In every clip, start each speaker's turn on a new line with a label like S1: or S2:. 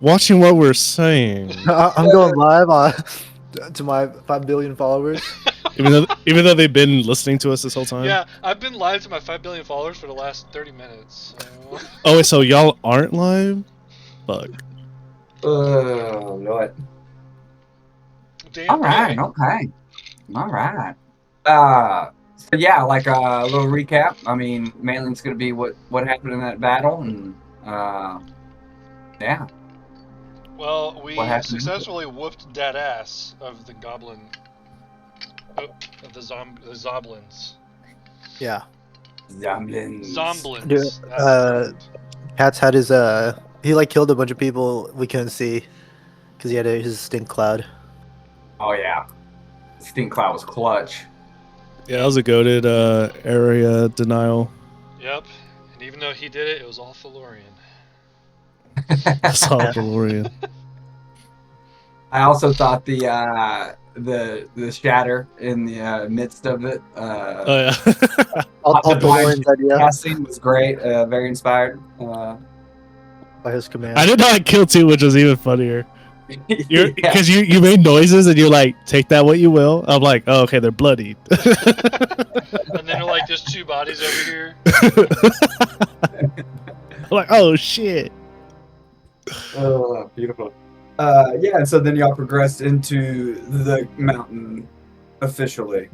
S1: watching what we're saying.
S2: I'm going live to my 5 billion followers.
S1: Even though they've been listening to us this whole time.
S3: Yeah, I've been live to my 5 billion followers for the last 30 minutes. So.
S1: Oh, wait, so y'all aren't live? Fuck.
S4: Lord.
S3: Damn.
S4: All right. Okay. All right. So yeah, like a little recap. I mean, mainly it's gonna be what happened in that battle, and yeah.
S3: Well, we
S4: What happened?
S3: successfully whooped that ass of the goblin. Of the zoblins.
S2: Yeah.
S4: Zomblins.
S2: Dude, Cat's had his he like killed a bunch of people we couldn't see because he had his stink cloud.
S4: Oh yeah, the stink cloud was clutch.
S1: Yeah, that was a goated area denial.
S3: Yep. And even though he did it, it was all Thalorion.
S1: That's all Thalorion.
S4: I also thought the shatter in the midst of it.
S1: Oh yeah.
S2: All Thalorion's idea
S4: Casting was great. Very inspired.
S2: by his command.
S1: I did not kill two, which was even funnier.
S4: Yeah.
S1: Because you made noises and you're like, take that what you will. I'm like, oh, okay, they're bloodied.
S3: And then they're like, there's two bodies over here.
S1: I'm like, oh shit.
S4: Oh, beautiful. Yeah, and so then y'all progressed into the mountain officially.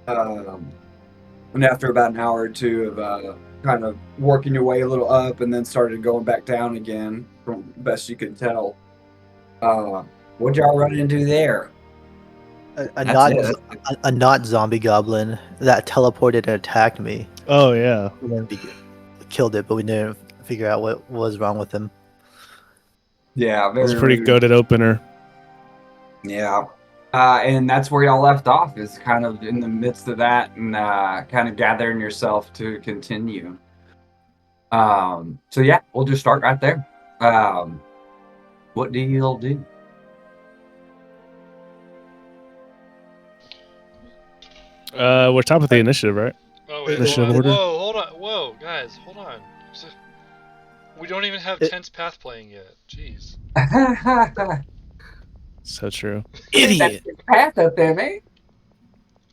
S4: And after about an hour or two of kind of working your way a little up and then started going back down again, from best you could tell. What'd y'all run into there?
S2: A not zombie goblin that teleported and attacked me.
S1: Oh yeah.
S2: And then we killed it, but we didn't figure out what was wrong with him.
S4: Yeah,
S1: It was a pretty goated opener.
S4: Yeah. And that's where y'all left off, is kind of in the midst of that and kind of gathering yourself to continue. So yeah, we'll just start right there. What do y'all do?
S1: We're top of the initiative, right?
S3: Oh, wait,
S1: Initiative
S3: hold on.
S1: order.
S3: Whoa, hold on. Whoa, guys, hold on. We don't even have Tense Path playing yet. Jeez.
S1: So true.
S4: Idiot. Path up there, man.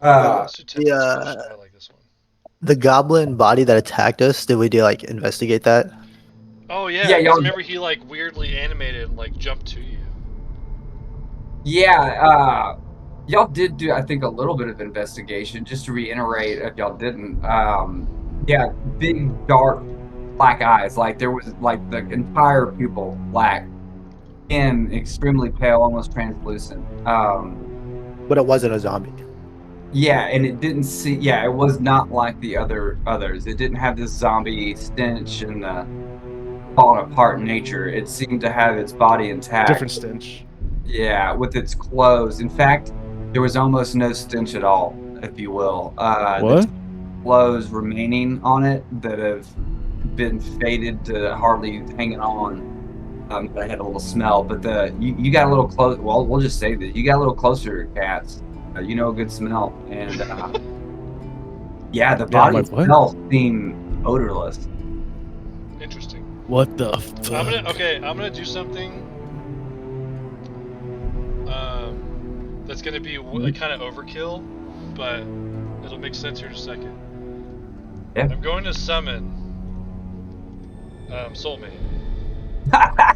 S3: Let's do Tense Path. I like this one.
S2: The goblin body that attacked us, did we like investigate that?
S3: Oh yeah,
S4: Yeah, y'all-
S3: remember he like weirdly animated and like jumped to you.
S4: Yeah, y'all did do, I think, a little bit of investigation, just to reiterate if y'all didn't. Yeah, big, dark, black eyes. Like, there was, like, the entire pupil black. Skin extremely pale, almost translucent.
S2: But it wasn't a zombie.
S4: Yeah, and it didn't see, yeah, it was not like the others. It didn't have this zombie stench and the falling apart nature. It seemed to have its body intact.
S1: Different stench.
S4: Yeah, with its clothes. In fact, there was almost no stench at all, if you will.
S1: What?
S4: Clothes remaining on it that have been faded to hardly hanging on. That had a little smell, but you got a little close. Well, we'll just say that you got a little closer, cats. You know a good smell, and yeah, the body itself seemed odorless.
S3: Interesting.
S1: What the fuck?
S3: I'm gonna do something. That's gonna be kind of overkill, but it'll make sense here in a second.
S4: Yeah.
S3: I'm going to summon Soulmate.
S4: I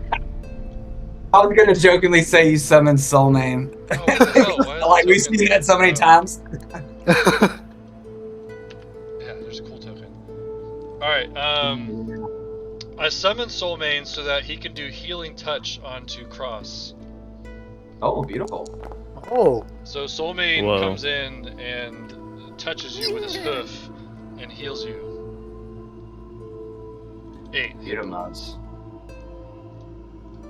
S4: was gonna jokingly say you summoned Soulmane.
S3: Oh, what the hell? Why
S4: Like, we've seen that so many times.
S3: Yeah, there's a cool token. Alright, I summon Soulmane so that he can do healing touch onto Cross.
S4: Oh, beautiful.
S2: Oh.
S3: So Soulmane
S1: Whoa.
S3: comes in and touches you with his hoof and heals you. 8.
S4: Beautiful.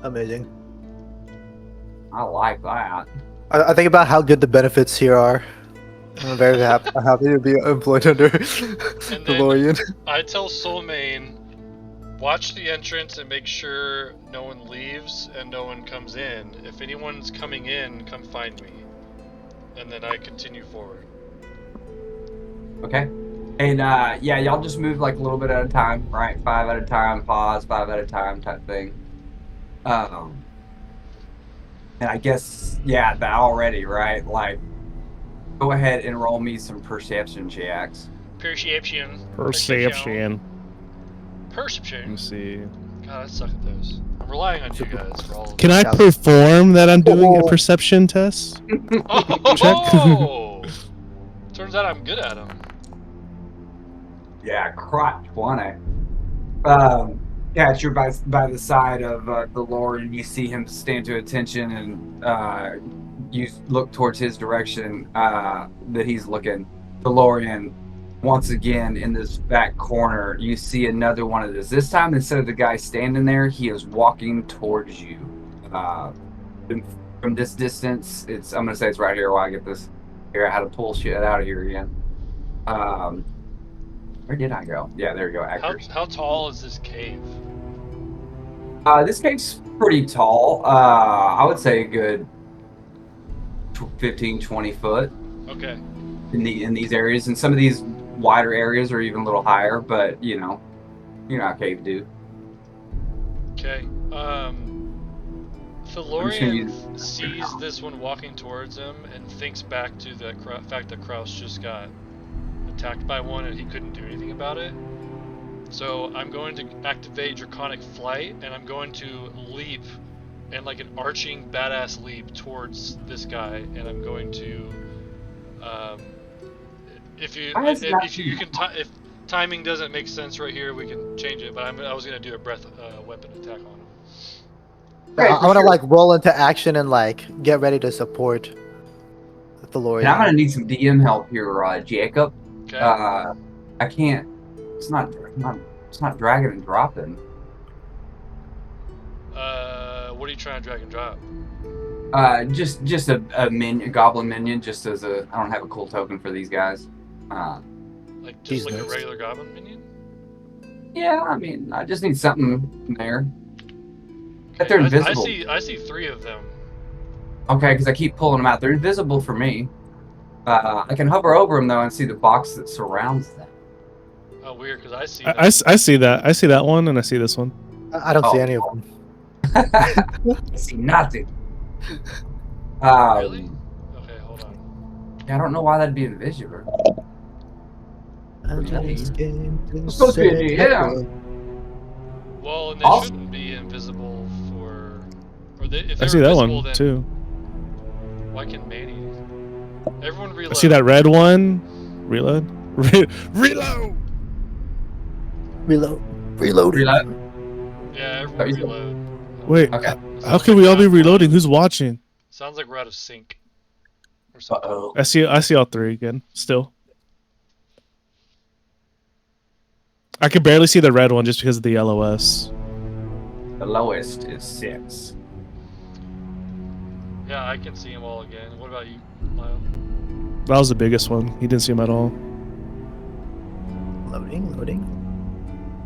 S2: Amazing.
S4: I like that.
S2: I think about how good the benefits here are. I'm very happy to be employed under Thalorion.
S3: I tell Soulmane, watch the entrance and make sure no one leaves and no one comes in. If anyone's coming in, come find me. And then I continue forward.
S4: Okay. And yeah, y'all just move like a little bit at a time, right? 5 at a time, pause, 5 at a time type thing. And I guess, yeah, that already, right? Like, go ahead and roll me some perception checks.
S3: Perception.
S1: Perception. Let me
S3: Perception.
S1: see.
S3: God, I suck at those. I'm relying on you guys for all of
S1: Can
S3: this.
S1: I perform that I'm doing a perception test?
S3: Oh! Turns out I'm good at them.
S4: Yeah, crotch 20. Yeah, you're by the side of Thalorion. You see him stand to attention, and you look towards his direction that he's looking. Thalorion, once again, in this back corner, you see another one of this. This time, instead of the guy standing there, he is walking towards you. From this distance, I'm going to say it's right here while I get this. Here, I had to pull shit out of here again. Where did I go? Yeah, there you go. Actors.
S3: How tall is this cave?
S4: This cave's pretty tall. I would say a good 15, 20 foot.
S3: Okay.
S4: In these areas, and some of these wider areas are even a little higher. But you know how caves do.
S3: Okay. Thalorion sees this one walking towards him and thinks back to the fact that Kraus just got attacked by one and he couldn't do anything about it. So I'm going to activate Draconic Flight, and I'm going to leap, and like an arching badass leap towards this guy, and I'm going to, if timing doesn't make sense right here, we can change it. But I was gonna do a breath weapon attack on him.
S2: I want to like roll into action and like get ready to support Thalorion.
S4: And I'm gonna need some DM help here, Jacob.
S3: Okay.
S4: I can't. It's not dragging and dropping.
S3: What are you trying to drag and drop?
S4: Just a goblin minion. Just as I don't have a cool token for these guys.
S3: Like just like a regular goblin minion?
S4: Yeah, I mean, I just need something there.
S3: Okay,
S4: They're invisible.
S3: I see 3 of them.
S4: Okay, because I keep pulling them out. They're invisible for me. I can hover over them though and see the box that surrounds them.
S3: Oh, weird, because I see.
S1: I see that. I see that one, and I see this one.
S2: I don't see any of them.
S4: I see nothing.
S3: Really? Okay, hold on.
S4: I don't know why that'd be invisible.
S2: It's
S4: supposed to be a GM.
S3: Well, and they shouldn't be invisible for. If
S1: I see that one
S3: then
S1: too.
S3: Why can Manny? Everyone reload.
S1: I see that red one. Reload. Reload.
S2: Reload.
S3: Yeah, everyone reload.
S1: Wait.
S4: Okay.
S1: How can we all be reloading? Who's watching?
S3: Sounds like we're out of sync. Or something.
S4: Uh-oh.
S1: I see all 3 again. Still. I can barely see the red one just because of the LOS.
S4: The lowest is 6.
S3: Yeah, I can see them all again. What about you, Lyle?
S1: That was the biggest one. He didn't see him at all.
S2: Loading.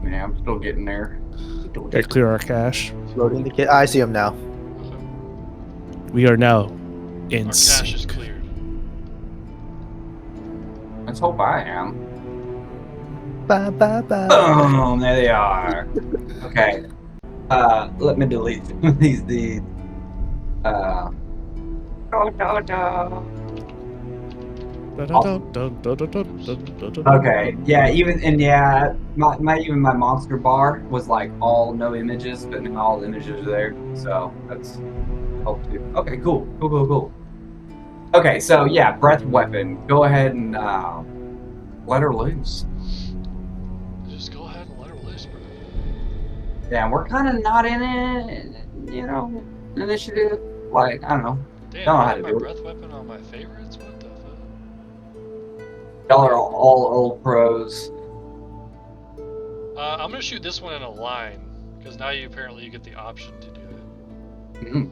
S4: Yeah, I'm still getting there.
S1: Gotta clear our cache.
S2: Loading the kit. I see him now.
S1: We are now in
S3: Our
S1: sync.
S3: cache is cleared.
S4: Let's hope I am.
S2: Bye.
S4: Boom! There they are. Okay. Let me delete these. Okay. Yeah. Even my monster bar was like all no images, but now all the images are there. So that's helped too. Okay. Cool. Okay. So yeah, breath weapon. Go ahead and let her loose.
S3: Just go ahead and let her loose, bro.
S4: Yeah, we're kind of not in it, initiative. Like, I don't know.
S3: Damn,
S4: Don't know
S3: I
S4: how
S3: have
S4: to
S3: my
S4: do it.
S3: breath weapon on my favorites? What the fuck?
S4: Y'all are all old pros.
S3: I'm gonna shoot this one in a line, because now you get the option to do it.
S4: Mm-hmm.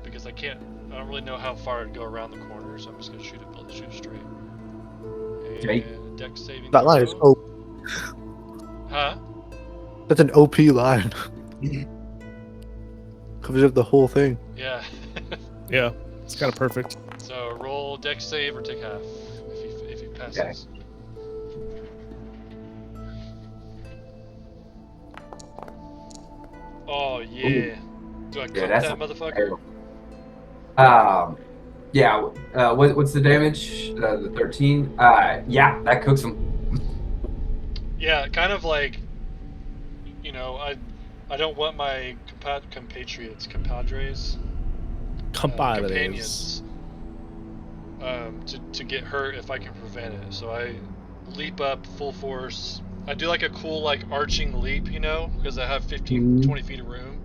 S3: Because I don't really know how far it'd go around the corner, so I'm just gonna shoot it straight.
S4: Okay.
S3: And dex saving.
S2: That line is
S3: throw.
S2: OP.
S3: Huh?
S2: That's an OP line. Covers up the whole thing.
S3: Yeah.
S1: Yeah, it's kind of perfect.
S3: So roll dex save or take half if he passes.
S4: Okay.
S3: Oh yeah. Do I cook
S4: Yeah, that's
S3: that motherfucker?
S4: Yeah. What's the damage? The 13. Yeah, that cooks them.
S3: Yeah, kind of like, you know, I don't want my compatriots, compadres,
S1: Compadres.
S3: companions, to get hurt if I can prevent it. So I leap up full force. I do like a cool like arching leap, you know, because I have 15, 20 feet of room,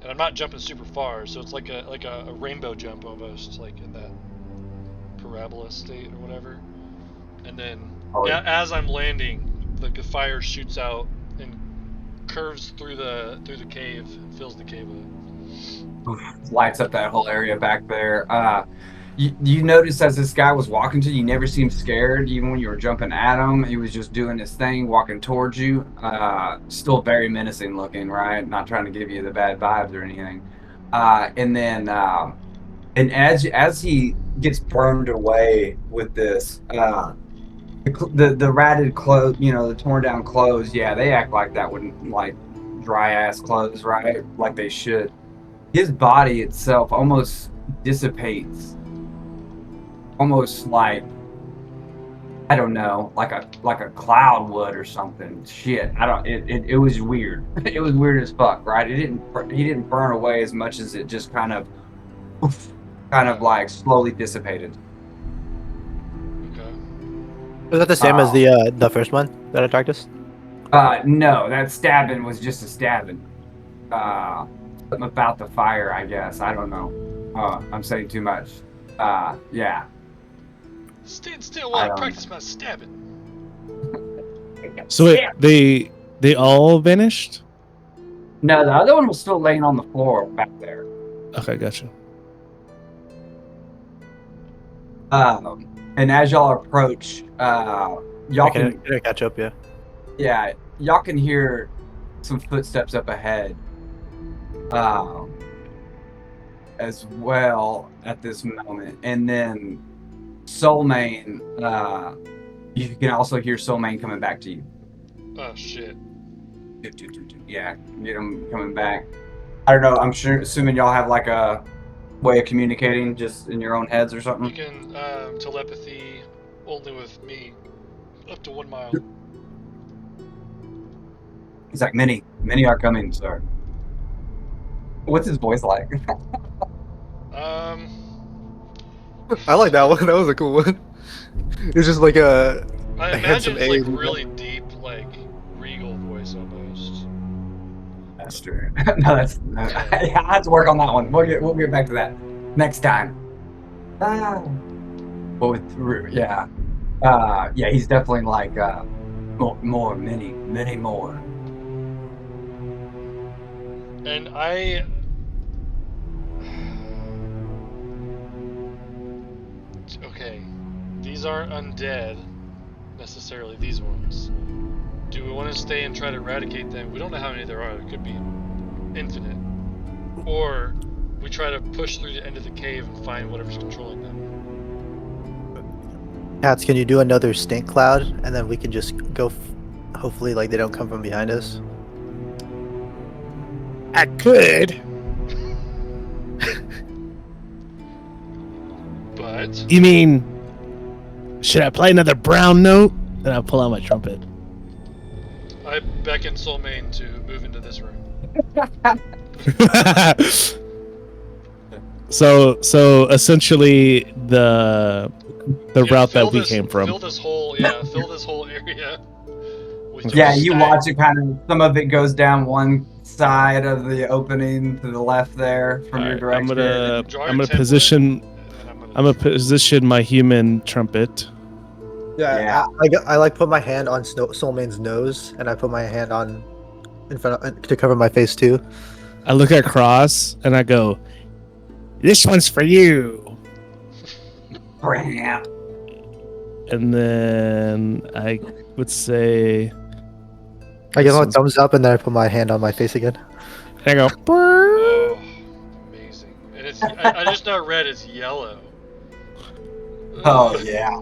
S3: and I'm not jumping super far, so it's like a rainbow jump almost, like in that parabola state or whatever. And then as I'm landing, the fire shoots out and curves through the cave, fills the cave up.
S4: Lights up that whole area back there. You notice as this guy was walking to you, never seemed scared. Even when you were jumping at him, he was just doing his thing, walking towards you. Still very menacing looking, right? Not trying to give you the bad vibes or anything. And as he gets burned away with this, the ratted clothes, you know, the torn down clothes, yeah, they act like that wouldn't like dry ass clothes, right? Like they should. His body itself almost dissipates, almost like, I don't know, like a cloud would or something. Shit, I don't. It was weird. It was weird as fuck, right? He didn't burn away as much as it just kind of like slowly dissipated.
S3: Okay.
S2: Was that the same as the first one that attacked us?
S4: No, that stabbing was just a stabbing. Something about the fire, I guess. I don't know. I'm saying too much. Yeah.
S3: Stand still while I practice my stabbing.
S1: So wait, they all vanished?
S4: No, the other one was still laying on the floor back there.
S1: Okay, gotcha.
S4: And as y'all approach, y'all
S2: can catch up, yeah.
S4: Yeah, y'all can hear some footsteps up ahead. As well at this moment. And then Soulmane, you can also hear Soulmane coming back to you.
S3: Oh shit.
S4: Yeah, get him coming back. I don't know, assuming y'all have like a way of communicating just in your own heads or something.
S3: You can telepathy only with me up to 1 mile.
S4: He's like, many are coming, sir. What's his voice like?
S2: I like that one. That was a cool one. It's just like a
S3: imagine it's
S2: handsome
S3: like really deep, like regal voice almost.
S4: That's true. No, yeah, I have to work on that one. We'll get back to that next time. But yeah, he's definitely like many more.
S3: And okay, these aren't undead necessarily, these ones. Do we want to stay and try to eradicate them? We don't know how many there are. It could be infinite. Or we try to push through the end of the cave and find whatever's controlling them.
S2: Cats, can you do another stink cloud, and then we can just go? Hopefully, like they don't come from behind us.
S1: I could.
S3: But
S1: You mean, should I play another brown note? And I'll pull out my trumpet.
S3: I beckon Soulmane to move into this room.
S1: So essentially the route that we came from.
S3: Fill this whole area. With
S4: Yeah,
S3: your
S4: you
S3: stack.
S4: watch it kind of. Some of it goes down one side of the opening to the left there from your
S1: Alright,
S4: direction.
S1: I'm gonna position my human trumpet.
S2: Yeah. I like put my hand on Soulmane's nose, and I put my hand on in front of, to cover my face too.
S1: I look across and I go, "This one's for you."
S4: Crap.
S1: And then I would say,
S2: I give him a thumbs up, and then I put my hand on my face again.
S1: I go,
S3: Oh, amazing! And it's I just now read it's yellow.
S4: Oh yeah.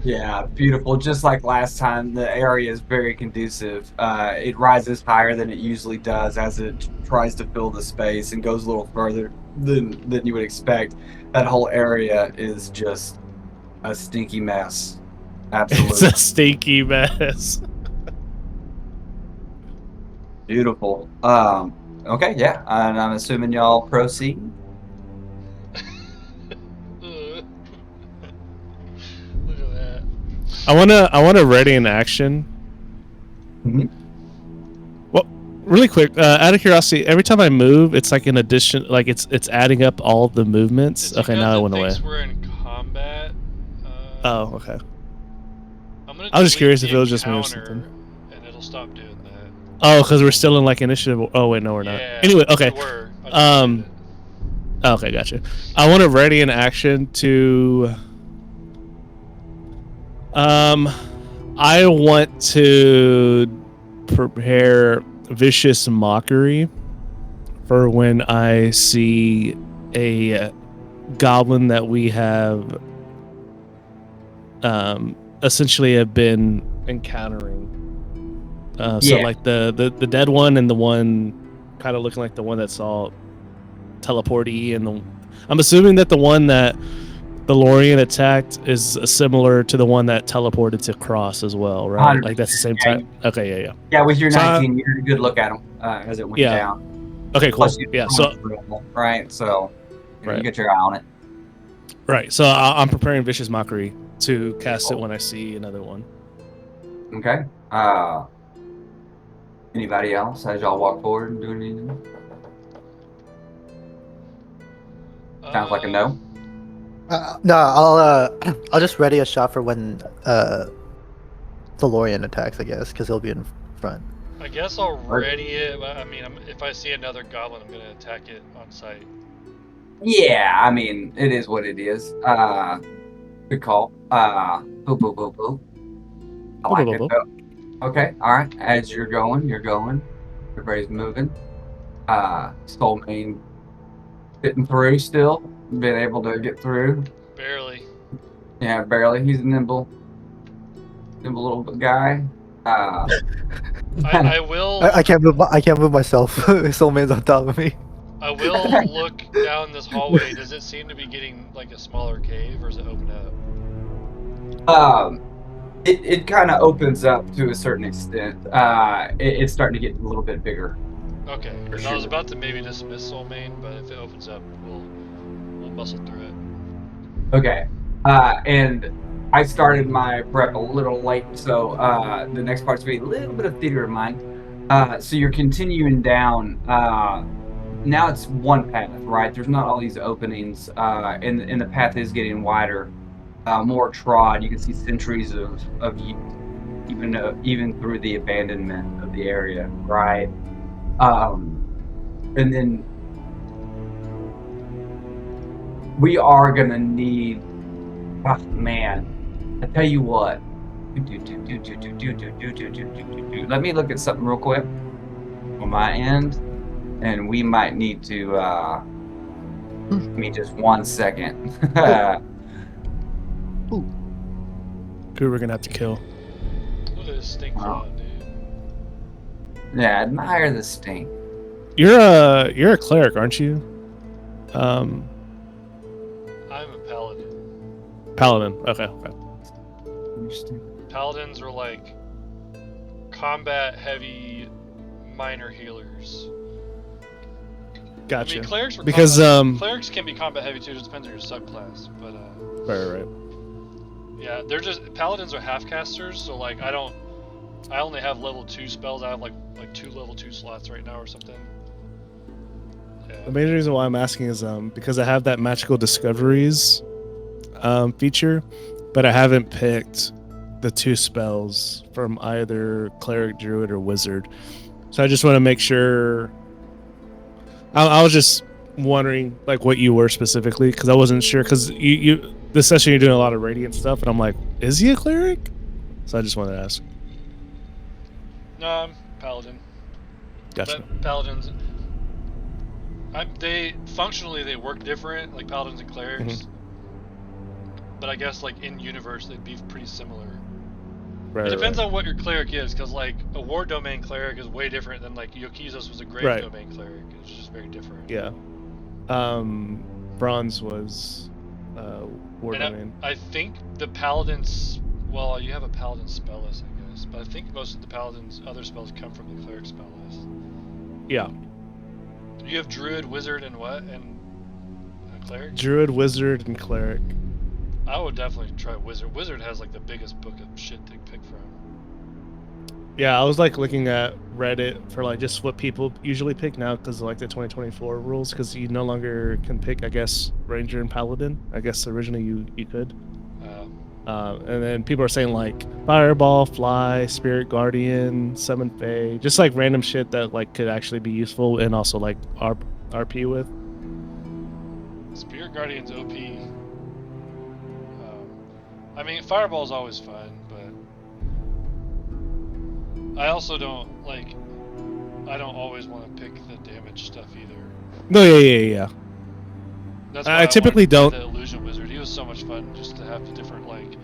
S4: Yeah, beautiful. Just like last time, the area is very conducive. It rises higher than it usually does as it tries to fill the space and goes a little further than you would expect. That whole area is just a stinky mess.
S1: It's
S4: Absolutely
S1: a stinky mess.
S4: beautiful. Okay, yeah, and I'm assuming y'all proceed.
S3: Look at that.
S1: I wanna ready in action.
S4: Mhm.
S1: Well, really quick, out of curiosity, every time I move, it's like an addition, like it's adding up all the movements.
S3: It's
S1: Okay,
S3: because
S1: now it
S3: it
S1: went away.
S3: thinks we're in combat.
S1: Oh, okay.
S3: I'm gonna
S1: I was just
S3: delete
S1: curious
S3: the
S1: if it was just me or
S3: encounter,
S1: something.
S3: and it'll stop doing that.
S1: Oh, because we're still in like initiative. Oh wait, no, we're not.
S3: Yeah,
S1: Anyway, okay.
S3: we were. I just deleted it.
S1: Okay, gotcha. I want to ready in action to. I want to prepare vicious mockery for when I see a goblin that we have essentially have been encountering. So
S4: Yeah.
S1: like the dead one and the one kind of looking like the one that saw teleporty, and I'm assuming that the one that Thalorion attacked is similar to the one that teleported to Cross as well, right? Like that's the same
S4: Yeah,
S1: type. Okay, yeah.
S4: Yeah, with your
S1: So
S4: 19, you had a good look at them as it went
S1: Yeah.
S4: down.
S1: Okay, cool.
S4: Plus, you
S1: Yeah, so
S4: right, so you
S1: Right.
S4: get your eye on it.
S1: right. So I'm preparing vicious mockery to cast it when I see another one.
S4: Okay. Anybody else as y'all walk forward and do anything? Sounds like a no.
S2: No, I'll just ready a shot for when Thalorion attacks, I guess, because he'll be in front.
S3: I guess I'll ready it. But I mean, if I see another goblin, I'm gonna attack it on sight.
S4: Yeah, I mean, it is what it is. Good call. Boo, boo, boo, boo. I like it. Though. Okay, all right. As you're going. Everybody's moving. Soulmane getting through still. Been able to get through.
S3: Barely.
S4: Yeah, barely. He's a nimble little guy.
S3: I will.
S2: I can't move. I can't move myself. Soulmane's on top of me.
S3: I will look down this hallway. Does it seem to be getting like a smaller cave, or is it open up?
S4: It kind of opens up to a certain extent. It's starting to get a little bit bigger.
S3: Okay. I was about to maybe dismiss Soulmane, but if it opens up, we'll muscle through it.
S4: Okay. And I started my prep a little late, so the next part's going to be a little bit of theater of mind. So you're continuing down. Now it's one path, right? There's not all these openings, and the path is getting wider, more trod. You can see centuries of even through the abandonment of the area, right? And then we are gonna need. Oh, man, I tell you what. Let me look at something real quick on my end, and we might need to. Give me just 1 second.
S1: Who we're gonna have to kill?
S3: Look at this stink cloud, dude.
S4: Yeah, admire the stink.
S1: You're a cleric, aren't you?
S3: I'm a paladin.
S1: Paladin. Okay.
S3: Paladins are like combat heavy minor healers.
S1: Gotcha.
S3: I mean, clerics were
S1: Because
S3: clerics can be combat heavy too. It just depends on your subclass. But
S1: right.
S3: yeah, they're just paladins are half casters. So like I only have level 2 spells. I have like 2 level 2 slots right now or something. Yeah.
S1: The main reason why I'm asking is because I have that magical discoveries feature, but I haven't picked the 2 spells from either cleric, druid, or wizard. So I just want to make sure. I was just wondering like what you were specifically, because I wasn't sure, because you this session you're doing a lot of radiant stuff, and I'm like, is he a cleric? So I just wanted to ask.
S3: No, I'm paladin.
S1: Gotcha.
S3: But paladins, they functionally they work different, like paladins and clerics. but I guess like in universe they'd be pretty similar.
S1: Right,
S3: It depends
S1: right.
S3: on what your cleric is, because like a war domain cleric is way different than like Yokizos was a grave
S1: Right.
S3: domain cleric. It's just very different.
S1: Yeah. Bronze was war
S3: And
S1: domain.
S3: I think the paladins. Well, you have a paladin spell list, I guess, but I think most of the paladins' other spells come from the cleric spell list.
S1: Yeah.
S3: You have druid, wizard, and what? And cleric?
S1: Druid, wizard, and cleric.
S3: I would definitely try wizard. Wizard has like the biggest book of shit to pick from.
S1: Yeah, I was like looking at Reddit for like just what people usually pick now because of like the 2024 rules, because you no longer can pick, I guess, ranger and paladin. I guess originally you could. And then people are saying like fireball, fly, spirit guardian, summon fae, just like random shit that like could actually be useful and also like RP with.
S3: Spirit guardian's OP. I mean, fireball's always fun, but I also don't like. I don't always want to pick the damage stuff either.
S1: No, yeah.
S3: That's
S1: I
S3: why
S1: typically
S3: wanted to
S1: don't.
S3: play the illusion wizard. He was so much fun just to have the different like.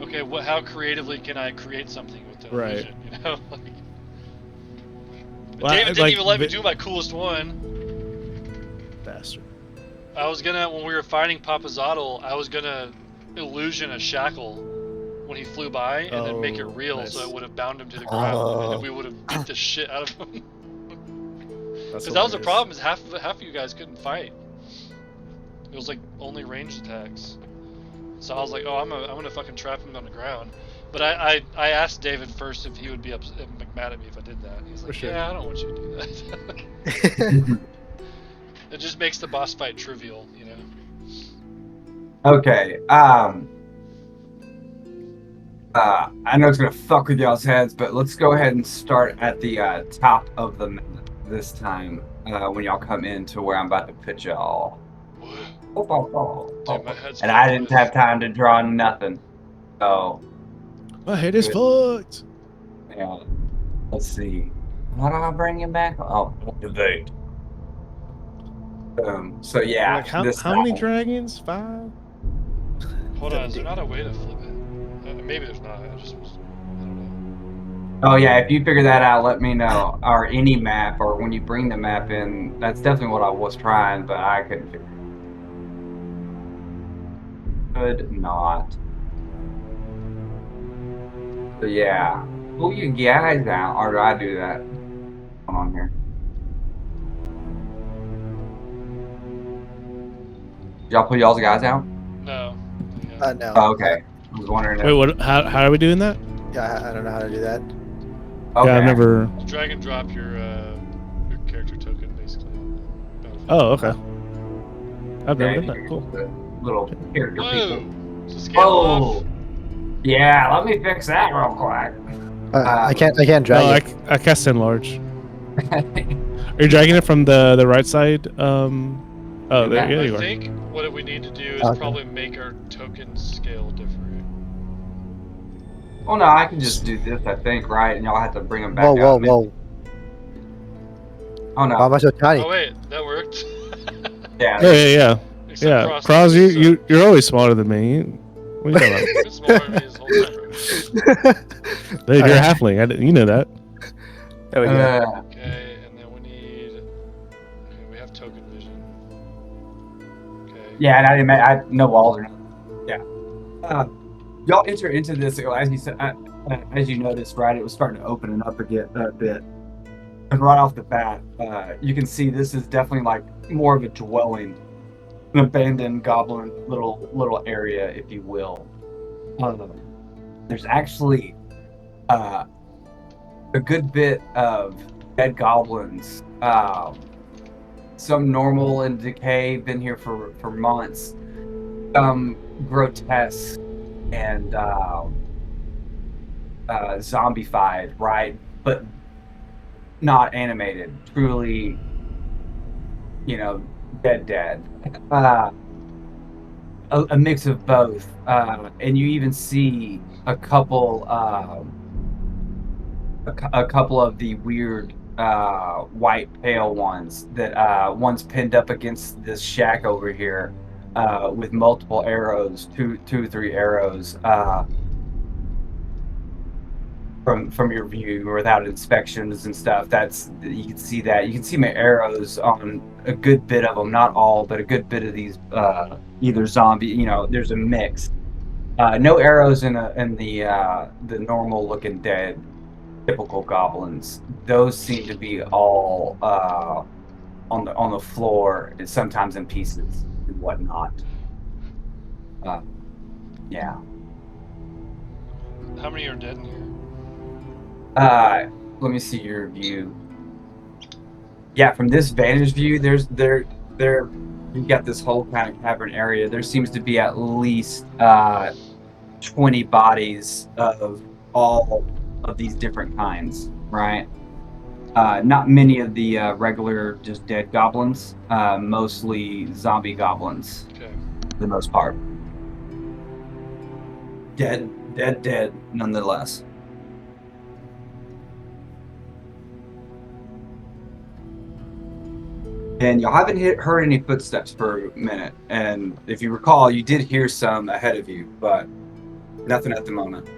S3: Okay, how creatively can I create something with the
S1: Right.
S3: illusion? You know, like.
S1: Well,
S3: David didn't
S1: like,
S3: even let me do my coolest one.
S1: Bastard.
S3: I was gonna, when we were fighting Papazotl, I was gonna illusion a shackle when he flew by and then make it real,
S1: nice.
S3: so it would have bound him to the ground, and
S2: Oh.
S3: then we would have beat the shit out of him.
S1: That's
S3: Because that was the
S1: hilarious.
S3: problem, is half of you guys couldn't fight. It was like only ranged attacks. So I was like, oh, I'm gonna fucking trap him on the ground. But I asked David first if he would be mad at me if I did that. He's like,
S1: For sure.
S3: yeah, I don't want you to do that. It just makes the boss fight trivial, you know.
S4: Okay. I know it's gonna fuck with y'all's heads, but let's go ahead and start at the top of the map this time. When y'all come in to where I'm about to put y'all.
S3: Dude, my head's
S4: And I
S3: fucked
S4: didn't
S3: with-
S4: have time to draw nothing. So
S1: My head is
S4: Good.
S1: fucked.
S4: yeah. Let's see. How do I bring him back? Oh, debate. So yeah.
S1: Like how
S4: this
S1: many
S4: time.
S1: dragons? 5?
S3: Hold on, is there not a way to flip it? Maybe there's not. I don't know.
S4: Oh yeah, if you figure that out, let me know. Or any map, or when you bring the map in, that's definitely what I was trying, but I couldn't figure it. Could not. So yeah. Pull you guys out, or do I do that? Come on here. Y'all pull y'all's guys out?
S3: No. Yeah.
S2: No.
S4: Oh, okay. I was wondering.
S1: Wait, what? How are we doing that?
S2: Yeah, I don't know how to do that.
S4: Okay.
S1: Yeah, I've never.
S3: Drag and drop your character token, basically.
S1: Oh, okay. I've
S4: Yeah,
S1: never done that. Cool.
S4: the little character
S3: Whoa!
S4: people.
S3: So scale off.
S4: Whoa! Yeah, let me fix that real quick.
S2: I can't drag
S1: No,
S2: it.
S1: I cast enlarge. Are you dragging it from the right side? Oh, there
S4: Yeah,
S1: you
S3: I
S1: are.
S3: think what we need to do is
S2: Okay.
S3: probably make our tokens scale different.
S4: Well, no, I can just do this, I think, right? And y'all have to bring them back
S2: Whoa,
S4: out.
S2: whoa.
S4: Oh, no.
S2: Why am I so tiny?
S3: Oh wait, that worked.
S4: Yeah.
S1: Yeah.
S3: Except
S1: Yeah,
S3: Cross
S1: Cross,
S3: is
S1: you're always smaller than me. What are you talking
S3: been smaller than me this whole time.
S1: about? Dude, you're a halfling. You know that.
S2: There we go.
S3: Okay, and then we need. Okay, we have token vision. Okay.
S4: Yeah, and I didn't make no walls or nothing. Yeah. Y'all enter into this, as you said, as you noticed, right? It was starting to open up again a bit. And right off the bat, you can see this is definitely like more of a dwelling, an abandoned goblin little area, if you will. There's actually a good bit of dead goblins. Some normal and decay, been here for months. Some grotesque and zombified, right? But not animated. Truly, dead. A mix of both. And you even see a couple of the weird white pale ones that one's pinned up against this shack over here. with multiple arrows, two or three arrows from your view without inspections and stuff. That's you can see that. You can see my arrows on a good bit of them, not all, but a good bit of these either zombie. You know, there's a mix. No arrows in the normal looking dead typical goblins. Those seem to be all on the floor, and sometimes in pieces and whatnot. Yeah.
S3: How many are dead in here?
S4: Let me see your view. Yeah, from this vantage view, you've got this whole kind of cavern area. There seems to be at least 20 bodies of all of these different kinds, right? Not many of the regular just dead goblins, mostly zombie goblins,
S3: Okay.
S4: for the most part. Dead, nonetheless. And y'all haven't heard any footsteps for a minute. And if you recall, you did hear some ahead of you, but nothing at the moment.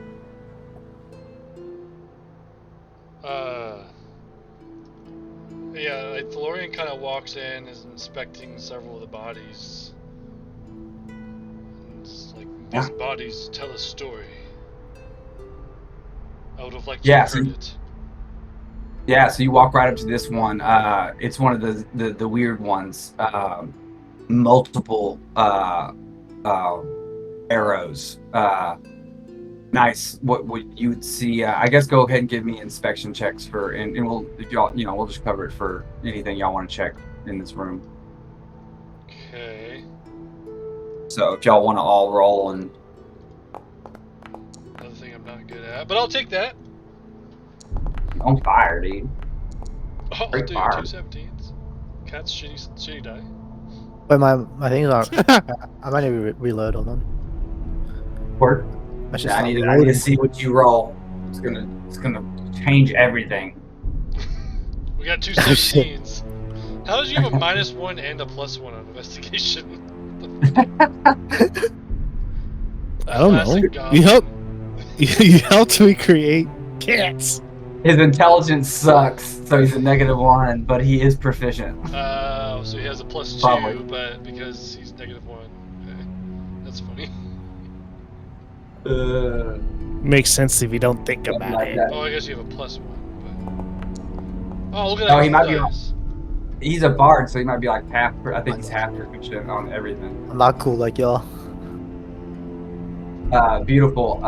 S3: Yeah, like Thalorion kind of walks in, is inspecting several of the bodies. And it's like, these bodies tell a story. I would have liked to have heard it.
S4: Yeah, so you walk right up to this one. It's one of the weird ones. Multiple arrows. Nice. What you would see? I guess go ahead and give me inspection checks for, and we'll, if y'all, we'll just cover it for anything y'all want to check in this room.
S3: Okay.
S4: So if y'all want to all roll, and
S3: Another thing I'm not good at, but I'll take that.
S4: on fire, dude.
S3: I'll
S4: Great
S3: do
S4: fire.
S3: 2 17s. Cat's shitty die.
S2: Wait, my things aren't. I might need to reload. Hold on.
S4: Work.
S2: That's
S4: Yeah,
S2: just
S4: I
S2: not
S4: need to
S2: loading.
S4: see what you roll. It's gonna change everything.
S3: We got 2
S2: Oh, shit.
S3: 17s. How did you have a -1 and a +1 on investigation?
S1: I don't know.
S3: Classic goblin.
S1: You helped me create cats.
S4: His intelligence sucks, so he's a -1, but he is proficient.
S3: So he has a +2,
S4: Probably.
S3: but because he's -1. Okay. That's funny.
S1: Makes sense if you don't think about
S4: Like
S1: it.
S4: that.
S3: Oh, I guess you have a +1. But... Oh, look at
S4: Oh,
S3: that.
S4: he might be
S3: dice.
S4: He's a bard, so he might be like half. I think he's half proficient on everything.
S2: I'm not cool like y'all.
S4: Beautiful.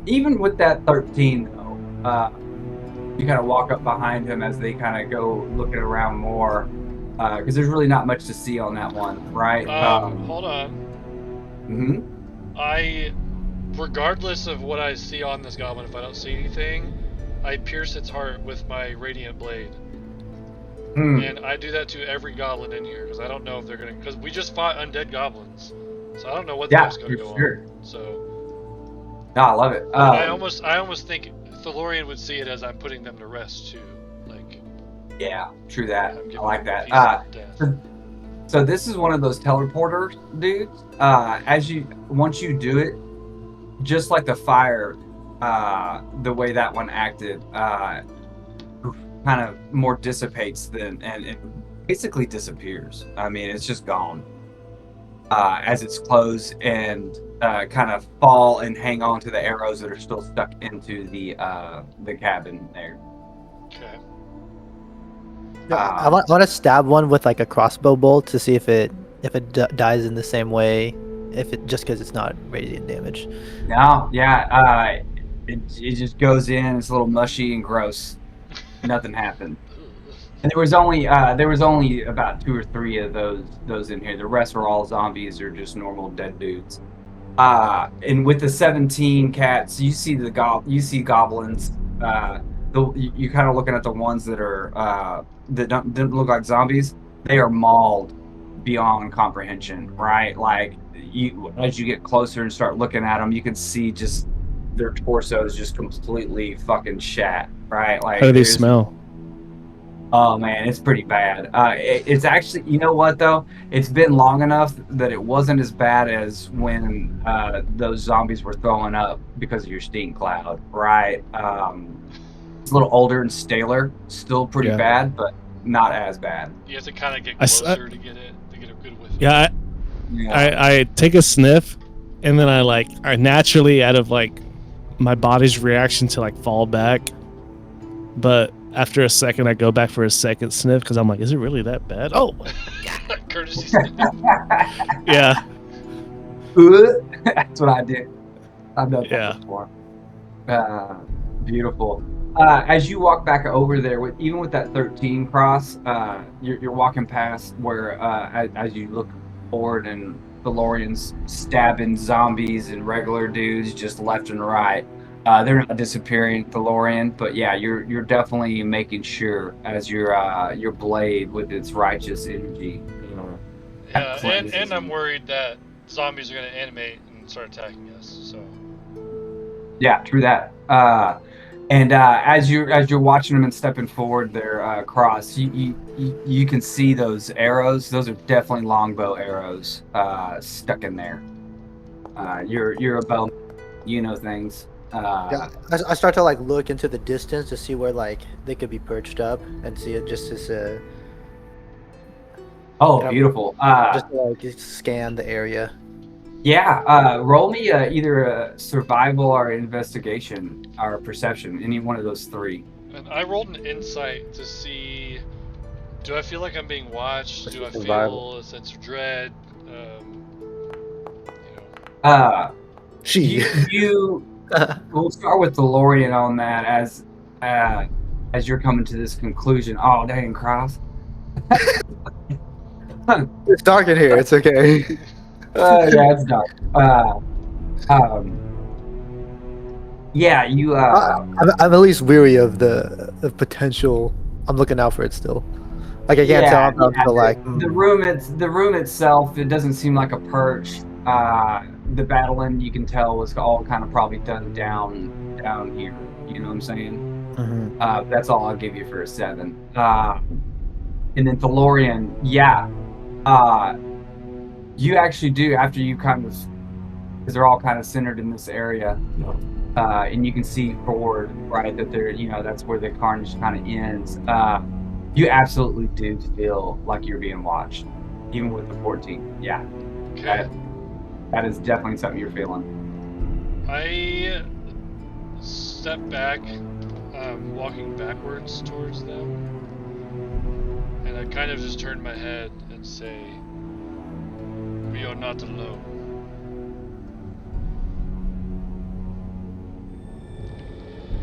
S4: Even with that 13, though, you kind of walk up behind him as they kind of go looking around more, because there's really not much to see on that one, right?
S3: Hold on. Regardless of what I see on this goblin, if I don't see anything, I pierce its heart with my radiant blade. And I do that to every goblin in here, because I don't know if they're going to... Because we just fought undead goblins, so I don't know what the heck's going to go on. So...
S4: No, I love it.
S3: I almost think Thalorion would see it as I'm putting them to rest, too. Like...
S4: Yeah, true that.
S3: I'm
S4: I
S3: giving
S4: like
S3: them a
S4: that.
S3: piece of death.
S4: So this is one of those teleporter dudes. Once you do it, just like the fire, the way that one acted, kind of more dissipates and it basically disappears. I mean, it's just gone as it's closed and kind of fall and hang on to the arrows that are still stuck into the cabin there.
S3: Okay.
S2: I want to stab one with like a crossbow bolt to see if it dies in the same way, if it just because it's not radiant damage.
S4: No, yeah, it just goes in. It's a little mushy and gross. Nothing happened. And there was only about 2 or 3 of those in here. The rest were all zombies or just normal dead dudes. And with the 17 cats, you see goblins. You kind of looking at the ones that are that didn't look like zombies. They are mauled beyond comprehension, right? Like as you get closer and start looking at them, you can see just their torsos just completely fucking shat, right? Like
S1: How do they smell?
S4: Oh man, it's pretty bad. It's actually, you know what though? It's been long enough that it wasn't as bad as when those zombies were throwing up because of your steam cloud, right? It's a little older and staler, still pretty
S1: Yeah.
S4: bad, but not as bad.
S3: You have to kind of get
S1: I s-
S3: closer to get a good whiff.
S1: Yeah,
S4: Yeah.
S1: I take a sniff, and then I naturally, out of like my body's reaction, to like fall back. But after a second, I go back for a second sniff because I'm like, is it really that bad? Oh,
S3: Courtesy sniff.
S1: yeah,
S4: That's what I do. I've done
S1: Yeah.
S4: that before. Beautiful. As you walk back over there, even with that 13 cross, you're walking past where, as you look forward, and Thalorian's stabbing zombies and regular dudes just left and right. They're not disappearing, Thalorian, but yeah, you're definitely making sure as your blade with its righteous energy.
S3: Yeah,
S4: cleanses
S3: and I'm
S4: them.
S3: worried that zombies are going to animate and start attacking us. So
S4: Yeah, true that. And as you're watching them and stepping forward there, cross, you can see those arrows. Those are definitely longbow arrows stuck in there. You're a bow, you know things.
S2: Yeah, I start to like look into the distance to see where like they could be perched up and see it just as
S4: Oh,
S2: Yeah.
S4: beautiful.
S2: just to, like scan the area.
S4: Yeah. Roll me either a survival or investigation or perception. Any one of those three.
S3: and I rolled an insight to see, do I feel like I'm being watched? Do I feel
S2: Survival.
S3: a sense of dread?
S4: You we'll start with Thalorian on that as you're coming to this conclusion. Oh, dang, Cross.
S2: It's dark in here. It's okay.
S4: Yeah, it's dark. Yeah, you.
S2: I'm at least weary of the potential. I'm looking out for it still. Like I can't tell. I'm still like
S4: the room itself. It doesn't seem like a perch. The battling, you can tell, was all kind of probably done down here. You know what I'm saying?
S2: mhm.
S4: That's all I'll give you for a 7. And then Thalorian, yeah. You actually do, after you kind of, because they're all kind of centered in this area, and you can see forward, right, that they're, that's where the carnage kind of ends. You absolutely do feel like you're being watched, even with the 14. Yeah,
S3: Okay.
S4: that is definitely something you're feeling.
S3: I step back, walking backwards towards them, and I kind of just turn my head and say, "We are not alone."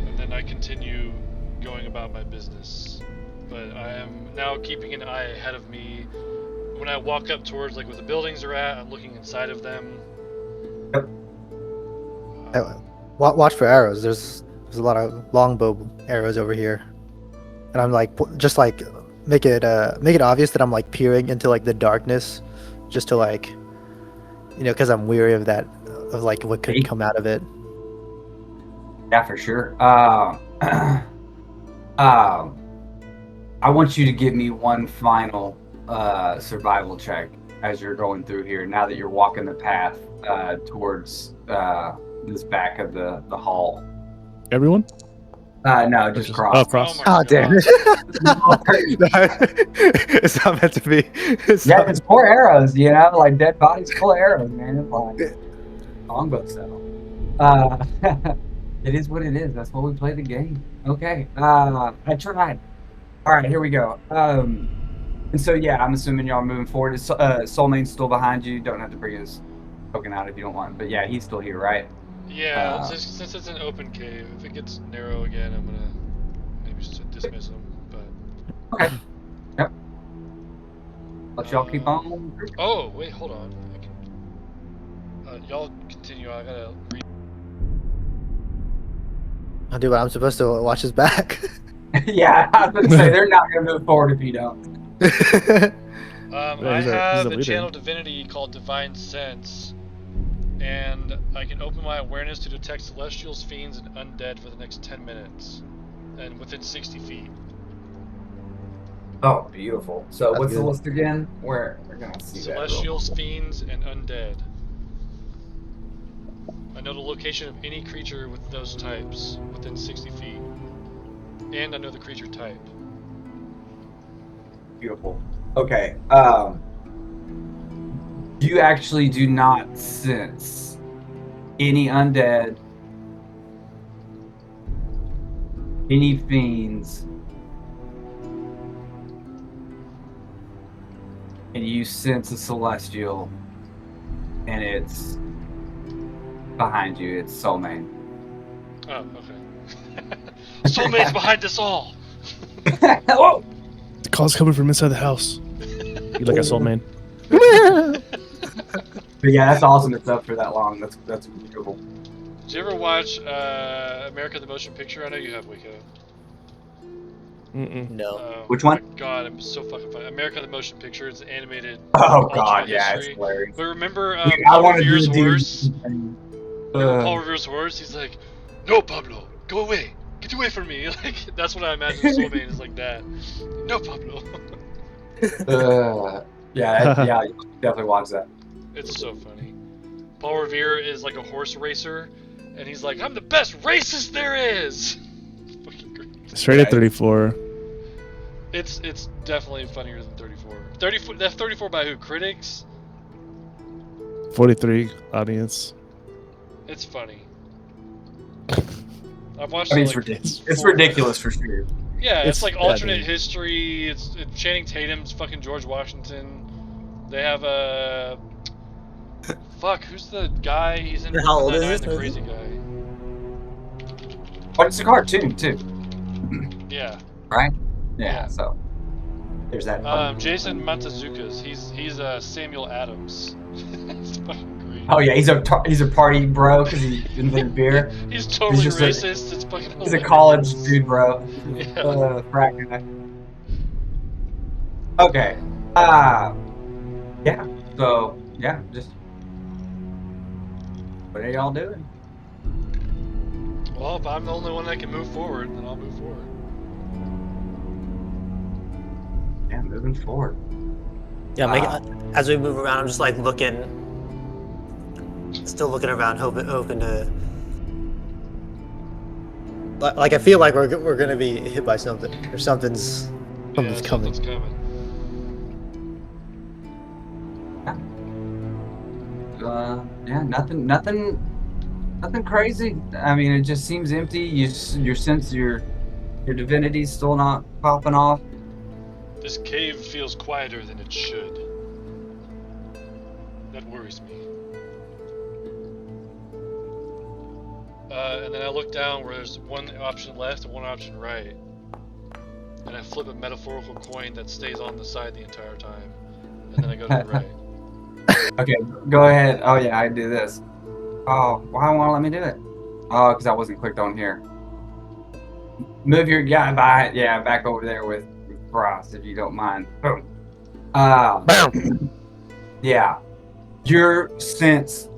S3: And then I continue going about my business. But I am now keeping an eye ahead of me. When I walk up towards like where the buildings are at, I'm looking inside of them.
S4: Yep.
S2: Watch for arrows. There's a lot of longbow arrows over here, and I'm like just like make it obvious that I'm like peering into like the darkness, just to like, because I'm weary of that, of like what could come out of it.
S4: Yeah, for sure. I want you to give me one final survival check as you're going through here. Now that you're walking the path towards this back of the hall.
S1: everyone.
S4: No, just Cross.
S1: Oh, Cross.
S3: my
S2: Oh damn
S3: God.
S2: it! It's not meant to be.
S4: Yeah, it's 4 arrows. Like dead bodies full of arrows, man. It's like longbow style. It is what it is. That's why we play the game. Okay. I tried. All right, here we go. And so yeah, I'm assuming y'all are moving forward. Is Soulmane's still behind you? Don't have to bring his token out if you don't want. But yeah, he's still here, right?
S3: Yeah, since it's an open cave, if it gets narrow again, I'm gonna maybe just dismiss him. But
S4: Okay. Yep. Let y'all keep on.
S3: oh wait, hold on. Y'all continue. I gotta read.
S2: I'll do what I'm supposed to. Watch his back.
S4: Yeah, I was going to say they're not going to move forward if you don't.
S3: I
S1: he's the
S3: have a
S1: leader.
S3: channel divinity called Divine Sense, and I can open my awareness to detect celestials, fiends, and undead for the next 10 minutes, and within 60 feet.
S4: Oh, beautiful. So
S2: That's
S4: what's the
S2: good.
S4: list again? We're gonna see
S3: Celestials,
S4: that.
S3: fiends, and undead. I know the location of any creature with those types within 60 feet. And I know the creature type.
S4: Beautiful. Okay. You actually do not sense any undead, any fiends, and you sense a celestial, and it's behind you. It's Soulmane.
S3: Oh, okay. Soulmate's behind us all!
S4: Hello.
S1: The call's coming from inside the house. You like a soul man?
S4: But yeah, that's awesome. It's up for that long. That's beautiful.
S3: Did you ever watch America the Motion Picture? I know you have, Waco.
S1: Mm-mm.
S2: No.
S4: Which one?
S3: My God, I'm so fucking funny. America the Motion Picture. It's an animated
S4: Oh
S3: alternate
S4: God, yeah,
S3: history.
S4: it's hilarious.
S3: But remember
S4: Dude, I
S3: Paul
S4: want to
S3: Revere's
S4: do a
S3: horse?
S4: dude.
S3: Remember Paul Revere's horse? He's like, "No, Pablo, go away, get away from me." Like that's what I imagine Soulmane is like that. No, Pablo.
S4: Yeah, you definitely watch that.
S3: It's so funny. Paul Revere is like a horse racer, and he's like, "I'm the best racist there is." It's fucking great.
S1: It's rated 34.
S3: It's definitely funnier than 34. 34. That's 34 by who? Critics.
S1: 43 audience.
S3: It's funny. I've watched
S4: I mean,
S3: it
S4: it's
S3: like
S4: ridiculous. It's
S3: four-
S4: ridiculous for sure.
S3: Yeah, it's like alternate
S1: I mean,
S3: history. It's Channing Tatum's fucking George Washington. They have a fuck. Who's the guy? He's in
S2: How old
S3: Brooklyn
S2: is
S3: Nine-Nine,
S2: this
S3: the
S2: movie?
S3: crazy guy.
S4: But it's a cartoon too,
S3: Yeah.
S4: right?
S3: Yeah.
S4: Yeah. So there's that.
S3: Jason Mantzoukas. He's Samuel Adams. It's fucking great.
S4: Oh yeah, he's a party bro because he invented beer.
S3: He's totally
S4: just a-
S3: racist. It's fucking.
S4: He's a
S3: hilarious.
S4: college dude, bro.
S3: Yeah.
S4: Frat guy. Okay. Yeah. So yeah, just what are y'all doing?
S3: Well, if I'm the only one that can move forward, then I'll move forward.
S4: Yeah, moving forward.
S2: Yeah, as we move around, I'm just like still looking around, hoping to. Like I feel like we're gonna be hit by something, or something's coming.
S3: Something's coming.
S4: Yeah, nothing crazy. I mean, it just seems empty. Your sense your divinity's still not popping off.
S3: This cave feels quieter than it should. That worries me. And then I look down where there's one option left and one option right. And I flip a metaphorical coin that stays on the side the entire time. And then I go to the right.
S4: Okay, go ahead. Oh yeah, I do this. Oh, why won't it let me do it? Oh, because I wasn't clicked on here. Move your guy back over there with Frost, if you don't mind. Boom. Yeah. Your sense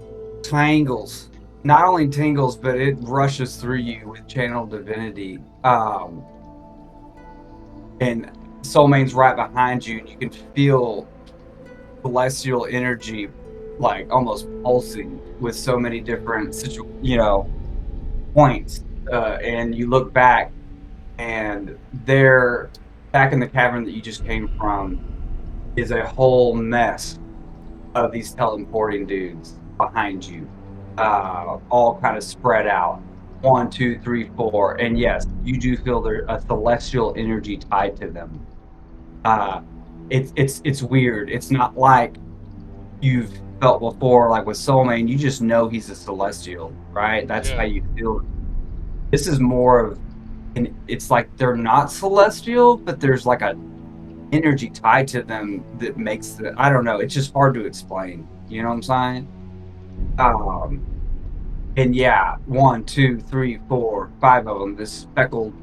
S4: tingles. Not only tingles, but it rushes through you with channel divinity. And Soulmane's right behind you, and you can feel celestial energy like almost pulsing with so many different points. And you look back, and there, back in the cavern that you just came from, is a whole mess of these teleporting dudes behind you, all kind of spread out. 1, 2, 3, 4, and yes, you do feel there's a celestial energy tied to them. It's weird. It's not like you've felt before, like with Soulmane. You just know he's a celestial, right? That's how you feel. This is more of, and it's like they're not celestial, but there's like a energy tied to them that makes I don't know. It's just hard to explain. You know what I'm saying? And yeah, 1, 2, 3, 4, 5 of them. This speckled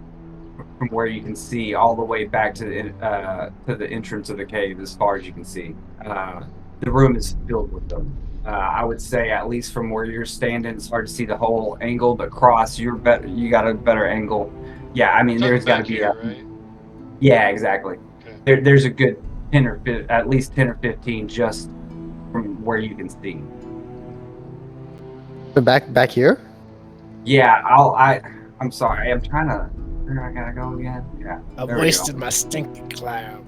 S4: from where you can see all the way back to the entrance of the cave, as far as you can see. The room is filled with them. I would say, at least from where you're standing, it's hard to see the whole angle. But Cross, you got a better angle. Yeah, I mean, there's got to be
S3: here, right?
S4: Yeah, exactly.
S3: Okay.
S4: there's a good 10 or at least 10 or 15 just from where you can see.
S2: So back here?
S4: Yeah, I'm sorry. I'm trying to. Where I gotta go again? Yeah.
S1: I've
S4: there we go.
S1: wasted my stinky cloud.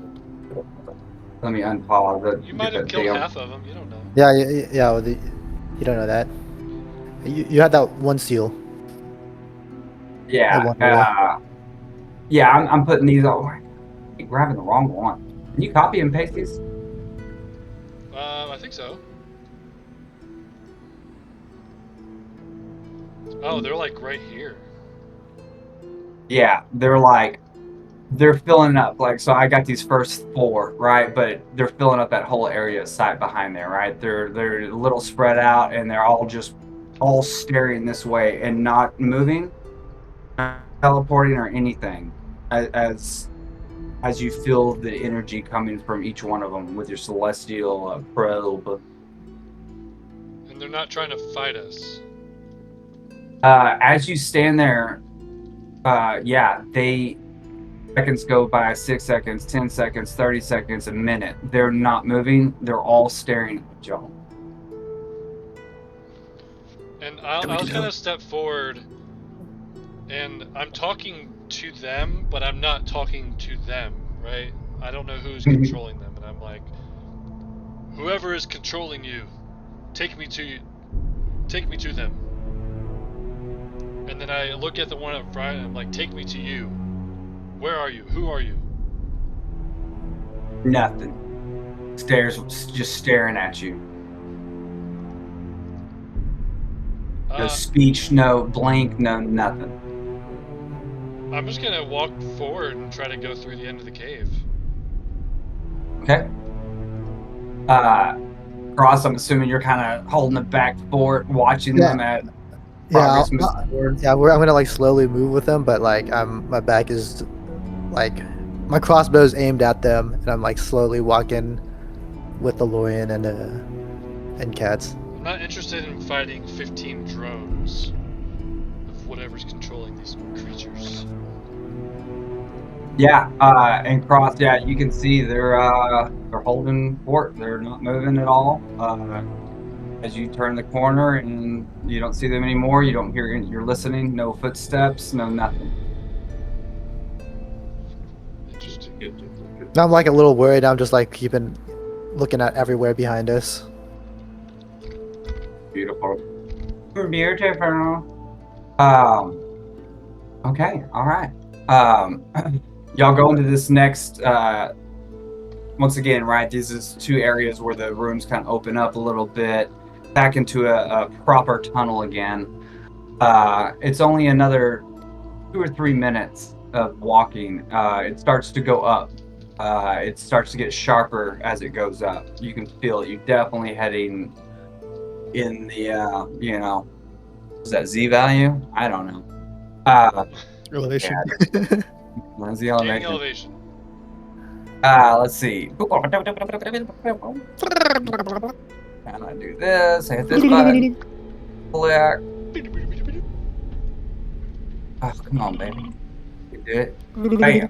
S4: Let me unpause the.
S3: You might have killed half of them. You don't know.
S2: Yeah. Well, you don't know that. You had that one seal.
S4: Yeah.
S2: That one roll.
S4: Yeah. I'm putting these all. I keep grabbing the wrong one. Can you copy and paste these?
S3: I think so. Oh, they're like right here.
S4: Yeah, they're filling up. Like, so I got these first 4, right? But they're filling up that whole area site behind there, right? They're a little spread out, and they're all staring this way and not moving, not teleporting or anything. As you feel the energy coming from each one of them with your celestial probe.
S3: And they're not trying to fight us.
S4: As you stand there, seconds go by, 6 seconds, 10 seconds, 30 seconds, a minute. They're not moving. They're all staring at y'all.
S3: And I'll kind of step forward, and I'm talking to them, but I'm not talking to them, right? I don't know who's controlling them, and I'm like, whoever is controlling you, take me to them. And then I look at the one up front, and I'm like, take me to you. Where are you? Who are you?
S4: Nothing. Just staring at you. No speech, no blink, no nothing.
S3: I'm just gonna walk forward and try to go through the end of the cave.
S4: Okay. Cross, I'm assuming you're kind of holding the back fort, watching them at progress move forward.
S2: Yeah, I'm gonna like slowly move with them, but like my back is like my crossbow's aimed at them, and I'm like slowly walking with Thalorion and Cats.
S3: I'm not interested in fighting 15 drones of whatever's controlling these creatures.
S4: Yeah, and Cross, yeah, you can see they're holding fort. They're not moving at all. As you turn the corner and you don't see them anymore, you don't hear. You're listening. No footsteps. No nothing.
S3: Interesting.
S2: Now I'm like a little worried. I'm just like looking at everywhere behind us.
S4: Beautiful. Beautiful. Okay. All right. Y'all go into this next. Once again, right? This is 2 areas where the rooms kind of open up a little bit, back into a proper tunnel again. It's only another 2 or 3 minutes of walking. It starts to go up. It starts to get sharper as it goes up. You can feel it. You're definitely heading in the, is that Z value? I don't know.
S2: Elevation.
S4: Yeah. Where's the
S3: Gaining
S4: elevation?
S3: elevation.
S4: Let's see. And I do this, I hit this button. Click. Oh, come on, baby. You do it. Bam.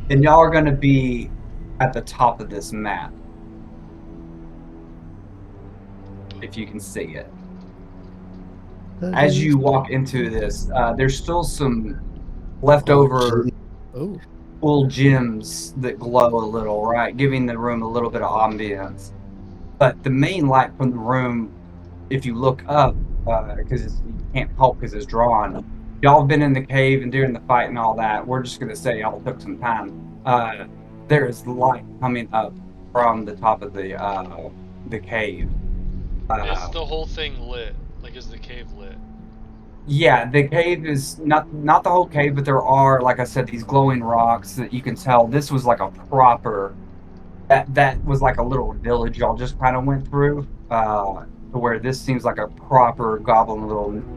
S4: And y'all are gonna be at the top of this map. If you can see it. As you walk into this, there's still some leftover old gems that glow a little, right? Giving the room a little bit of ambience. But the main light from the room, if you look up, because you can't help because it's drawn, y'all have been in the cave and during the fight and all that. We're just going to say y'all took some time. There is light coming up from the top of the cave.
S3: Is the whole thing lit? Like, is the cave lit?
S4: Yeah, the cave is not the whole cave, but there are, like I said, these glowing rocks that you can tell. This was like a proper, that was like a little village y'all just kind of went through, to where this seems like a proper goblin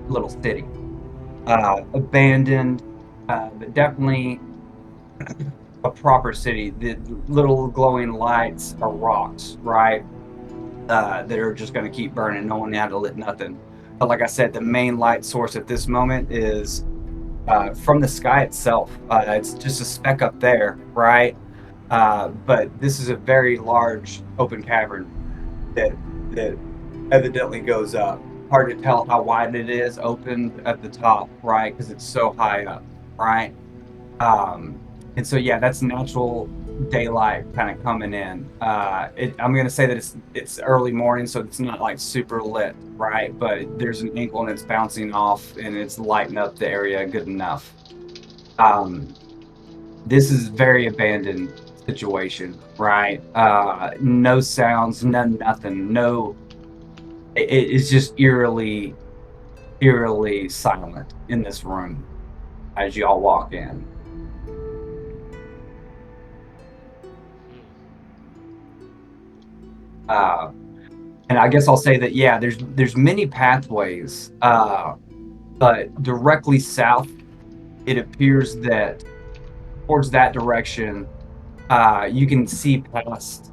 S4: little city, abandoned, but definitely a proper city. The little glowing lights are rocks, right? That are just going to keep burning. No one had to lit nothing. But like I said, the main light source at this moment is from the sky itself. It's just a speck up there, right? But this is a very large open cavern that evidently goes up. Hard to tell how wide it is, open at the top, right? Because it's so high up, right? And so yeah, that's natural daylight kind of coming in. I'm gonna say that it's early morning, so it's not like super lit, right? But there's an inkle and it's bouncing off and it's lighting up the area good enough. This is very abandoned situation, right? No sounds, nothing, no. It's just eerily silent in this room as y'all walk in. And I guess I'll say that yeah, there's many pathways, but directly south, it appears that towards that direction, you can see past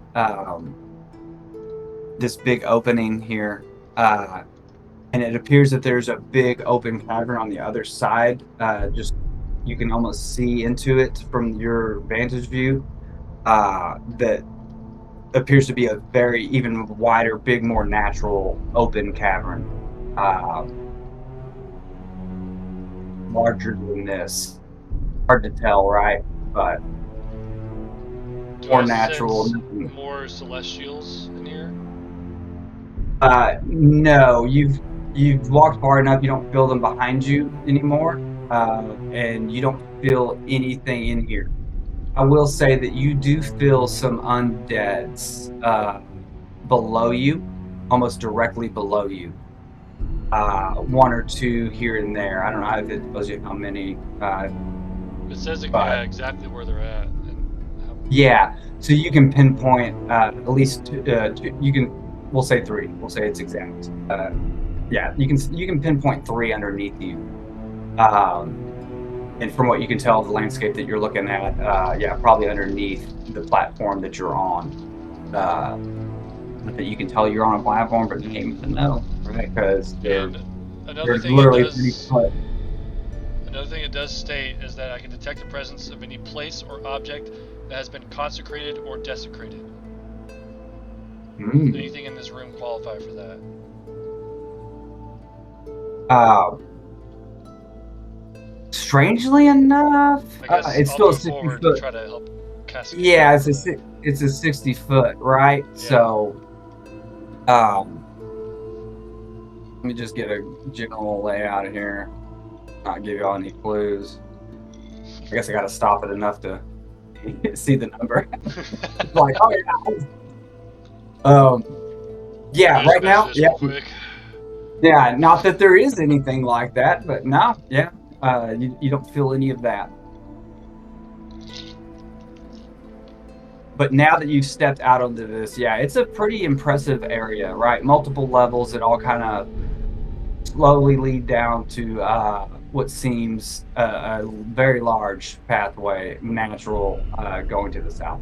S4: this big opening here, and it appears that there's a big open cavern on the other side. Just you can almost see into it from your vantage view. That appears to be a very even wider, big, more natural open cavern, larger than this. Hard to tell, right? But
S3: Do
S4: more
S3: I
S4: natural.
S3: sense more celestials in here?
S4: No, you've walked far enough. You don't feel them behind you anymore, and you don't feel anything in here. I will say that you do feel some undeads below you, almost directly below you. One or two here and there. I don't know if it tells you how many.
S3: It says
S4: But-
S3: exactly where they're at. And how...
S4: Yeah, so you can pinpoint at least two, you can. We'll say three. We'll say it's exact. Yeah, you can pinpoint three underneath you. And from what you can tell of the landscape that you're looking at, yeah, probably underneath the platform that you're on. Not that you can tell you're on a platform, but you can't even know, right? Because
S3: And another
S4: there's
S3: thing
S4: literally
S3: it
S4: 3
S3: does,
S4: foot.
S3: another thing it does state is that I can detect the presence of any place or object that has been consecrated or desecrated. Does anything in this room qualify for that?
S4: Strangely enough,
S3: I guess
S4: it's
S3: I'll
S4: still a
S3: move
S4: 60
S3: forward
S4: foot.
S3: to try to help cast.
S4: Yeah, it's a 60 foot, right?
S3: Yeah.
S4: So, let me just get a general layout of here. Not give y'all any clues. I guess I got to stop it enough to see the number. Like, oh yeah. Yeah, right now, yeah.
S3: Quick.
S4: Yeah, not that there is anything like that, but no, yeah. You don't feel any of that. But now that you've stepped out onto this, yeah, it's a pretty impressive area, right? Multiple levels that all kind of slowly lead down to what seems a very large pathway, natural, going to the south.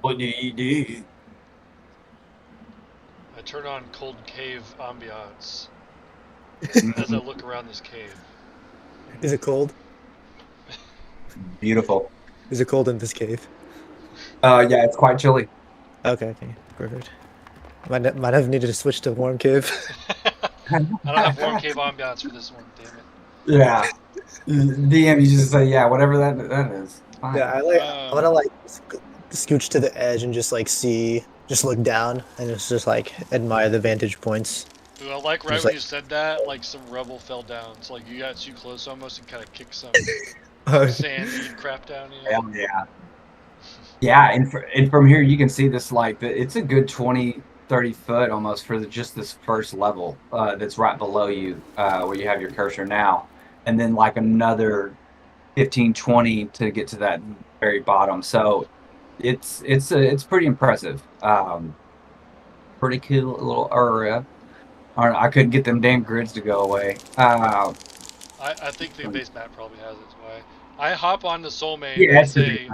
S4: What do you do?
S3: I turn on cold cave ambiance as I look around this cave.
S2: Is it cold?
S4: Beautiful.
S2: Is it cold in this cave?
S4: Yeah, it's quite chilly.
S2: Okay, perfect. Might have needed to switch to warm cave.
S3: I don't have warm cave ambiance for this one, damn it.
S4: Yeah. DM, you just say, yeah, whatever that is. Fine.
S2: Yeah, I want to like scooch to the edge and just like just look down and just like admire the vantage points.
S3: Dude, I like right
S2: Just
S3: when
S2: like-
S3: you said that, like some rebel fell down. It's like you got too close almost and kind of kicked some sandy crap down. You know?
S4: Hell yeah. Yeah, and from here you can see this, like, it's a good 20, 30 foot almost for just this first level that's right below you, where you have your cursor now. And then like another 15, 20 to get to that very bottom. So it's pretty impressive. Pretty cool little area. I couldn't get them damn grids to go away.
S3: I think the base map probably has its way. I hop on the soulmate
S4: Yeah,
S3: and
S4: that's
S3: say,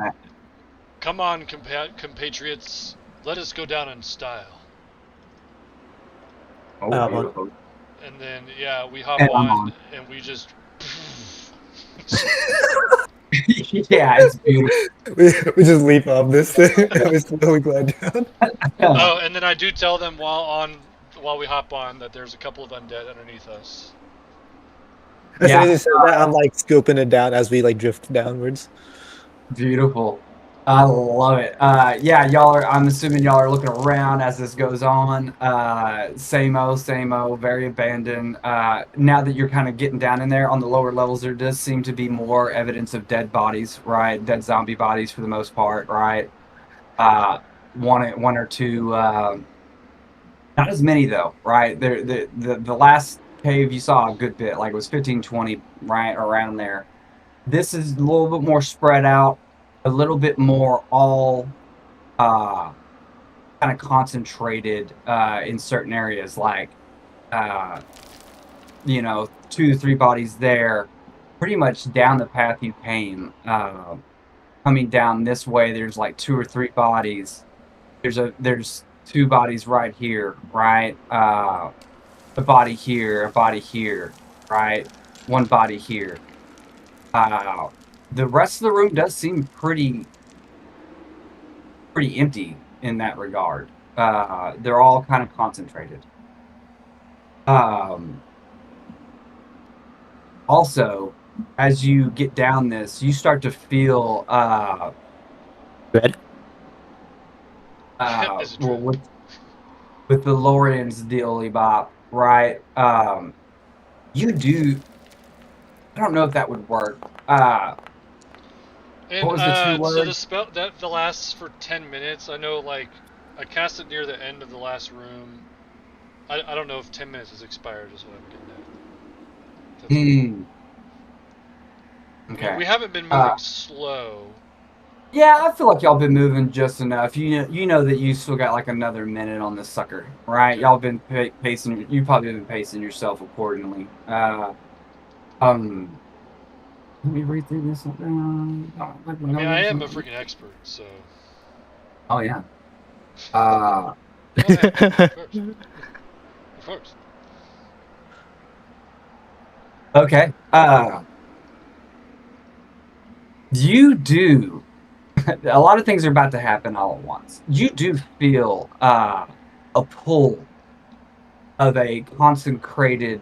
S3: Come on, compatriots. Let us go down in style.
S4: Oh,
S2: Well.
S4: beautiful.
S3: And then, yeah, we hop
S4: And I'm
S3: on,
S4: on.
S3: and we just...
S4: Yeah, it's beautiful.
S2: We just leap off this thing and we slowly glide down.
S3: Oh, and then I do tell them while we hop on that there's a couple of undead underneath us.
S2: As soon
S4: Yeah,
S2: as you said that, I'm like scoping it down as we like drift downwards.
S4: beautiful. I love it. Yeah, I'm assuming y'all are looking around as this goes on. Same o, very abandoned. Now that you're kind of getting down in there on the lower levels, there does seem to be more evidence of dead bodies, right? Dead zombie bodies for the most part, right? One or two, not as many though, right? The last cave you saw a good bit, like it was 15, 20, right around there. This is a little bit more spread out, a little bit more all kind of concentrated in certain areas, like uh, 2 to 3 bodies there, pretty much down the path you came. Coming down this way, there's like 2 or 3 bodies. There's 2 bodies right here, right? A body here, right? One body here. The rest of the room does seem pretty empty in that regard. They're all kind of concentrated. Also, as you get down this, you start to feel
S2: Red.
S3: Is it
S4: well,
S3: true?
S4: with the Lorian's dealy bop, right? You do. I don't know if that would work.
S3: And
S4: What was the 2
S3: so the
S4: words?
S3: spell that lasts for 10 minutes. I know, like, I cast it near the end of the last room. I don't know if 10 minutes has expired. Is what I'm getting at. That's
S4: Hmm.
S3: I mean,
S4: Okay.
S3: we haven't been moving slow.
S4: Yeah, I feel like y'all been moving just enough. You know that you still got like another minute on this sucker, right?
S3: Okay.
S4: Y'all been pacing. You probably been pacing yourself accordingly. Let me read through this.
S3: I mean, I am a freaking expert, so.
S4: Oh yeah. Uh,
S3: Oh yeah, of course, of course.
S4: okay. You do. A lot of things are about to happen all at once. You do feel a pull of a consecrated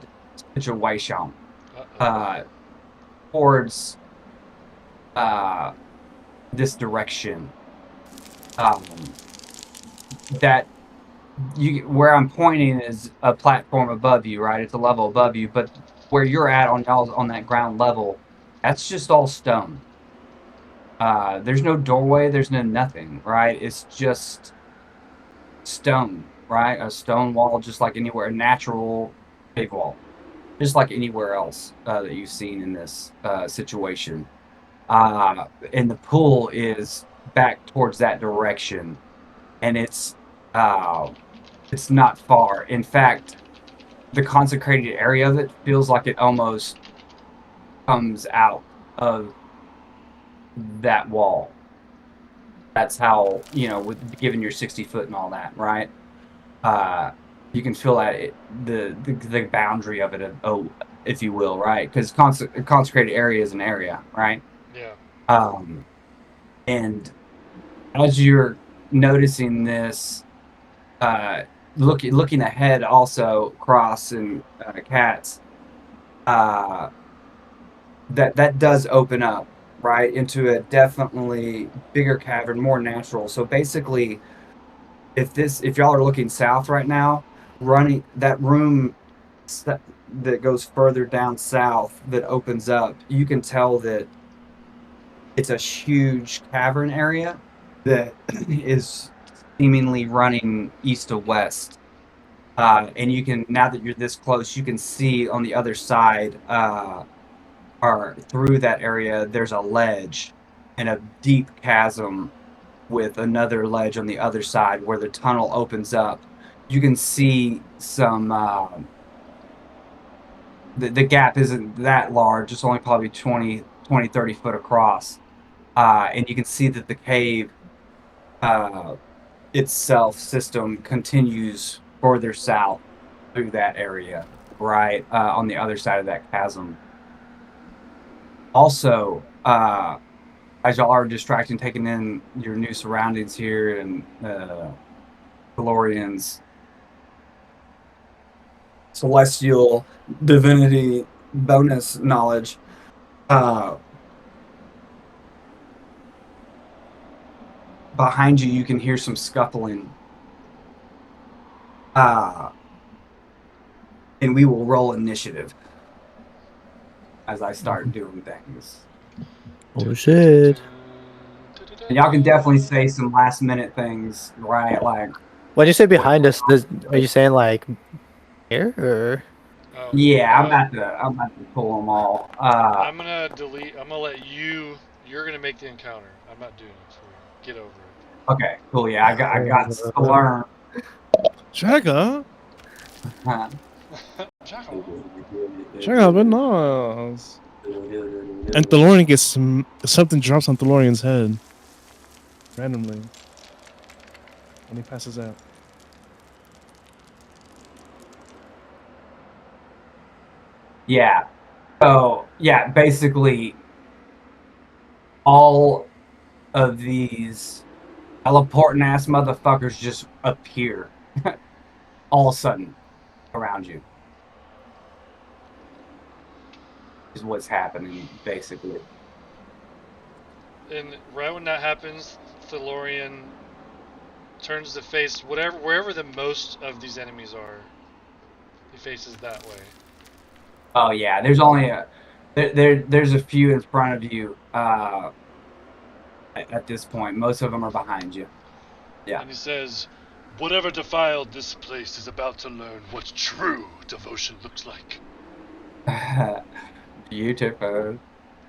S4: situation
S3: Uh-oh.
S4: towards this direction. That where I'm pointing is a platform above you, right? It's a level above you, but where you're at on that ground level, that's just all stone. There's no doorway, there's no nothing, right? It's just stone, right? A stone wall, just like anywhere, a natural cave wall, just like anywhere else that you've seen in this situation. And the pool is back towards that direction, and it's not far. In fact, the consecrated area of it feels like it almost comes out of that wall. That's how, with given your 60 foot and all that, right? You can feel that the boundary of it, if you will, right? Because consecrated area is an area, right?
S3: Yeah.
S4: And as you're noticing this, looking ahead, also Cross and Cats, that does open up right into a definitely bigger cavern, more natural. So basically, if y'all are looking south right now, running that room that goes further down south that opens up, you can tell that it's a huge cavern area that is seemingly running east to west. And you can, now that you're this close, you can see on the other side, or through that area, there's a ledge and a deep chasm with another ledge on the other side where the tunnel opens up. You can see some, the gap isn't that large. It's only probably 20, 30 foot across. And you can see that the cave itself system continues further south through that area, right on the other side of that chasm. Also, as y'all are distracting, taking in your new surroundings here and Thalorion's celestial divinity bonus knowledge, behind you, you can hear some scuffling. And we will roll initiative as I start doing things.
S2: Oh shit!
S4: And y'all can definitely say some last minute things, right? Like,
S2: When you say behind us, are you saying like here or?
S3: Oh,
S4: yeah, I'm about to pull them all.
S3: I'm gonna delete. I'm gonna let you. You're gonna make the encounter. I'm not doing it for you. Get over it.
S4: Okay, cool. Yeah, I got to learn.
S1: Jagger?
S3: Jackal.
S1: Jagger, but no. And Thalorion gets something drops on Thalorion's head randomly, and he passes out.
S4: Yeah. So yeah, basically all of these teleporting ass motherfuckers just appear all of a sudden around you. Is what's happening basically.
S3: And right when that happens, Thalorion turns to face wherever the most of these enemies are. He faces that way.
S4: Oh yeah, there's only there's a few in front of you at this point. Most of them are behind you. Yeah.
S3: And he says, "Whatever defiled this place is about to learn what true devotion looks like."
S4: Beautiful.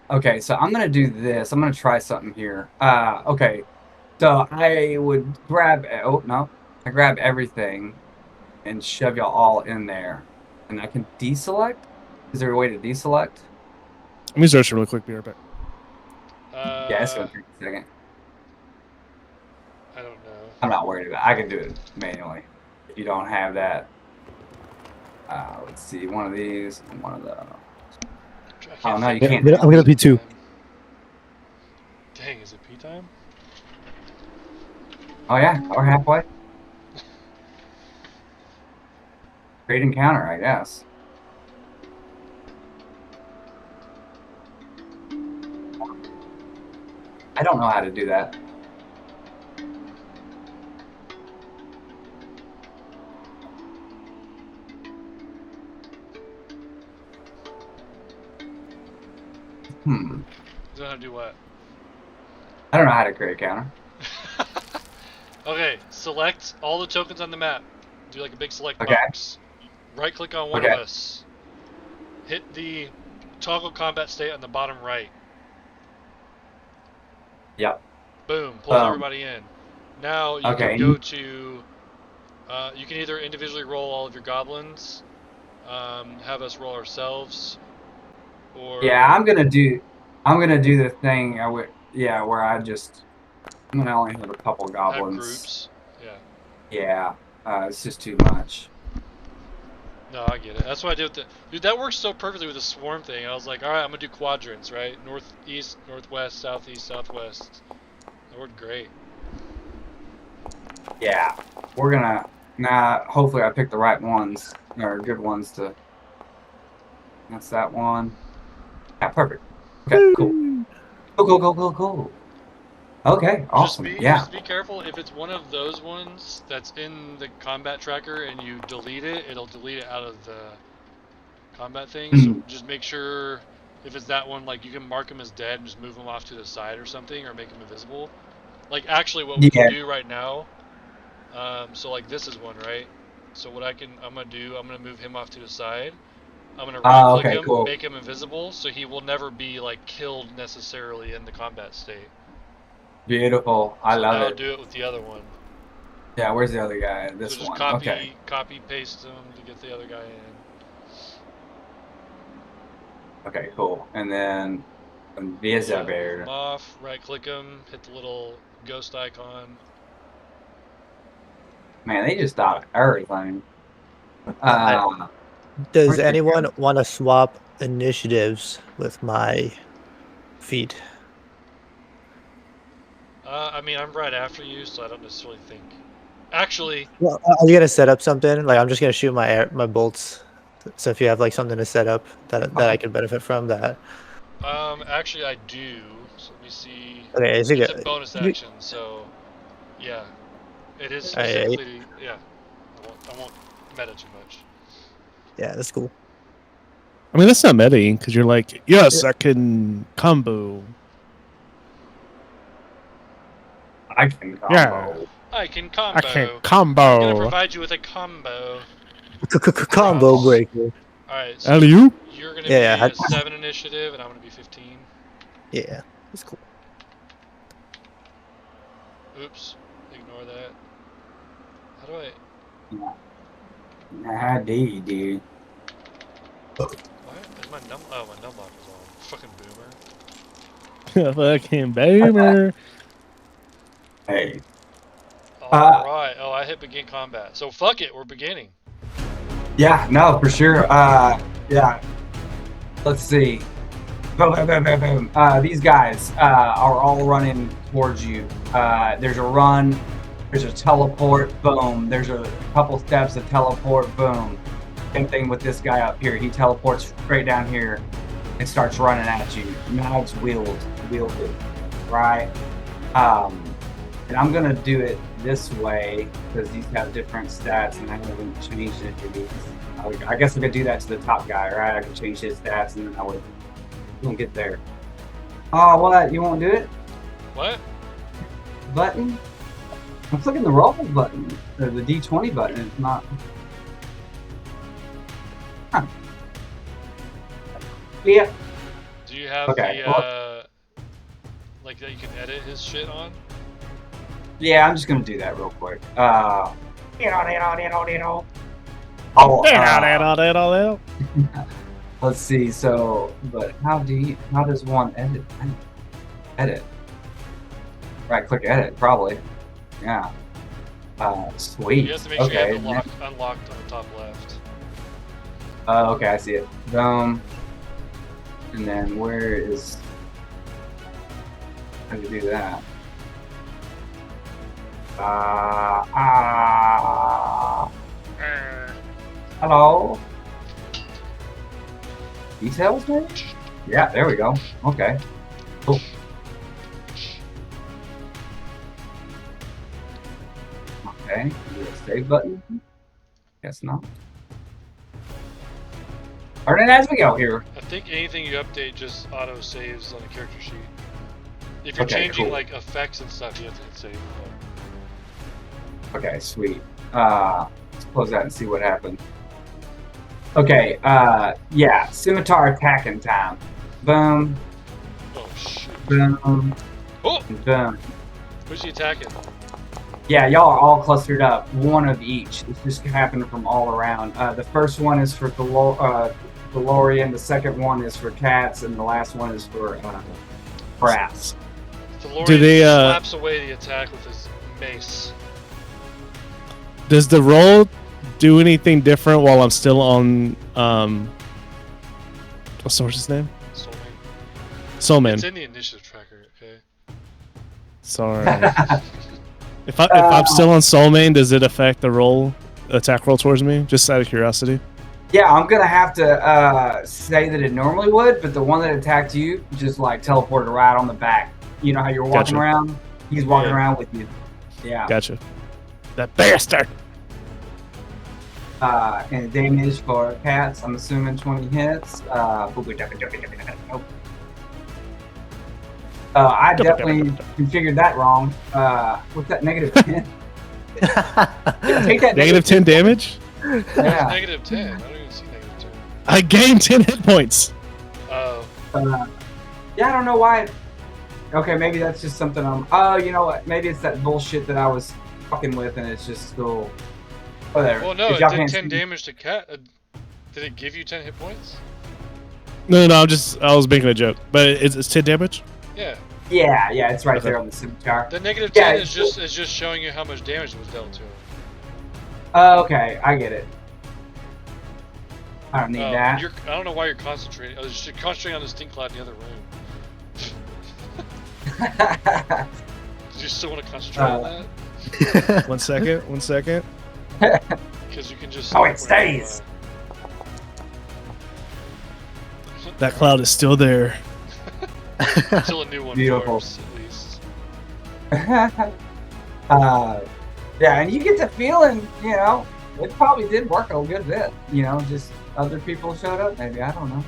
S4: Okay, so I'm gonna do this. I'm gonna try something here. Okay. So I would grab oh no. I grab everything and shove y'all all in there. And I can deselect? Is there a way to deselect?
S1: Let me search really quick. Be right back.
S4: Yeah, it's gonna take a second.
S3: I don't know.
S4: I'm not worried about it. I can do it manually. If you don't have that. Let's see, one of these and one of those. Oh no, you can't.
S2: I'm gonna be two.
S3: Dang, is it pee time?
S4: Oh yeah, or halfway. Great encounter, I guess. I don't know how to do that.
S3: You don't know how to do what?
S4: I don't know how to create a counter.
S3: Okay, select all the tokens on the map. Do like a big select
S4: Okay.
S3: box. Right click on one
S4: Okay.
S3: of us. Hit the toggle combat state on the bottom right.
S4: Yep.
S3: Boom, pulls everybody in. Now you
S4: Okay.
S3: can go to. You can either individually roll all of your goblins, have us roll ourselves, or
S4: Yeah, I'm gonna do the thing. Where I'm gonna only have a couple
S3: have
S4: goblins.
S3: groups. Yeah.
S4: Yeah, it's just too much.
S3: No, I get it. That's what I did with the dude. That works so perfectly with the swarm thing. I was like, all right, I'm gonna do quadrants, right? Northeast, northwest, southeast, southwest. That worked great.
S4: Yeah, we're gonna hopefully I picked the right ones or good ones to. That's that one. Yeah, perfect. Okay, cool. Cool. Okay, awesome.
S3: Just be careful. If it's one of those ones that's in the combat tracker and you delete it, it'll delete it out of the combat thing. So just make sure if it's that one, like you can mark him as dead and just move him off to the side or something, or make him invisible. Like actually, what we can do right now. So like this is one, right? So what I'm gonna move him off to the side. I'm gonna right click him,
S4: cool.
S3: make him invisible, so he will never be like killed necessarily in the combat state.
S4: Beautiful. I love
S3: now
S4: it.
S3: do it with the other one.
S4: Yeah, where's the other guy? This
S3: so just
S4: one.
S3: copy paste him to get the other guy in.
S4: Okay, cool. And then Visa
S3: Move
S4: Bear.
S3: him off, right click him, hit the little ghost icon,
S4: Man, they just thought of everything.
S2: Does
S4: Where's your
S2: anyone
S4: gun?
S2: want to swap initiatives with my feat?
S3: I mean, I'm right after you, so I don't necessarily think. Actually,
S2: Well, are you gonna set up something? Like I'm just gonna shoot my bolts. So if you have like something to set up that I could benefit from, that.
S3: actually I do. So let me see.
S2: Okay, is it
S3: It's a
S2: good?
S3: bonus action, so yeah, it is specifically. Yeah, I won't meta too much.
S2: Yeah, that's cool.
S1: I mean, that's not metaing because you're like, yes,
S2: Yeah.
S1: I can combo.
S4: I can combo.
S1: Yeah.
S3: I can combo.
S1: I can
S3: I'm gonna
S1: combo.
S3: provide you with a combo.
S2: Combo breaker.
S3: All right, so
S1: Alley-oop.
S3: you're gonna
S2: Yeah,
S3: be a 7 initiative, and I'm gonna be 15.
S2: Yeah, that's cool.
S3: Oops, ignore that. How do I?
S4: Nah, dude.
S3: What? Is my num? Oh, my num lock is on. Fucking boomer.
S1: Fucking boomer.
S4: Hey.
S3: All right. Oh, I hit begin combat. So fuck it, we're beginning.
S4: Yeah, no, for sure. Yeah. Let's see. Boom, boom, boom, boom, boom. These guys are all running towards you. There's a run. There's a teleport. Boom. There's a couple steps of teleport. Boom. Same thing with this guy up here. He teleports straight down here and starts running at you. Knives wielded, right? And I'm gonna do it this way because these have different stats, and I haven't changed it to these. I guess I could do that to the top guy, right? I could change his stats, and then I won't get there. Oh, what? You won't do it?
S3: What?
S4: Button? I'm clicking the roll button, or the D20 button. It's not. Huh. Yeah.
S3: Do you have
S4: Okay,
S3: the like that you can edit his shit on?
S4: Yeah, I'm just gonna do that real quick. Oh, let's see. So, but how does one edit? Edit. Right click edit, probably. Yeah. Sweet.
S3: You have to make sure you
S4: Okay.
S3: have it unlocked on the top left.
S4: Okay, I see it. And then where is? How do you do that? Hello. Details, maybe? Yeah, there we go. Okay. Cool. Okay. Is there a save button? Guess not. Learning as we go here.
S3: I think anything you update just auto saves on the character sheet. If you're
S4: Okay,
S3: changing
S4: cool.
S3: like effects and stuff, you have to hit save.
S4: Okay, sweet. Let's close that and see what happens. Okay, yeah, scimitar attacking time. Boom,
S3: Oh shit.
S4: boom,
S3: Oh,
S4: and boom.
S3: who's he attacking?
S4: Yeah, y'all are all clustered up, one of each. It's just happening from all around. The first one is for Thalorion, the second one is for cats, and the last one is for brats.
S3: Thalorion
S1: Do they,
S3: slaps away the attack with his mace.
S1: Does the roll do anything different while I'm still on what's the horse's name?
S3: Soulmane. It's
S1: Soulman.
S3: in the initiative tracker, okay?
S1: Sorry. If I'm still on Soulmane, does it affect the roll attack roll towards me? Just out of curiosity.
S4: Yeah, I'm gonna have to say that it normally would, but the one that attacked you just like teleported right on the back. You know how you're walking
S1: Gotcha.
S4: around? He's walking
S3: Yeah.
S4: around with you. Yeah.
S1: Gotcha. That bastard.
S4: And damage for cats, I'm assuming 20 hits. Nope. I definitely configured that wrong. What's that, negative 10? Take that
S1: Negative 10 damage?
S4: Yeah.
S3: Negative 10. I don't even see negative 10.
S1: I gained 10 hit points.
S3: Oh.
S4: Yeah, I don't know why. Okay, maybe that's just something I'm. Oh, you know what? Maybe it's that bullshit that I was fucking with, and it's just still. Whatever.
S3: Well, no,
S4: If
S3: it
S4: y'all
S3: did
S4: can't
S3: 10
S4: see-
S3: damage to cat. Did it give you 10 hit points?
S1: No, I was making a joke. But it's 10 damage?
S3: Yeah.
S4: Yeah, it's right
S1: Okay.
S4: there on the scimitar.
S3: The negative
S4: Yeah,
S3: 10 is just showing you how much damage was dealt to him.
S4: Okay, I get it. I don't need that.
S3: I don't know why you're concentrating. Oh, you're concentrating on the stink cloud in the other room. Do you still want to concentrate on that?
S1: 1 second. 1 second.
S3: Because you can just.
S4: Oh, it stays.
S1: That cloud is still there.
S3: Until a new one
S4: Beautiful.
S3: forms, at least.
S4: Yeah, and you get the feeling, you know, it probably did work a good bit. You know, just other people showed up. Maybe I don't know.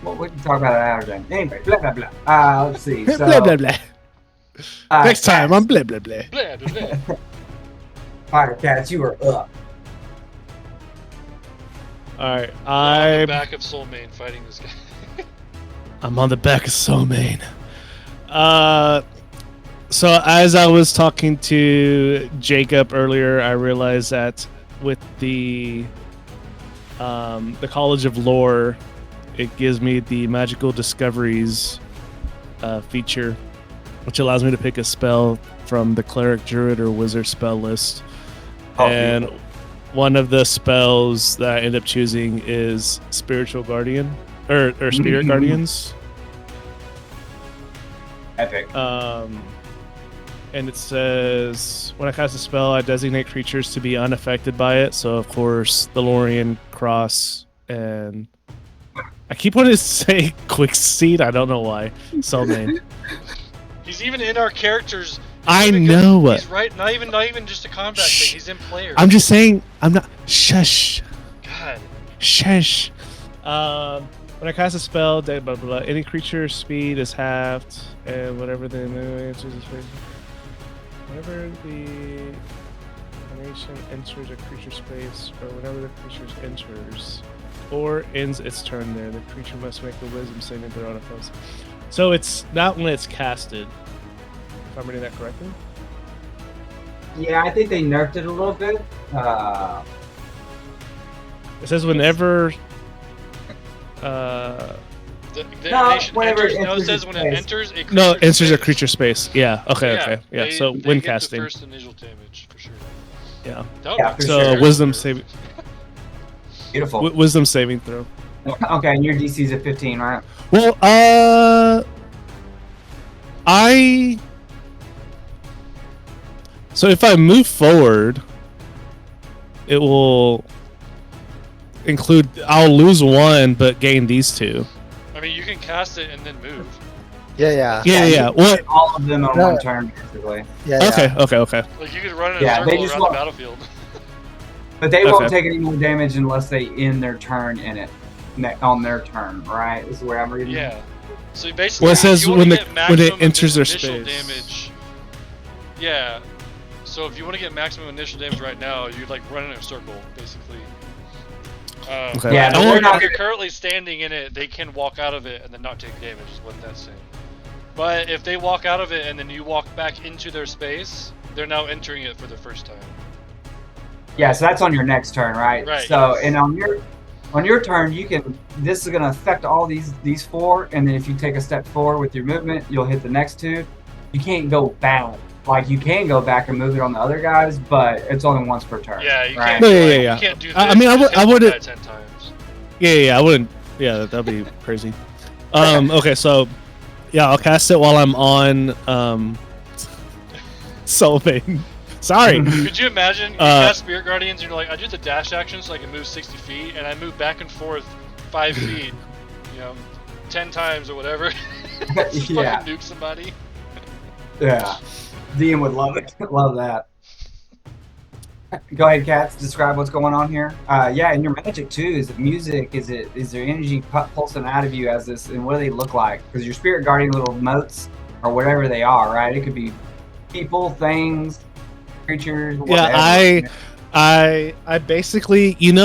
S4: Well, we can talk about that again. Anyway, blah blah blah. Let's see. So,
S1: blah blah blah. Next time I'm blah blah blah.
S3: Blah, blah, blah.
S4: All right, Cats, you are up.
S1: All right,
S3: On the back of Soulmane fighting this guy.
S1: I'm on the back of Soulmane. So as I was talking to Jacob earlier, I realized that with the College of Lore, it gives me the Magical Discoveries feature, which allows me to pick a spell from the Cleric, Druid, or Wizard spell list. And one of the spells that I end up choosing is Spiritual Guardian, or Spirit Guardians.
S4: Epic.
S1: And it says, when I cast a spell, I designate creatures to be unaffected by it. So, of course, Thalorion, Cross, and I keep wanting to say Quickseed. I don't know why. Soulmane.
S3: He's even in our characters.
S1: I know.
S3: He's right. Not even just a combat thing. He's in player.
S1: I'm just saying. I'm not. Shush.
S3: God.
S1: Shush. When I cast a spell, blah, blah, blah, any creature's speed is halved, and whatever the answers is whenever the animation enters a creature space, or whenever the creature enters or ends its turn there, the creature must make a wisdom saving throw on a fails. So it's not when it's casted. If I'm reading that correctly?
S4: Yeah, I think they nerfed it a little bit.
S1: It says whenever.
S3: The
S4: No,
S3: animation
S4: whenever
S3: enters.
S4: it
S3: No, it
S4: enters
S3: says
S4: a
S3: when
S4: space.
S3: it enters a creature
S1: No, enters a
S3: space.
S1: creature space. Yeah. Okay. Yeah. So
S3: they
S1: when
S3: get
S1: casting.
S3: the first initial damage for sure.
S1: Yeah.
S3: That
S4: Yeah,
S3: would
S4: for
S3: be
S1: So
S4: sure.
S1: wisdom saving.
S4: Beautiful.
S1: Wisdom saving throw.
S4: Okay, and your DC's at 15, right?
S1: Well, so if I move forward, it will include. I'll lose one, but gain these two.
S3: I mean, you can cast it and then move.
S2: Yeah.
S1: Yeah. What?
S4: All of them on
S2: No.
S4: one turn, basically.
S2: Yeah.
S1: Okay.
S3: Like you could run in a
S4: Yeah, they
S3: circle
S4: just
S3: around
S4: want-
S3: the battlefield.
S4: But they won't
S1: Okay.
S4: take any more damage unless they end their turn in it. On their turn, right? Is the way I'm reading it?
S3: Yeah. So basically,
S1: Well, it says
S3: if you wanna
S1: when
S3: get
S1: when it
S3: maximum
S1: enters their
S3: initial
S1: space.
S3: damage. Yeah. So if you want to get maximum initial damage right now, you like run in a circle, basically.
S1: Okay.
S4: Yeah,
S1: I
S4: but
S1: want-
S4: we're not
S3: if you're currently standing in it, they can walk out of it and then not take damage, is what that's saying. But if they walk out of it and then you walk back into their space, they're now entering it for the first time.
S4: Yeah, so that's on your next turn, right?
S3: Right.
S4: So, and on your turn, you can. This is going to affect all these four, and then if you take a step forward with your movement, you'll hit the next two. You can't go back. Like you can go back and move it on the other guys, but it's only once per turn.
S3: Yeah, you
S4: right?
S3: can't.
S1: Yeah,
S3: do, like,
S1: yeah.
S3: You can't do this.
S1: I mean,
S3: you just
S1: I
S3: hit
S1: wouldn't-
S3: that 10 times.
S1: Yeah. I wouldn't. Yeah, that'd be crazy. Okay. So, yeah, I'll cast it while I'm on Soulmane. Sorry.
S3: Could you imagine you cast Spirit Guardians and you're like, I do the dash action so I can move 60 feet, and I move back and forth 5 feet, 10 times or whatever. Just
S4: Yeah.
S3: fucking nuke somebody.
S4: Yeah. DM would love it. Love that. Go ahead, Cats. Describe what's going on here. Yeah, and your magic too. Is it music? Is there energy pulsing out of you as this? And what do they look like? Because your Spirit Guardian little motes or whatever they are, right? It could be people, things, creatures. Whatever.
S1: Yeah, I basically, in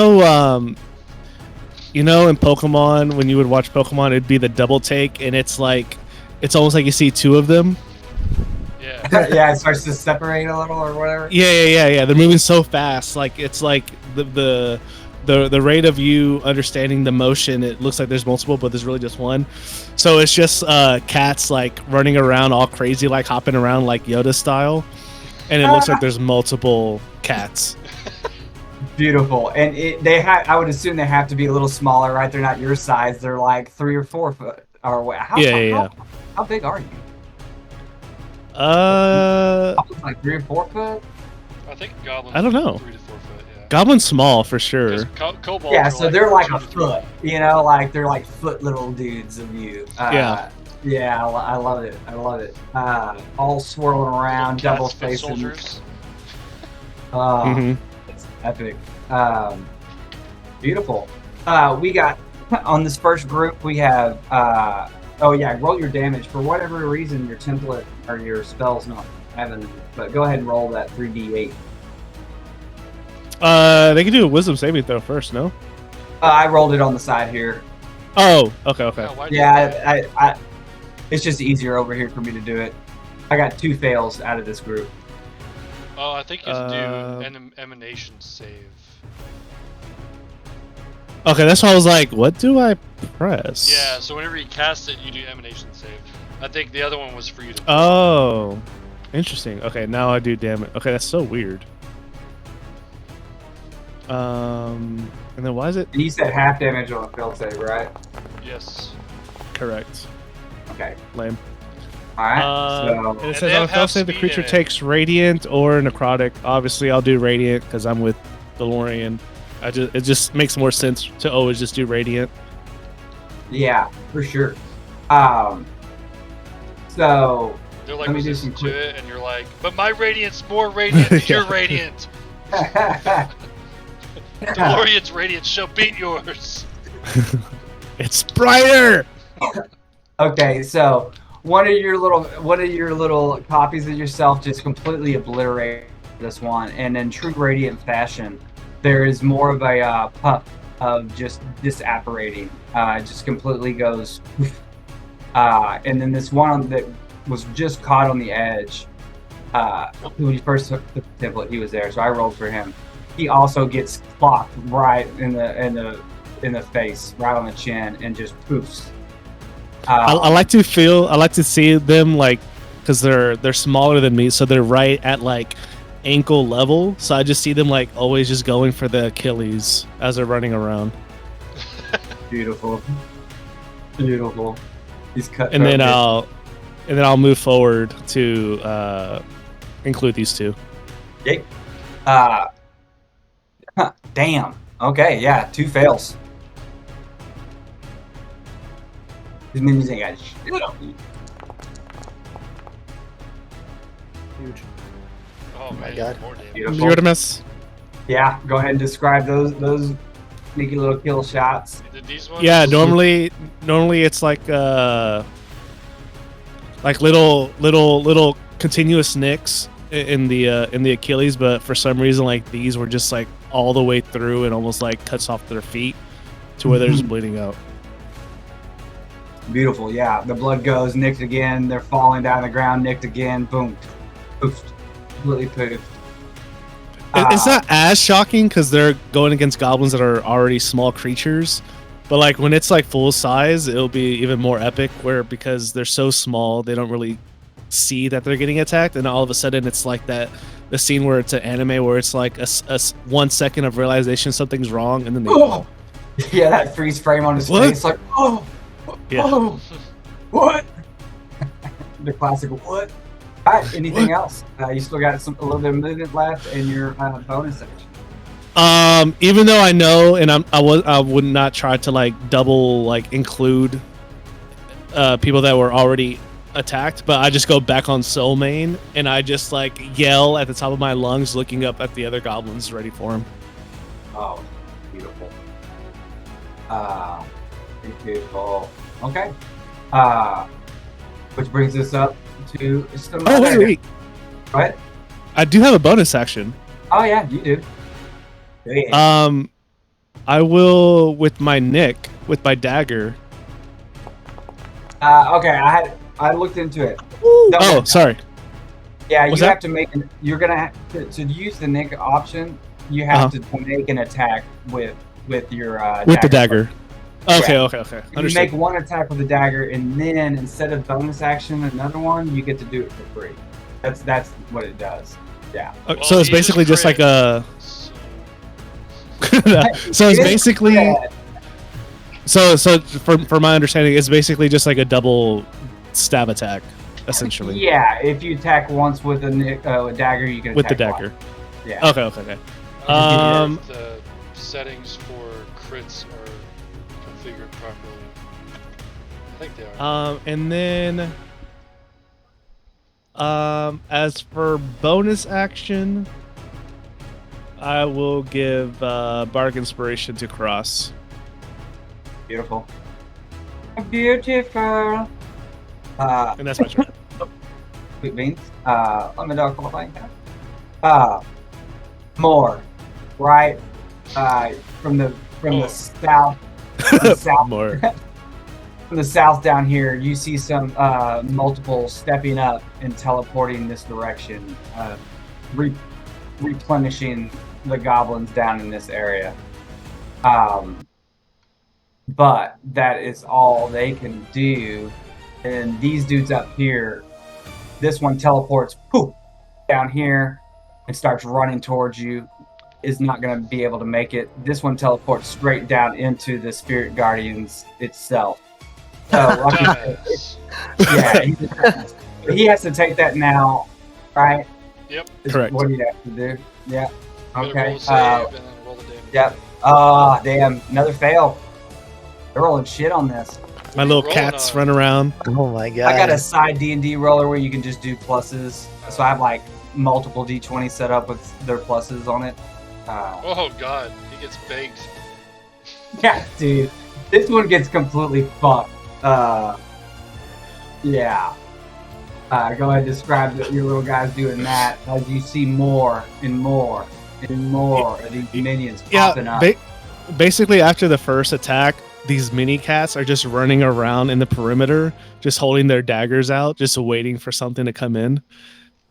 S1: Pokemon, when you would watch Pokemon, it'd be the double take, and it's almost like you see two of them.
S3: Yeah.
S4: Yeah, it starts to separate a little or whatever.
S1: Yeah. They're moving so fast, like it's like the rate of you understanding the motion. It looks like there's multiple, but there's really just one. So it's just cats like running around all crazy, like hopping around like Yoda style, and it looks like there's multiple cats.
S4: Beautiful. And I would assume they have to be a little smaller, right? They're not your size. They're like 3 or 4 foot. Or what? How big are you? Like 3 or 4 foot?
S3: I think goblins.
S1: I don't know.
S3: 3 to 4 foot. Yeah.
S1: Goblin's small for sure.
S3: Kobolds
S4: Yeah,
S3: are
S4: so they're like
S3: 2
S4: a
S3: to 3
S4: foot. You know, like they're like foot little dudes of you.
S1: Yeah.
S4: Yeah, I love it. I love it. All swirling around, double
S3: Cats foot
S4: facing.
S3: soldiers.
S4: It's epic. Beautiful. We got on this first group. We have. Oh yeah, roll your damage. For whatever reason, your template or your spell's not having. But go ahead and roll that 3d8.
S1: They can do a wisdom saving throw first, no?
S4: I rolled it on the side here.
S1: Oh, okay.
S3: Yeah,
S4: I it's just easier over here for me to do it. I got 2 fails out of this group.
S3: Oh, I think you have to do an emanation save.
S1: Okay, that's why I was like, what do I press?
S3: Yeah, so whenever you cast it, you do emanation save. I think the other one was for you to.
S1: Oh, interesting. Okay, now I do damage. Okay, that's so weird. And then why is it?
S4: And you said half damage on a fail save, right?
S3: Yes.
S1: Correct.
S4: Okay.
S1: Lame.
S4: All right.
S1: And it
S3: And
S1: says
S3: they
S1: on a
S3: have
S1: fail save, the
S3: speed
S1: creature
S3: in it.
S1: takes radiant or necrotic. Obviously, I'll do radiant because I'm with Thalorion. It just makes more sense to always just do radiant.
S4: Yeah, for sure. So
S3: They're like
S4: let me do
S3: resistant
S4: some
S3: to
S4: quick.
S3: it, and you're like, but my radiant's more radiant than your radiant. Thalorion's radiant shall beat yours.
S1: It's brighter.
S4: Okay, so one of your little copies of yourself just completely obliterate this one, and in true radiant fashion, there is more of a puff of just disapparating. It just completely goes, and then this one that was just caught on the edge. When you first took the template, he was there, so I rolled for him. He also gets clocked right in the face, right on the chin, and just poofs.
S1: I like to see them like, because they're smaller than me, so they're right at like ankle level. So I just see them like always just going for the Achilles as they're running around.
S4: Beautiful. He's cut.
S1: And then I'll move forward to include these two.
S4: Yay. Damn. Okay, yeah, 2 fails. This means they got shit on me.
S2: Huge.
S3: Oh
S2: my
S3: man,
S2: God.
S3: more damage.
S4: Beautiful.
S1: Artemis.
S4: Yeah, go ahead and describe those sneaky little kill shots.
S3: Did these ones?
S1: Yeah, normally it's like little continuous nicks in the Achilles, but for some reason like these were just like all the way through and almost like cuts off their feet to where they're just bleeding out.
S4: Beautiful, yeah. The blood goes, nicked again. They're falling down the ground, nicked again. Boom, poofed, completely poofed.
S1: It's not as shocking because they're going against goblins that are already small creatures, but like when it's like full size, it'll be even more epic. Where because they're so small, they don't really see that they're getting attacked, and all of a sudden it's like the scene where it's an anime where it's like a 1 second of realization something's wrong, and then they fall.
S4: Yeah, that freeze frame on his face, like
S1: Yeah.
S4: oh, what? The classic what? All right, anything else? You still got a little bit of movement left in your bonus section.
S1: Even though I know, and I would not try to like double like include people that were already attacked, but I just go back on Soul Main and I just like yell at the top of my lungs, looking up at the other goblins ready for him.
S4: Oh, beautiful. Beautiful. Okay. Which brings us up to some.
S1: Oh wait.
S4: What?
S1: I do have a bonus action.
S4: Oh yeah, you do. Yeah.
S1: I will with my dagger.
S4: Okay, I looked into it.
S1: Oh, sorry.
S4: Yeah,
S1: What's
S4: you
S1: that?
S4: have to make. You're gonna have to use the nick option. You have to make an attack with your
S1: with the dagger. Okay,
S4: Yeah.
S1: okay.
S4: You
S1: Understood.
S4: make one attack with the dagger, and then instead of bonus action, another one, you get to do it for free. That's what it does. Yeah.
S1: So it's basically just like a. So it's basically so for my understanding, it's basically just like a double stab attack, essentially.
S4: Yeah, if you attack once with a dagger, you can
S1: With the
S4: attack
S1: dagger.
S4: twice. Yeah.
S1: Okay.
S3: The settings for crits are configured properly. I think they are.
S1: And then, as for bonus action, I will give Bark Inspiration to Cross.
S4: Beautiful. Beautiful.
S1: And that's my turn.
S4: Sweet beans. Let me know like that. More, right? From the south. From the south.
S1: More.
S4: From the south down here, you see some multiple stepping up and teleporting this direction, replenishing the goblins down in this area. But that is all they can do. And these dudes up here, this one teleports poof, down here and starts running towards you. Is not going to be able to make it. This one teleports straight down into the Spirit Guardians itself. So, yeah, he has to take that now, right?
S3: Yep.
S1: Correct.
S4: What do you have to do? Yeah. Okay.
S3: Roll a save and then roll the damage.
S4: Yep. Damn. Another fail. They're rolling shit on this.
S1: My little
S3: Rolling
S1: cats
S3: on.
S1: run around.
S2: Oh my god.
S4: I got a side D&D roller where you can just do pluses. So I have like multiple D20 set up with their pluses on it.
S3: Oh god, he gets baked.
S4: Yeah, dude. This one gets completely fucked. Yeah. Go ahead and describe your little guys doing that as you see more and more and more of these minions popping up.
S1: Basically, after the first attack, these mini cats are just running around in the perimeter, just holding their daggers out, just waiting for something to come in.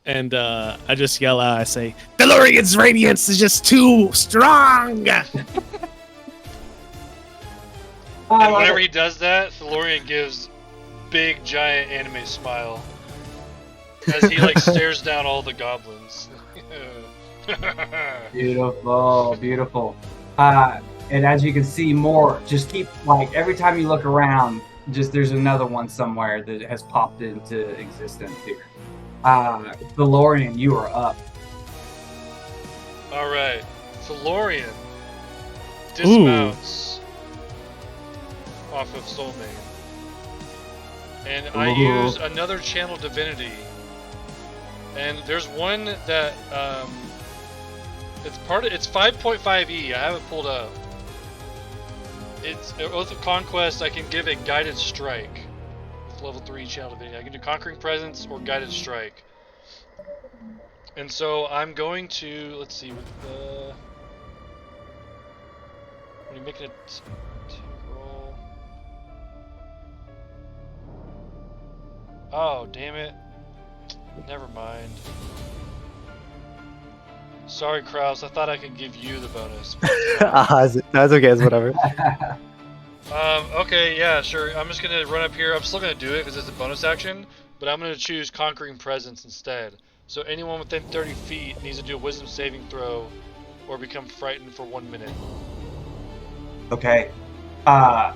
S1: And I just yell out, I say, Thalorion's radiance is just too strong!
S3: And whenever he does that, Thalorion gives big, giant anime smile as he like stares down all the goblins.
S4: Beautiful, beautiful. And as you can see more, just keep, like, every time you look around, just there's another one somewhere that has popped into existence here. Thalorion, you are up.
S3: Alright, Thalorion dismounts off of Soulmane. And I use another channel divinity. And there's one that it's 5.5e. I have it pulled up. It's Oath of Conquest. I can give a guided strike with level 3 channel divinity. I can do Conquering Presence or Guided Strike. And so I'm going to, let's see, with the, when you making it to roll. Oh, damn it. Never mind. Sorry, Kraus. I thought I could give you the bonus.
S2: That's okay. It's whatever.
S3: Okay, yeah, sure. I'm just gonna run up here. I'm still gonna do it because it's a bonus action, but I'm gonna choose Conquering Presence instead. So anyone within 30 feet needs to do a Wisdom saving throw, or become frightened for 1 minute.
S4: Okay. The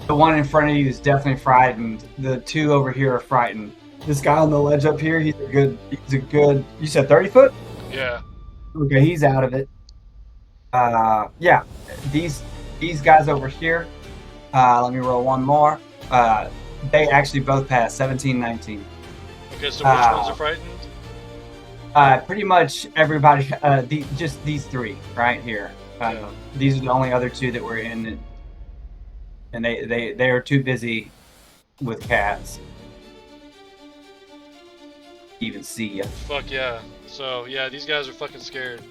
S4: one in front of you is definitely frightened. The two over here are frightened. This guy on the ledge up here, he's a good, you said 30 foot?
S3: Yeah.
S4: Okay, he's out of it. Yeah, these guys over here, let me roll one more. They actually both passed, 17, 19.
S3: Okay, so which ones are frightened?
S4: Pretty much everybody, just these three right here.
S3: Yeah.
S4: These are the only other two that were in it. And they are too busy with cats. Even see ya.
S3: Fuck yeah. So, yeah, these guys are fucking scared.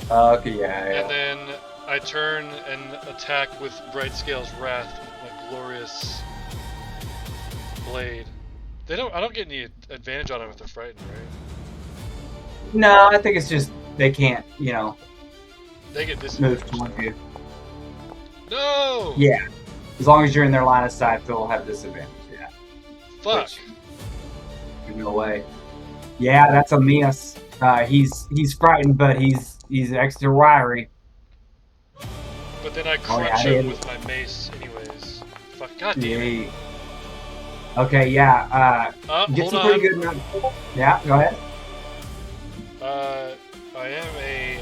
S4: Okay, yeah.
S3: And then I turn and attack with Brightscale's Wrath with my glorious blade. I don't get any advantage on them if they're frightened, right?
S4: No, I think it's just they can't,
S3: They get
S4: move
S3: disadvantage.
S4: towards you.
S3: No!
S4: Yeah. As long as you're in their line of sight, they'll have disadvantage, yeah.
S3: Fuck.
S4: No way. Yeah, that's a miss. He's frightened, but he's extra wiry.
S3: But then I
S4: Oh, yeah,
S3: crunch
S4: I
S3: him
S4: did.
S3: with my mace anyways. Fuck, god damn it.
S4: Yay. Okay, yeah. Get
S3: Hold
S4: some pretty
S3: on.
S4: good amount. Yeah, go ahead.
S3: I am a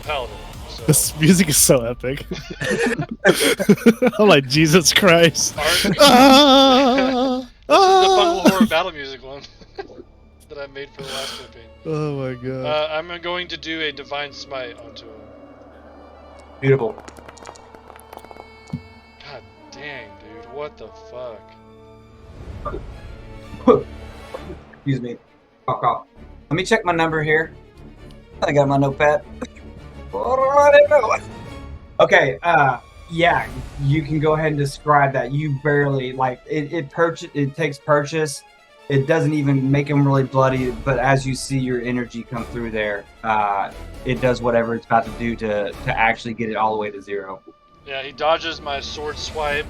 S3: paladin, so...
S1: This music is so epic. I'm like, Jesus Christ.
S3: This is
S1: Ah,
S3: the Fungal
S1: ah.
S3: Horror battle music one that I made for the last campaign.
S1: Oh my god.
S3: I'm going to do a Divine Smite onto him.
S4: Beautiful.
S3: God dang, dude. What the fuck?
S4: Excuse me. Fuck off. Let me check my number here. I got my notepad. Okay, yeah, you can go ahead and describe that. You barely, like, it takes purchase. It doesn't even make him really bloody, but as you see your energy come through there, it does whatever it's about to do to actually get it all the way to 0.
S3: Yeah, he dodges my sword swipe,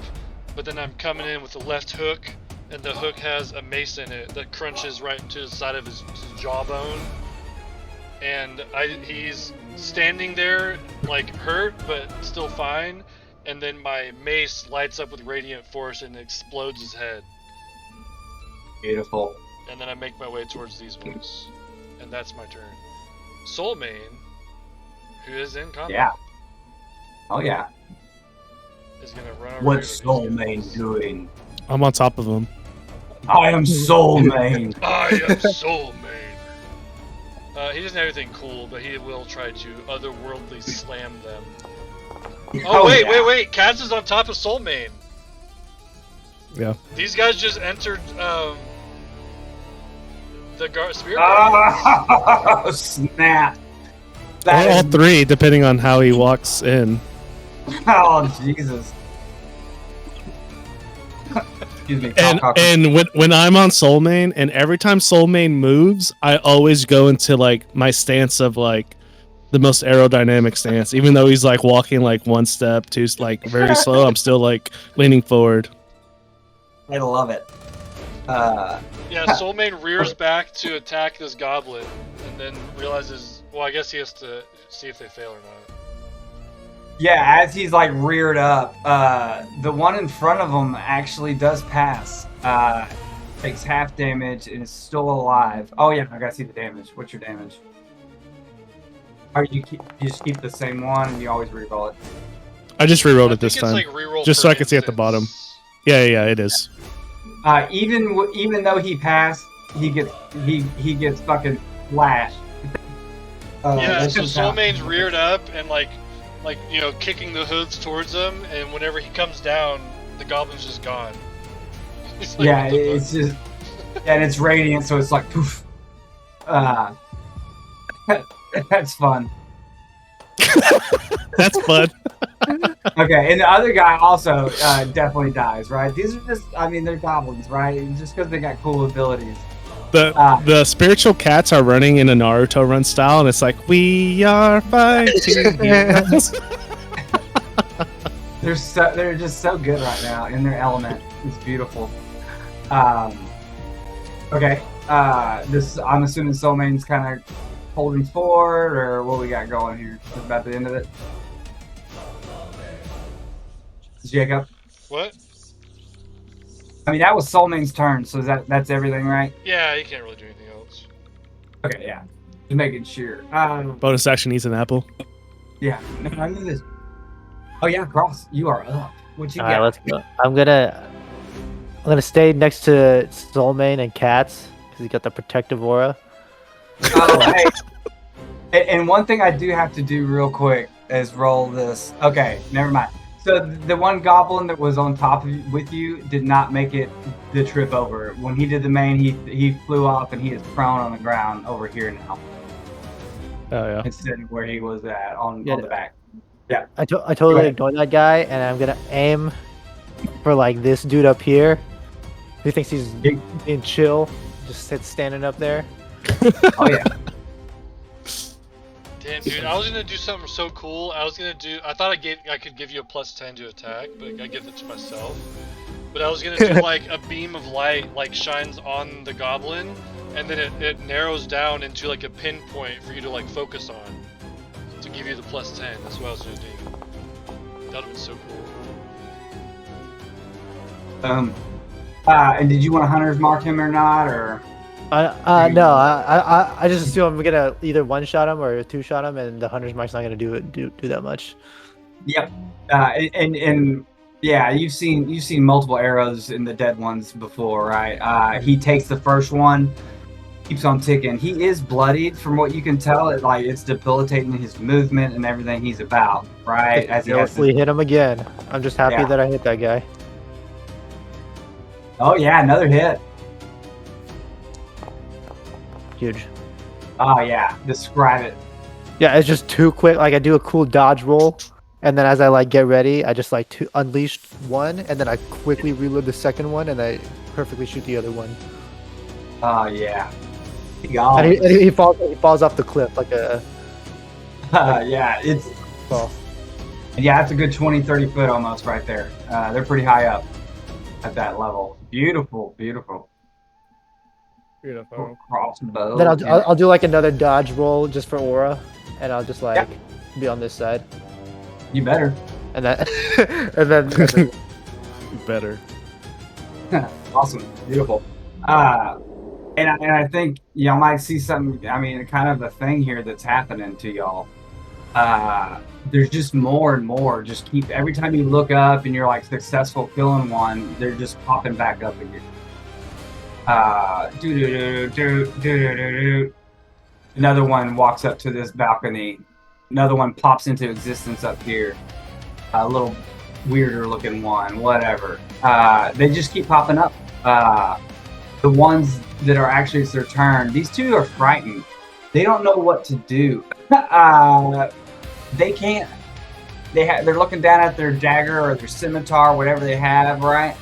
S3: but then I'm coming in with a left hook, and the hook has a mace in it that crunches right into the side of his jawbone. And he's standing there, like, hurt, but still fine. And then my mace lights up with radiant force and explodes his head.
S4: Beautiful.
S3: And then I make my way towards these ones. And that's my turn. Soulmane, who is in combat,
S4: Yeah. Oh, yeah.
S3: is going to run over
S4: What's
S3: here to these
S4: Soulmane
S3: guys.
S4: doing?
S1: I'm on top of him.
S4: I am Soulmane.
S3: I am Soulmane. He doesn't have anything cool, but he will try to otherworldly slam them. Oh, wait,
S4: yeah.
S3: wait. Katz is on top of Soulmane.
S1: Yeah.
S3: These guys just entered the spirit.
S4: Oh, snap. That
S1: Or all
S4: is-
S1: three, depending on how he walks in.
S4: Oh, Jesus. Excuse me.
S1: And
S4: cock.
S1: when I'm on Soulmane, and every time Soulmane moves, I always go into like my stance of like the most aerodynamic stance. Even though he's like walking like one step, two, like very slow, I'm still like leaning forward.
S4: I love it.
S3: Yeah, Soulmane rears back to attack this goblin, and then realizes, well, I guess he has to see if they fail or not.
S4: Yeah, as he's like reared up, the one in front of him actually does pass. Takes half damage and is still alive. Oh yeah, I gotta see the damage. What's your damage? Or you just keep the same one and you always reroll it.
S1: I just rerolled
S3: I
S1: it this
S3: think it's
S1: time,
S3: like reroll
S1: just
S3: per
S1: so I can see at the bottom.
S3: instance.
S1: Yeah, it is.
S4: Even though he passed, he gets fucking flashed.
S3: Yeah,
S4: that's
S3: so
S4: just how-
S3: Soulmane's reared up and like you know, kicking the hoods towards him, and whenever he comes down, the goblin's just gone. He's like,
S4: Yeah,
S3: what the
S4: it's just, and it's radiant, so it's like poof. That's fun.
S1: That's fun.
S4: Okay, and the other guy also definitely dies, right? These are just, I mean, they're goblins, right? Just because they got cool abilities.
S1: The spiritual cats are running in a Naruto run style, and it's like, we are fighting.
S4: They're just so good right now in their element. It's beautiful. Okay, this I'm assuming Soulmane's kind of holding forward, or what we got going here? Is about the end of it. Jacob.
S3: What?
S4: I mean, that was Soulmane's turn, so that's everything, right?
S3: Yeah, he can't really do anything else.
S4: Okay, yeah. Just making sure.
S1: Bonus action eats an apple.
S4: Yeah. No, I knew this. Oh yeah, Cross, you are up. What you
S2: All
S4: got?
S2: right, let's go. I'm gonna stay next to Soulmane and Katz because he got the protective aura.
S4: Oh, hey. And one thing I do have to do real quick is roll this. Okay, never mind. So the one goblin that was on top of you, with you did not make it the trip over. When he did the main, he flew off and he is prone on the ground over here now
S1: Oh yeah.
S4: instead of where he was at on
S2: Yeah.
S4: the back.
S2: I totally ignored that guy, and I'm gonna aim for like this dude up here. Who thinks he's being chill, just standing up there.
S4: Oh yeah.
S3: Damn, dude, I was gonna do something so cool. I thought I could give you a +10 to attack, but I give it to myself. But I was gonna do like a beam of light, like shines on the goblin, and then it narrows down into like a pinpoint for you to like focus on. to give you the +10. That's what I was gonna do. That would've been so cool.
S4: And did you want to hunter's mark him or not, or?
S2: No, I just assume I'm gonna either one shot him or two shot him, and the hunter's mark's not gonna do that much.
S4: Yep. And yeah, you've seen multiple arrows in the dead ones before, right? He takes the first one, keeps on ticking. He is bloodied, from what you can tell. It's debilitating his movement and everything he's about, right? As he has
S2: We hit him again. I'm just happy that I hit that guy.
S4: Oh yeah, another hit.
S2: Huge.
S4: Oh yeah, describe it.
S2: Yeah, it's just too quick. Like I do a cool dodge roll, and then as I like get ready, I just like to unleash one, and then I quickly reload the second one, and I perfectly shoot the other one.
S4: Oh yeah.
S2: And he falls off the cliff like a.
S4: Yeah, it's.
S2: Well.
S4: Yeah, that's a good 20-30 foot almost right there. They're pretty high up at that level. Beautiful, beautiful.
S1: Beautiful.
S4: Crossbow.
S2: Then I'll do like another dodge roll just for aura, and I'll just like be on this side.
S4: You better.
S2: And then and then
S1: Better.
S4: Awesome, beautiful. And I think y'all might see something. I mean, kind of a thing here that's happening to y'all. There's just more and more. Just keep every time you look up and you're like successful killing one, they're just popping back up again. Another one walks up to this balcony. Another one pops into existence up here. A little weirder looking one, whatever. They just keep popping up. The ones that are actually it's their turn. These two are frightened. They don't know what to do. They can't. They're looking down at their dagger or their scimitar, whatever they have, right?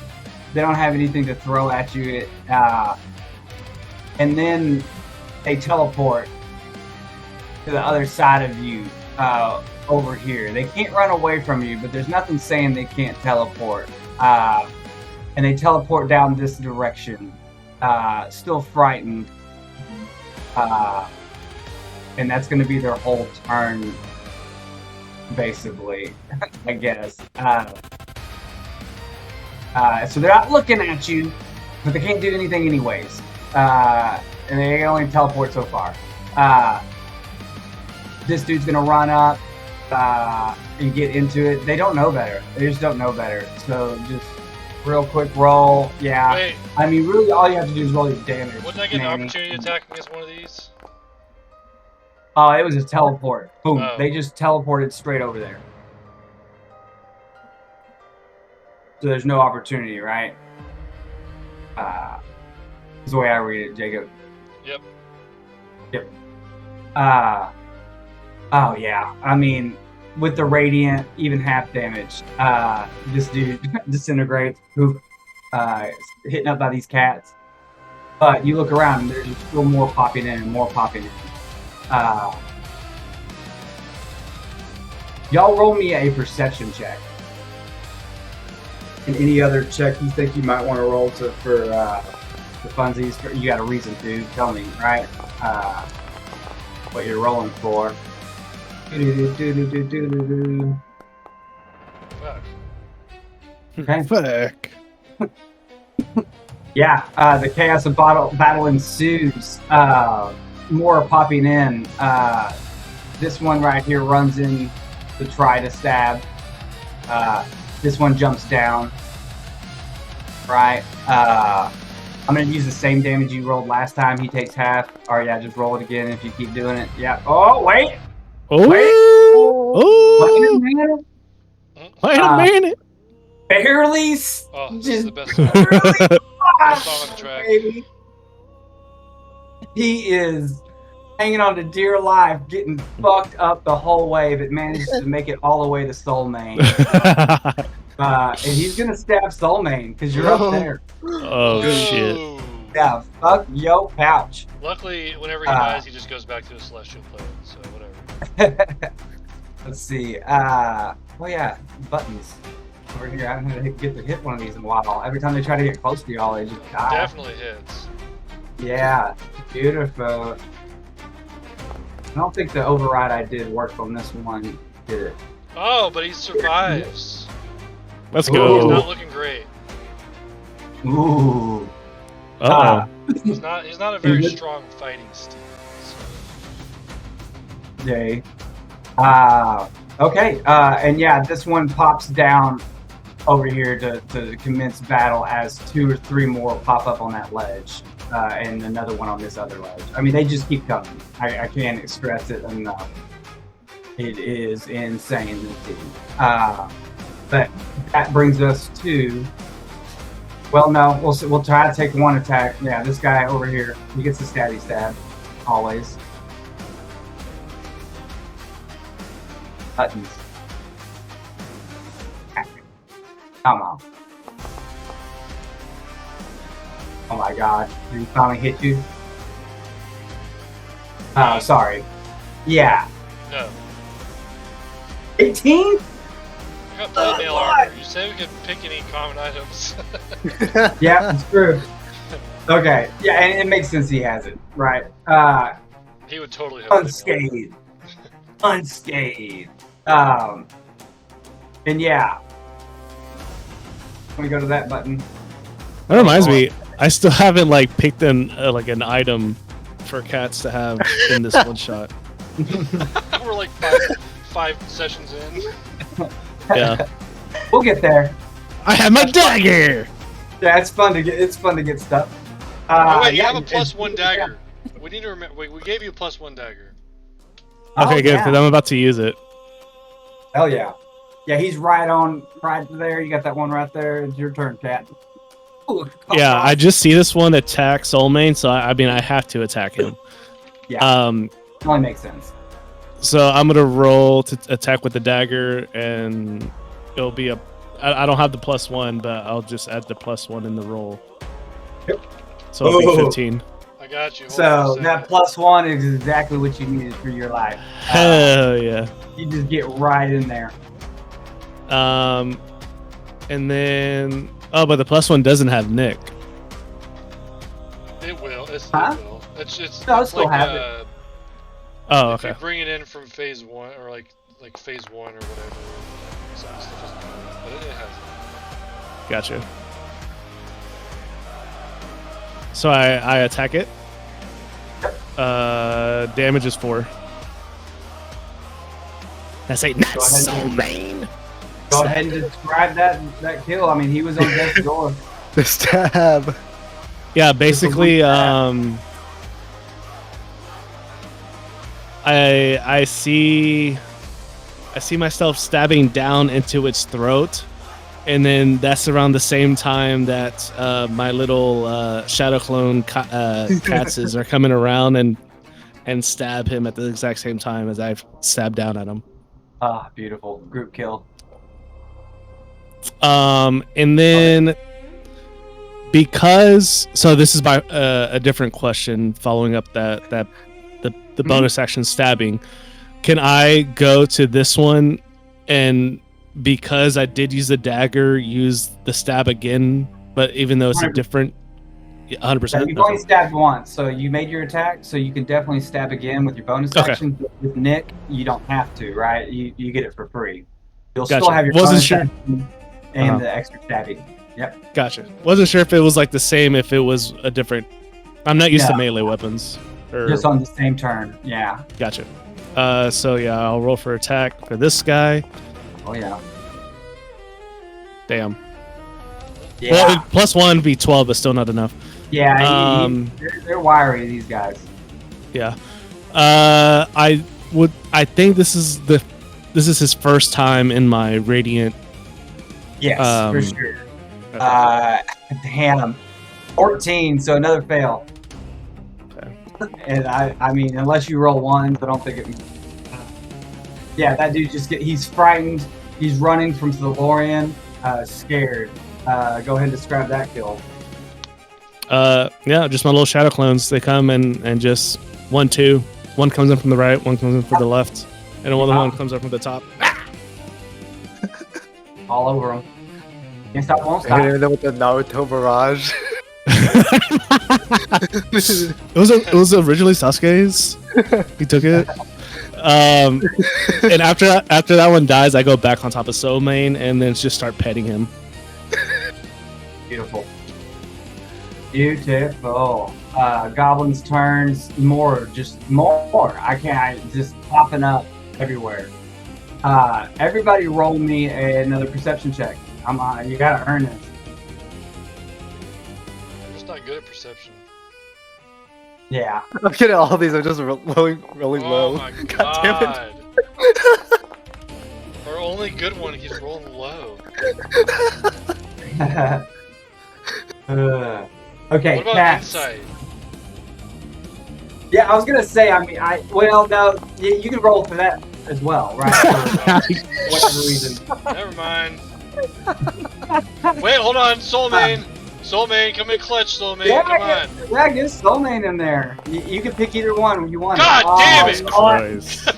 S4: They don't have anything to throw at you. And then they teleport to the other side of you, over here. They can't run away from you, but there's nothing saying they can't teleport. And they teleport down this direction, still frightened. And that's going to be their whole turn, basically, I guess. So they're not looking at you, but they can't do anything anyways. And they can only teleport so far. This dude's going to run up and get into it. They don't know better. They just don't know better. So just real quick roll. Yeah.
S3: Wait.
S4: I mean, really all you have to do is roll your damage.
S3: Wouldn't I get an opportunity attack against one of these?
S4: Oh, it was a teleport. Boom.
S3: Oh.
S4: They just teleported straight over there. So there's no opportunity, right? That's the way I read it, Jacob. Yep. Oh yeah. I mean, with the radiant, even half damage, this dude disintegrates. Poof. Hitting up by these cats. But you look around, and there's still more popping in and more popping in. Y'all roll me a perception check. And any other check you think you might want to roll for the funsies. You got a reason to tell me, right? What you're rolling for.
S3: Fuck.
S4: Okay.
S1: Fuck.
S4: Yeah, the chaos of battle ensues. More are popping in. This one right here runs in to try to stab. This one jumps down. Right. I'm going to use the same damage you rolled last time. He takes half. Or yeah, just roll it again if you keep doing it. Yeah. Oh, wait.
S1: Oh.
S4: Wait. Wait a
S1: Oh.
S4: minute.
S1: Wait a minute.
S4: Barely.
S3: Oh, this is
S4: Just
S3: the best song. Best song on the track.
S4: baby. He is hanging on to dear life, getting fucked up the whole way, but manages to make it all the way to Soulmane. And he's gonna stab Soulmane because you're up there.
S1: Oh shit.
S3: Ooh.
S4: Yeah, fuck yo pouch.
S3: Luckily, whenever he dies, he just goes back to the celestial plane, so whatever.
S4: Let's see. Well, yeah, buttons over here. I haven't get to hit one of these in a while. Every time they try to get close to y'all, they just die.
S3: Definitely hits.
S4: Yeah, beautiful. I don't think the override I did worked on this one. Did it?
S3: Oh, but he survives.
S1: Let's
S3: He's
S1: go.
S3: not looking great.
S4: Ooh.
S1: Uh
S3: He's not a very strong fighting steed. So.
S4: Okay. Okay. And yeah, this one pops down over here to commence battle as 2 or 3 more pop up on that ledge, and another one on this other ledge. I mean, they just keep coming. I can't express it enough. It is insane. But that brings us to. Well, no, we'll try to take one attack. Yeah, this guy over here, he gets a stabby stab, always. Buttons. Come on. Oh my god, did he finally hit you? Oh, sorry. Yeah.
S3: No.
S4: 18?
S3: I got blood nail armor. You said we could pick any common items.
S4: Yeah, it's true. Okay, yeah, and it makes sense he has it, right?
S3: He would totally have blood nail
S4: Unscathed. Unscathed. And yeah. Let me go to that button.
S1: That reminds me, I still haven't like picked an item for cats to have in this one shot.
S3: armor. We're like five sessions in.
S1: Yeah.
S4: We'll get there.
S1: I have my dagger.
S4: Yeah, it's fun to get stuff.
S3: Oh wait, you
S4: yeah,
S3: have a +1 dagger. We need to remember. We gave you a +1 dagger.
S1: Okay, good, because I'm about to use it.
S4: Hell yeah. Yeah, he's right there. You got that one right there. It's your turn, cat. Ooh,
S1: Yeah, I just see this one attack Soulmane, so I mean I have to attack him.
S4: Yeah. Only makes sense.
S1: So I'm gonna roll to attack with the dagger, and it'll be I don't have the +1, but I'll just add the +1 in the roll.
S4: Yep.
S1: So it'll be 15.
S3: I got you. Hold
S4: So
S3: on a
S4: that
S3: second.
S4: +1 is exactly what you needed for your life.
S1: Hell yeah.
S4: You just get right in there.
S1: And then but the +1 doesn't have Nick.
S3: It will.
S4: Huh?
S3: It will. It's
S4: No, I'll
S3: it's
S4: still
S3: like
S4: have it.
S1: Oh,
S3: if you
S1: okay.
S3: bring it in from phase 1 or like phase 1 or whatever. Some stuff doesn't have it, but it has it.
S1: Gotcha. So I attack it. Damage is 4. That's a not Soulmane.
S4: Go ahead and describe that kill. I mean, he was on death's door.
S2: The stab.
S1: Yeah, basically, I see myself stabbing down into its throat, and then that's around the same time that my little shadow clone catses are coming around and stab him at the exact same time as I've stabbed down at him.
S4: Ah, beautiful group kill.
S1: And then because this is by a different question following up the bonus action stabbing. Can I go to this one and because I did use the dagger, use the stab again, but even though it's a
S4: 100%.
S1: different 100%?
S4: You've only stabbed once, so you made your attack, so you can definitely stab again with your bonus
S1: Okay.
S4: action. But with Nick, you don't have to, right? You get it for free. You'll
S1: Gotcha.
S4: still have your
S1: Wasn't
S4: bonus
S1: sure.
S4: action and the extra stabbing. Yep.
S1: Gotcha. Wasn't sure if it was like the same, if it was a different. I'm not used to
S4: No.
S1: melee weapons.
S4: Just on the same turn. Yeah.
S1: Gotcha. So yeah, I'll roll for attack for this guy.
S4: Oh yeah.
S1: Damn.
S4: Yeah.
S1: Well, +1 would be 12, but still not enough.
S4: Yeah. They're wiry, these guys.
S1: Yeah. I think this is his first time in my radiant.
S4: Yes, for
S1: Um,
S4: sure. Damn. 14, so another fail.
S1: Okay.
S4: And I mean, unless you roll ones, I don't think it. Yeah, that dude he's frightened. He's running from Thalorion, scared. Go ahead and describe that kill.
S1: Yeah, just my little shadow clones. They come and just 1, 2. One comes in from the right, one comes in from the left, and another one comes up from the top.
S4: All over him. Can't stop, won't
S2: I
S4: stop.
S2: hit him with the Naruto barrage.
S1: It was originally Sasuke's. He took it. And after that one dies, I go back on top of Soul Mane and then just start petting him.
S4: Beautiful. Beautiful. Goblins turns more. I can't just popping up everywhere. Everybody roll me another perception check. Come on, you gotta earn this.
S3: I'm just not good at perception.
S4: Yeah.
S2: I'm kidding. All these are just rolling low.
S3: Oh my
S2: God damn
S3: god. Our only good one, he's rolling low.
S4: Okay,
S3: What about
S4: cats.
S3: insight?
S4: Yeah, I was gonna say. Well, no, you can roll for that as well, right? For whatever reason.
S3: Never mind. Wait, hold on, Soulmane. Soulmane, come in clutch, Soulmane, come on.
S4: Yeah, get Soulmane in there. You can pick either one you want.
S3: God damn it!
S1: Christ.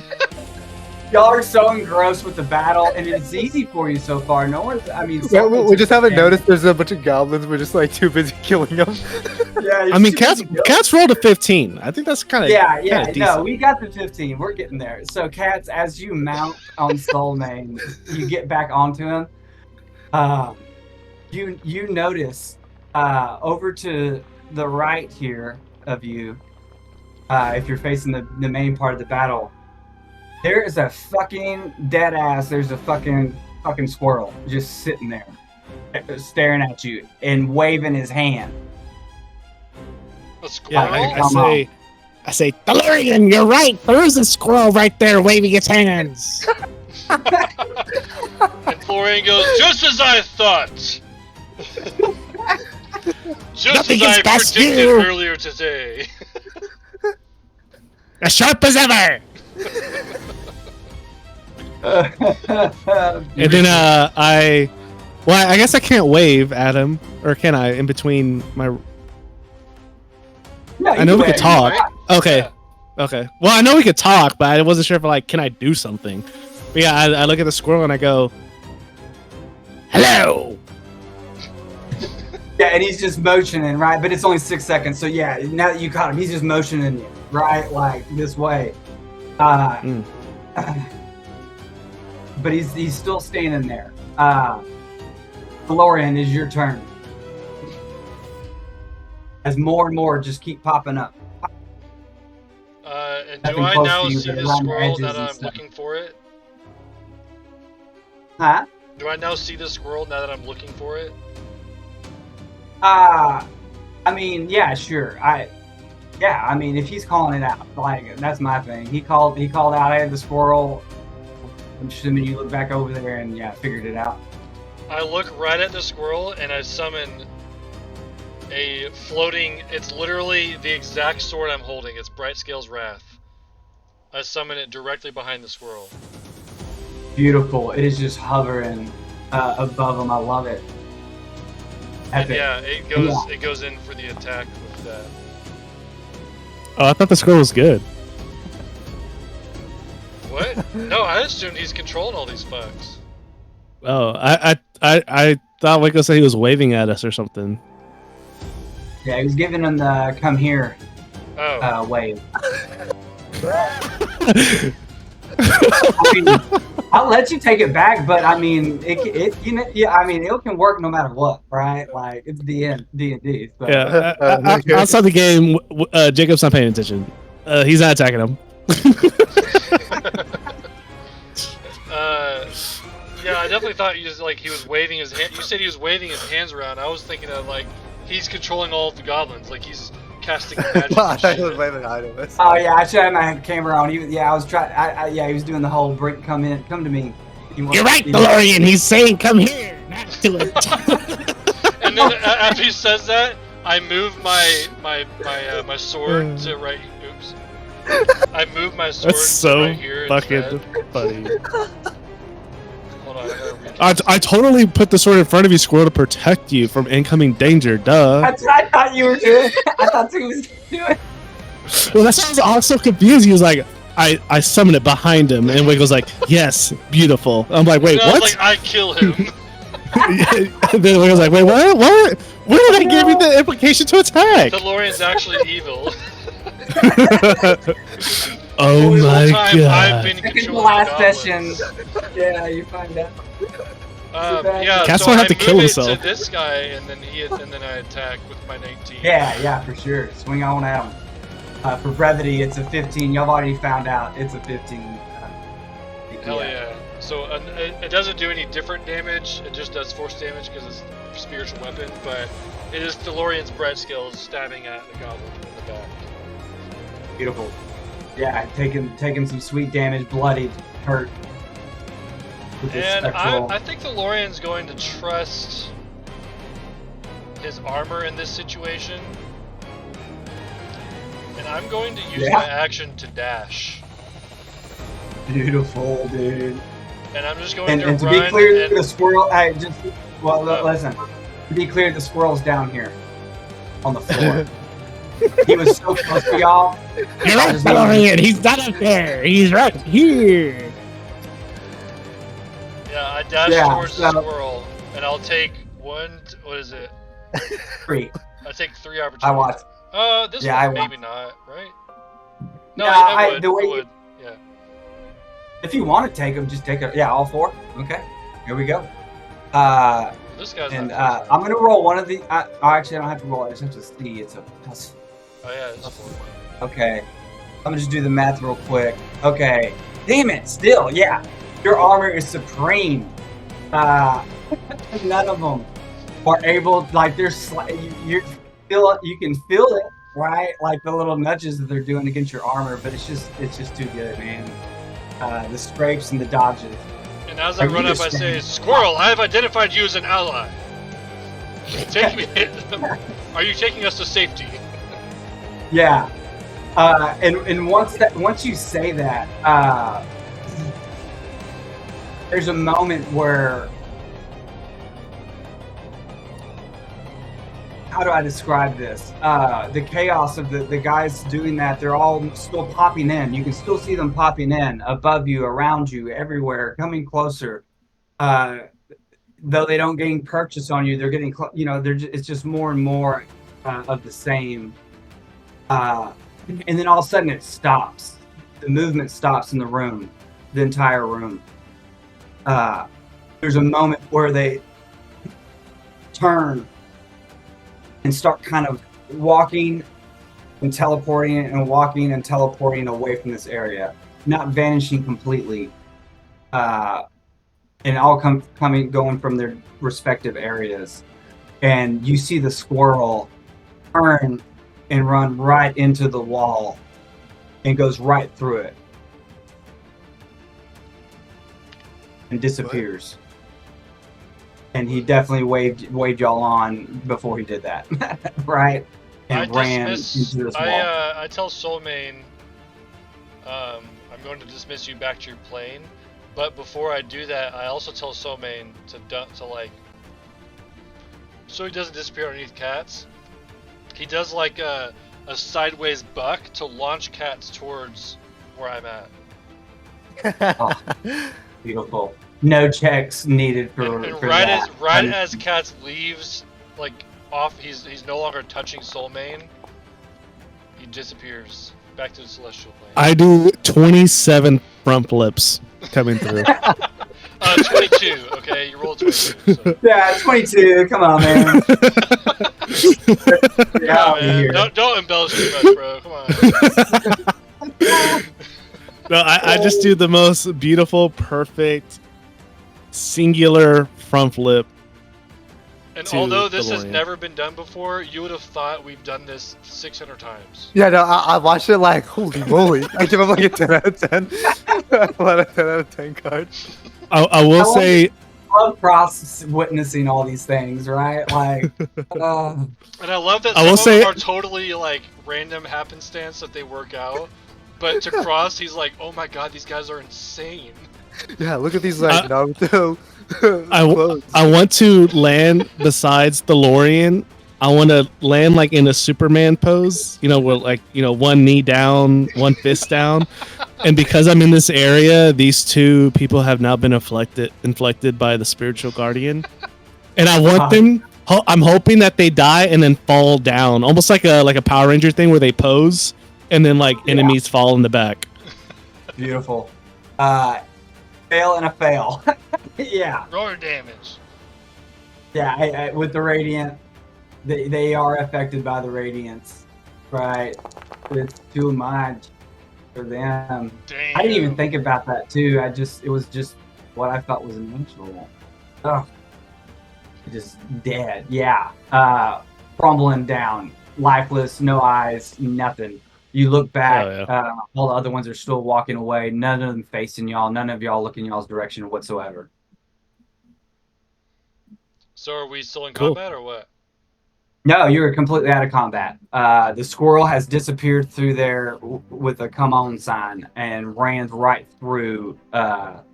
S4: Y'all are so engrossed with the battle, and it's easy for you so far. No one's.
S2: Yeah, we just haven't noticed there's a bunch of goblins. We're just like too busy killing them.
S4: Yeah,
S1: I mean, cats rolled a 15. I think that's kind of
S4: Yeah.
S1: decent.
S4: No, we got the 15. We're getting there. So, cats, as you mount on Soulmane, you get back onto him. You notice over to the right here of you, if you're facing the main part of the battle, there is a fucking dead ass. There's a fucking squirrel just sitting there, staring at you and waving his hand.
S3: A squirrel?
S1: Yeah, I say, Thalorion, you're right. There is a squirrel right there waving its hands.
S3: And Thalorion goes, just as I thought. Just
S1: Nothing
S3: as I
S1: is past
S3: predicted
S1: you.
S3: earlier today.
S1: As sharp as ever. And then I guess I can't wave at him, or can I? In between my,
S4: No,
S1: I know
S4: you
S1: we could
S4: wave,
S1: talk.
S3: right?
S1: Okay,
S3: Yeah.
S1: okay. Well, I know we could talk, but I wasn't sure if can I do something? But yeah, I look at the squirrel and I go, hello.
S4: Yeah, and he's just motioning, right? But it's only 6 seconds, so yeah. Now that you caught him, he's just motioning you, right, like this way. But he's still standing there. Thalorion, is your turn. As more and more just keep popping up.
S3: And do
S4: Nothing
S3: I
S4: close
S3: now
S4: to you,
S3: see
S4: but
S3: the
S4: around your
S3: squirrel
S4: edges
S3: that
S4: and
S3: I'm
S4: stuff.
S3: looking for it?
S4: Huh?
S3: Do I now see the squirrel now that I'm looking for it?
S4: I mean, yeah, sure. I mean, if he's calling it out, like that's my thing. He called out, "Hey, the squirrel." I'm assuming you look back over there and figured it out.
S3: I look right at the squirrel and I summon a floating. It's literally the exact sword I'm holding. It's Brightscale's Wrath. I summon it directly behind the squirrel.
S4: Beautiful. It is just hovering above him. I love it.
S3: And
S4: Epic.
S3: yeah, it goes in for the attack with that.
S1: Oh, I thought the squirrel was good.
S3: What? No, I assumed he's controlling all these fucks.
S1: Oh, I thought Waco said he was waving at us or something.
S4: Yeah, he was giving him the "come here"
S3: Oh.
S4: wave. I mean, I'll let you take it back, but I mean, it can work no matter what, right? Like it's D&D. So.
S1: Yeah, outside the game, Jacob's not paying attention. He's not attacking him.
S3: Yeah, I definitely thought he was waving his hand. You said he was waving his hands around. I was thinking of he's controlling all of the goblins, like he's casting magic.
S2: I
S3: and
S2: thought he was
S3: shit.
S2: waving behind us.
S4: Oh yeah, I should have my camera on. He was doing the whole come to me.
S1: You're right, Thalorion. He's saying, "Come here, not to attack."
S3: And then after he says that, I move my sword to right. Oops. I move my sword
S1: That's
S3: to
S1: so
S3: right here.
S1: fucking
S3: instead.
S1: funny.
S3: Hold on, I gotta read
S1: I totally put the sword in front of you, squirrel, to protect you from incoming danger. Duh.
S4: That's what I thought you were doing. I thought he was doing.
S1: Well, that's why I was so confused. He was like, I summoned it behind him, and Wiggle's like, yes, beautiful. I'm like, wait,
S3: I was
S1: what?
S3: like, I kill him.
S1: Then I was like, wait, what? What? Where did I give you the implication to attack?
S3: Thalorion's actually evil.
S1: Oh
S3: This whole
S1: my
S3: time I've been
S1: god.
S4: In the
S3: controlling
S4: last
S3: the
S4: session,
S3: goblins.
S4: yeah, you find out.
S3: Yeah,
S1: Cats
S3: so
S1: don't have
S3: I
S1: to kill
S3: move it
S1: himself.
S3: to this guy, and then I attack with my 19.
S4: Yeah, for sure. Swing on at him. For brevity, it's a 15. Y'all already found out it's a 15.
S3: Hell yeah. So it doesn't do any different damage. It just does force damage because it's a spiritual weapon. But it is Thalorion's Brightscale stabbing at the goblin in the back.
S4: Beautiful. Yeah, taking some sweet damage, bloodied, hurt. With this
S3: And
S4: spectral-
S3: I think Thalorion's going to trust his armor in this situation. And I'm going to use my action to dash.
S4: Beautiful, dude.
S3: And I'm just going to
S4: And to
S3: run.
S4: be clear,
S3: and,
S4: the squirrel. Listen. To be clear, the squirrel's down here on the floor. He was so close to y'all.
S1: You're right, Thalorion. He's not up there. He's right here.
S3: yeah, I dash towards the squirrel, and I'll take one. What is it?
S4: 3.
S3: I take 3 opportunities.
S4: I watched.
S3: This
S4: Yeah,
S3: one
S4: I
S3: maybe not, right? No,
S4: Yeah,
S3: I would.
S4: the way
S3: I would. Yeah.
S4: If you want to take them, just take it. Yeah, all 4. Okay, here we go.
S3: This guy's
S4: And
S3: not.
S4: I'm gonna roll one of the. Actually, I don't have to roll. I just have to see. It's a plus.
S3: Oh yeah, it's 4.
S4: Okay, I'm gonna just do the math real quick. Okay, damn it. Still, yeah, your armor is supreme. None of them are able. Like there's, you can feel it, right? Like the little nudges that they're doing against your armor, but it's just too good, man. The scrapes and the dodges.
S3: And as I run up, I say, "Squirrel, I have identified you as an ally. Take me. Are you taking us to safety?"
S4: Yeah, and once you say that, there's a moment where, how do I describe this? The chaos of the guys doing that, they're all still popping in. You can still see them popping in above you, around you, everywhere, coming closer. Though they don't gain purchase on you, they're getting, it's just more and more of the same. And then all of a sudden it stops. The movement stops in the room, the entire room. There's a moment where they turn and start kind of walking and teleporting and walking and teleporting away from this area, not vanishing completely, and all going from their respective areas. And you see the squirrel turn and run right into the wall and goes right through it and disappears. And he definitely waved y'all on before he did that, right? And ran into this wall.
S3: I tell Soulmane, I'm going to dismiss you back to your plane. But before I do that, I also tell Soulmane to like, so he doesn't disappear underneath cats. He does like a sideways buck to launch cats towards where I'm at.
S4: Oh, beautiful. No checks needed for
S3: And
S4: for
S3: right
S4: that.
S3: as Cats leaves, like off, he's no longer touching Soulmane. He disappears back to the celestial plane.
S1: I do 27 front flips coming through.
S3: 22. Okay, you rolled 22. So.
S4: Yeah, 22. Come on, man.
S3: Come on, man. Don't embellish too much, bro. Come on.
S1: No, I just do the most beautiful, perfect, singular front flip.
S3: And
S1: to
S3: although this has
S1: Thalorion.
S3: never been done before, you would have thought we've done this 600 times.
S2: Yeah, no, I watched it like, holy moly. I give him like a 10 out of 10. I let a 10 out of 10 card.
S1: I will say,
S4: love cross witnessing all these things, right? Like,
S3: And I love that
S1: I
S3: some
S1: will
S3: of
S1: say-
S3: them are totally like random happenstance that they work out. But to Cross, he's like, oh my god, these guys are insane.
S2: Yeah, look at these like Naruto clothes.
S1: I want to land besides Thalorion. I want to land like in a Superman pose, where like, one knee down, one fist down. And because I'm in this area, these two people have now been inflected by the spiritual guardian. and I want them. I'm hoping that they die and then fall down, almost like a Power Ranger thing where they pose and then like enemies fall in the back.
S4: Beautiful. Fail and a fail. Yeah.
S3: Roar damage.
S4: Yeah, I, with the radiant, they are affected by the radiance, right? It's too much for them.
S3: Damn.
S4: I didn't even think about that too. It was just what I thought was natural. Oh, just dead. Yeah. Crumbling down, lifeless, no eyes, nothing. You look back, all the other ones are still walking away. None of them facing y'all. None of y'all looking y'all's direction whatsoever.
S3: So are we still in
S1: Cool.
S3: combat or what?
S4: No, you're completely out of combat. The squirrel has disappeared through there with a come on sign and ran right through that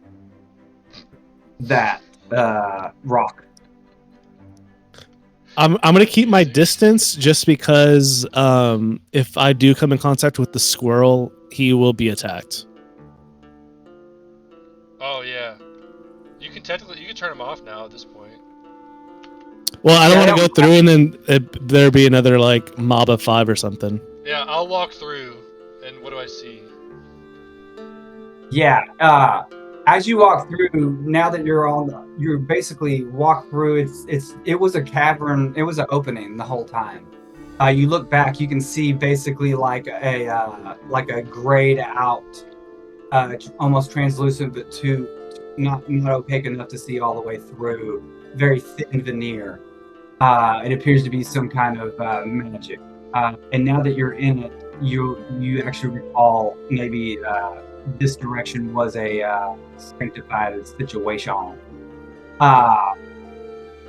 S4: rock.
S1: I'm gonna keep my distance just because if I do come in contact with the squirrel, he will be attacked.
S3: Oh yeah. You can turn him off now at this point.
S1: Well, I don't want to go through and then there be another like mob of 5 or something.
S3: Yeah, I'll walk through, and what do I see?
S4: Yeah. As you walk through, now that you're basically walk through. It was a cavern. It was an opening the whole time. You look back, you can see basically like a grayed out, almost translucent, but not opaque enough to see all the way through. Very thin veneer. It appears to be some kind of magic. And now that you're in it, you actually recall maybe this direction was a sanctified situation.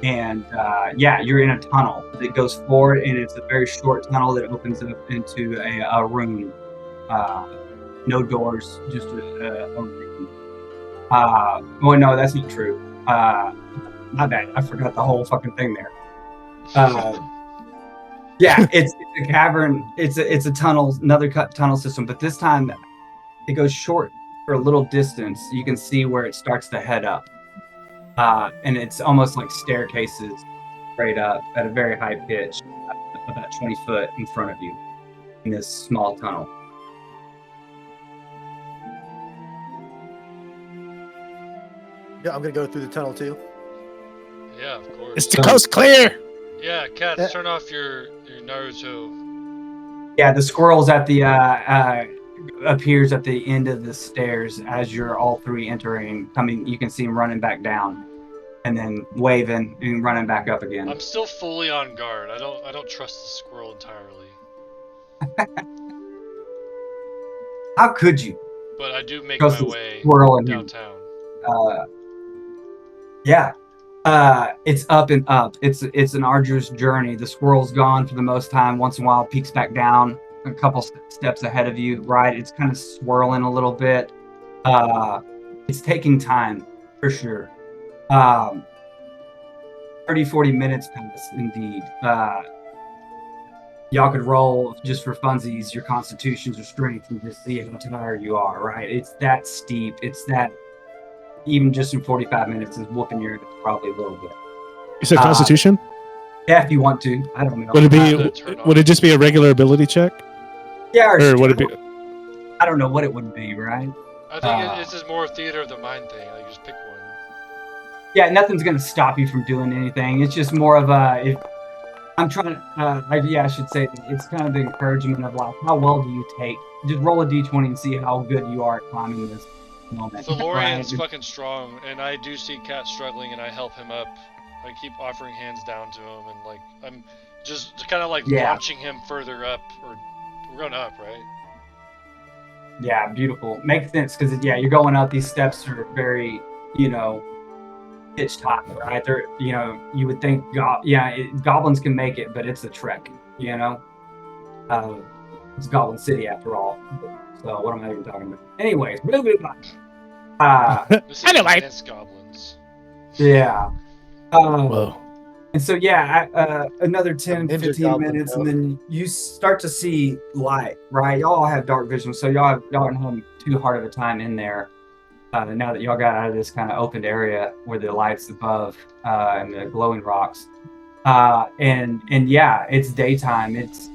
S4: You're in a tunnel that goes forward, and it's a very short tunnel that opens up into a room. No doors, just a room. Well, no, that's not true. My bad. I forgot the whole fucking thing there. It's a cavern. It's a tunnel, another tunnel system, but this time it goes short for a little distance. You can see where it starts to head up, and it's almost like staircases straight up at a very high pitch, about 20 foot in front of you in this small tunnel.
S2: Yeah, I'm gonna go through the tunnel too.
S3: Yeah, of course.
S1: Is the coast clear?
S3: Yeah, Cats, turn off your Naruto.
S4: Yeah, the squirrel's at the appears at the end of the stairs as you're all three entering. Coming, you can see him running back down, and then waving and running back up again.
S3: I'm still fully on guard. I don't trust the squirrel entirely.
S4: How could you?
S3: But I do make
S4: Trust
S3: my
S4: the
S3: way
S4: squirrel in him.
S3: downtown.
S4: It's up and up. It's an arduous journey. The squirrel's gone for the most time. Once in a while, peeks back down a couple steps ahead of you. Right, it's kind of swirling a little bit. It's taking time for sure. 30-40 minutes pass indeed. Y'all could roll just for funsies your constitutions or strength and just see how tired you are. Right, it's that steep. It's that. Even just in 45 minutes is whooping your ass probably a little bit.
S1: You said Constitution?
S4: Yeah, if you want to. I don't know.
S1: Would it just be a regular ability check?
S4: Yeah,
S1: or would it be?
S4: I don't know what it would be, right?
S3: I think it's just more theater of the mind thing. Like, just pick one.
S4: Yeah, nothing's gonna stop you from doing anything. It's just more of I should say it's kind of the encouragement of like, how well do you take? Just roll a d20 and see how good you are at climbing this moment.
S3: Thalorion's fucking strong, and I do see Cat struggling, and I help him up. I keep offering hands down to him, and like I'm just kind of like launching him further up, or we're going up, right?
S4: Yeah, beautiful. Makes sense because you're going up. These steps are very, pitched high, right? They're, you would think, goblins can make it, but it's a trek. It's Goblin City after all. So what am I even talking about? Anyways, moving on.
S1: Anyway.
S3: Goblins.
S4: Yeah.
S1: Whoa.
S4: And so another 10, 15 minutes, and then you start to see light, right? Y'all have dark vision, so y'all aren't having too hard of a time in there. now that y'all got out of this kind of opened area where the lights above and the glowing rocks. And yeah, it's daytime. It's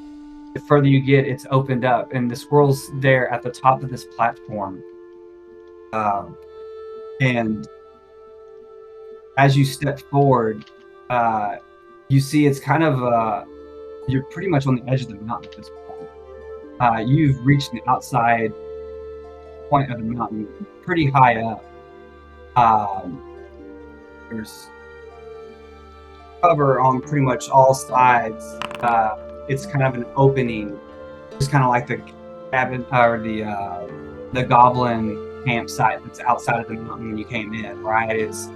S4: the further you get, it's opened up, and the squirrel's there at the top of this platform. And as you step forward, you see it's kind of you're pretty much on the edge of the mountain at this point. You've reached the outside point of the mountain, pretty high up. There's cover on pretty much all sides. It's kind of an opening, just kind of like the cabin or the goblin campsite that's outside of the mountain when you came in, right? It's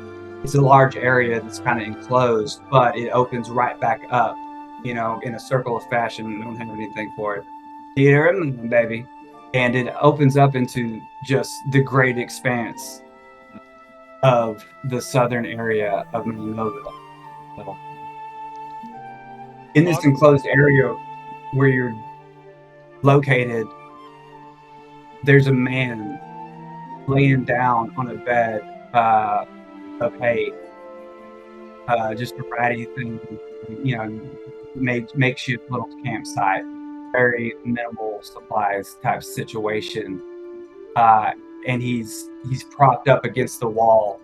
S4: a large area that's kind of enclosed, but it opens right back up, in a circle of fashion. We don't have anything for it. Theater and moon, baby. And it opens up into just the great expanse of the southern area of Manila. In this enclosed area where you're located, there's a man laying down on a bed of hay, just a ratty thing, makeshift little campsite, very minimal supplies type situation, and he's propped up against the wall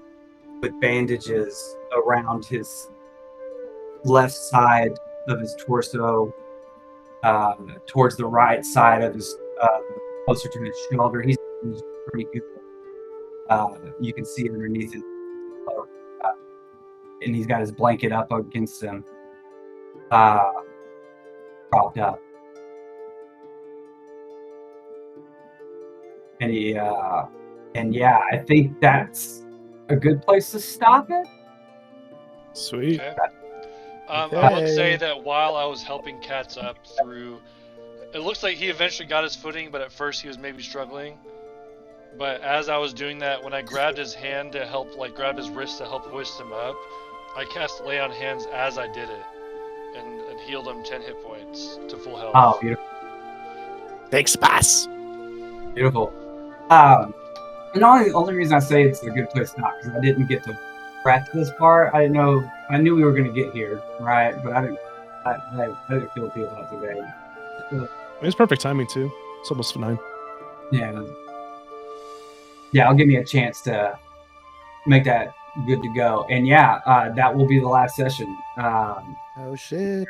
S4: with bandages around his left side of his torso, towards the right side of his closer to his shoulder. He's pretty good. You can see underneath his cloak, and he's got his blanket up against him, propped up. And I think that's a good place to stop it.
S1: Sweet.
S3: Okay. I would say that while I was helping Cats up through, it looks like he eventually got his footing, but at first he was maybe struggling. But as I was doing that, when I grabbed his hand to help, grabbed his wrist to help hoist him up, I cast Lay on Hands as I did it, and healed him 10 hit points to full health.
S4: Oh, beautiful.
S1: Thanks, boss.
S4: Beautiful. And the only reason I say it's a good place to stop because I didn't get to scratch this part. I didn't know. I knew we were going to get here, right? But I didn't feel too about today.
S1: It's perfect timing too. It's almost 9.
S4: Yeah. I'll give me a chance to make that good to go. And that will be the last session.
S2: Oh shit.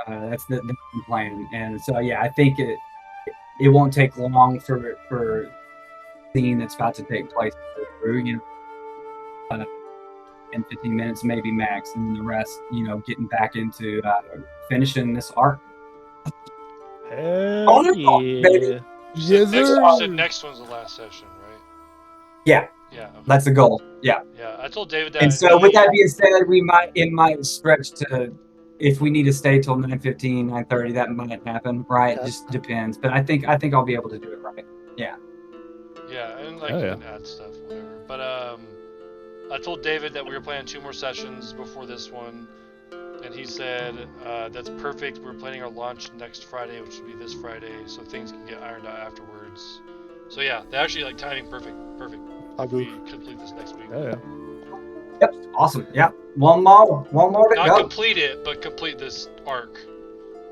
S4: That's the plan. And so I think it won't take long for scene that's about to take place through, 10, 15 minutes maybe max, and the rest, getting back into finishing this arc.
S1: Hell yeah.
S3: Yes, you said next one's the last session, right?
S4: Yeah.
S3: Yeah. Okay.
S4: That's the goal. Yeah.
S3: Yeah, I told David that.
S4: And so with that being said, it might stretch to, if we need to stay till 9:15, 9:30, that might happen, right? It just depends. But I think I'll be able to do it right. Yeah.
S3: Yeah, and you can add stuff, whatever. But I told David that we were planning 2 more sessions before this one, and he said that's perfect. We're planning our launch next Friday, which would be this Friday, so things can get ironed out afterwards. So yeah, they're actually timing perfect. If we complete this next week.
S1: Oh yeah.
S4: Yep. Awesome. Yeah. One more to
S3: Not
S4: go.
S3: complete it, but complete this arc,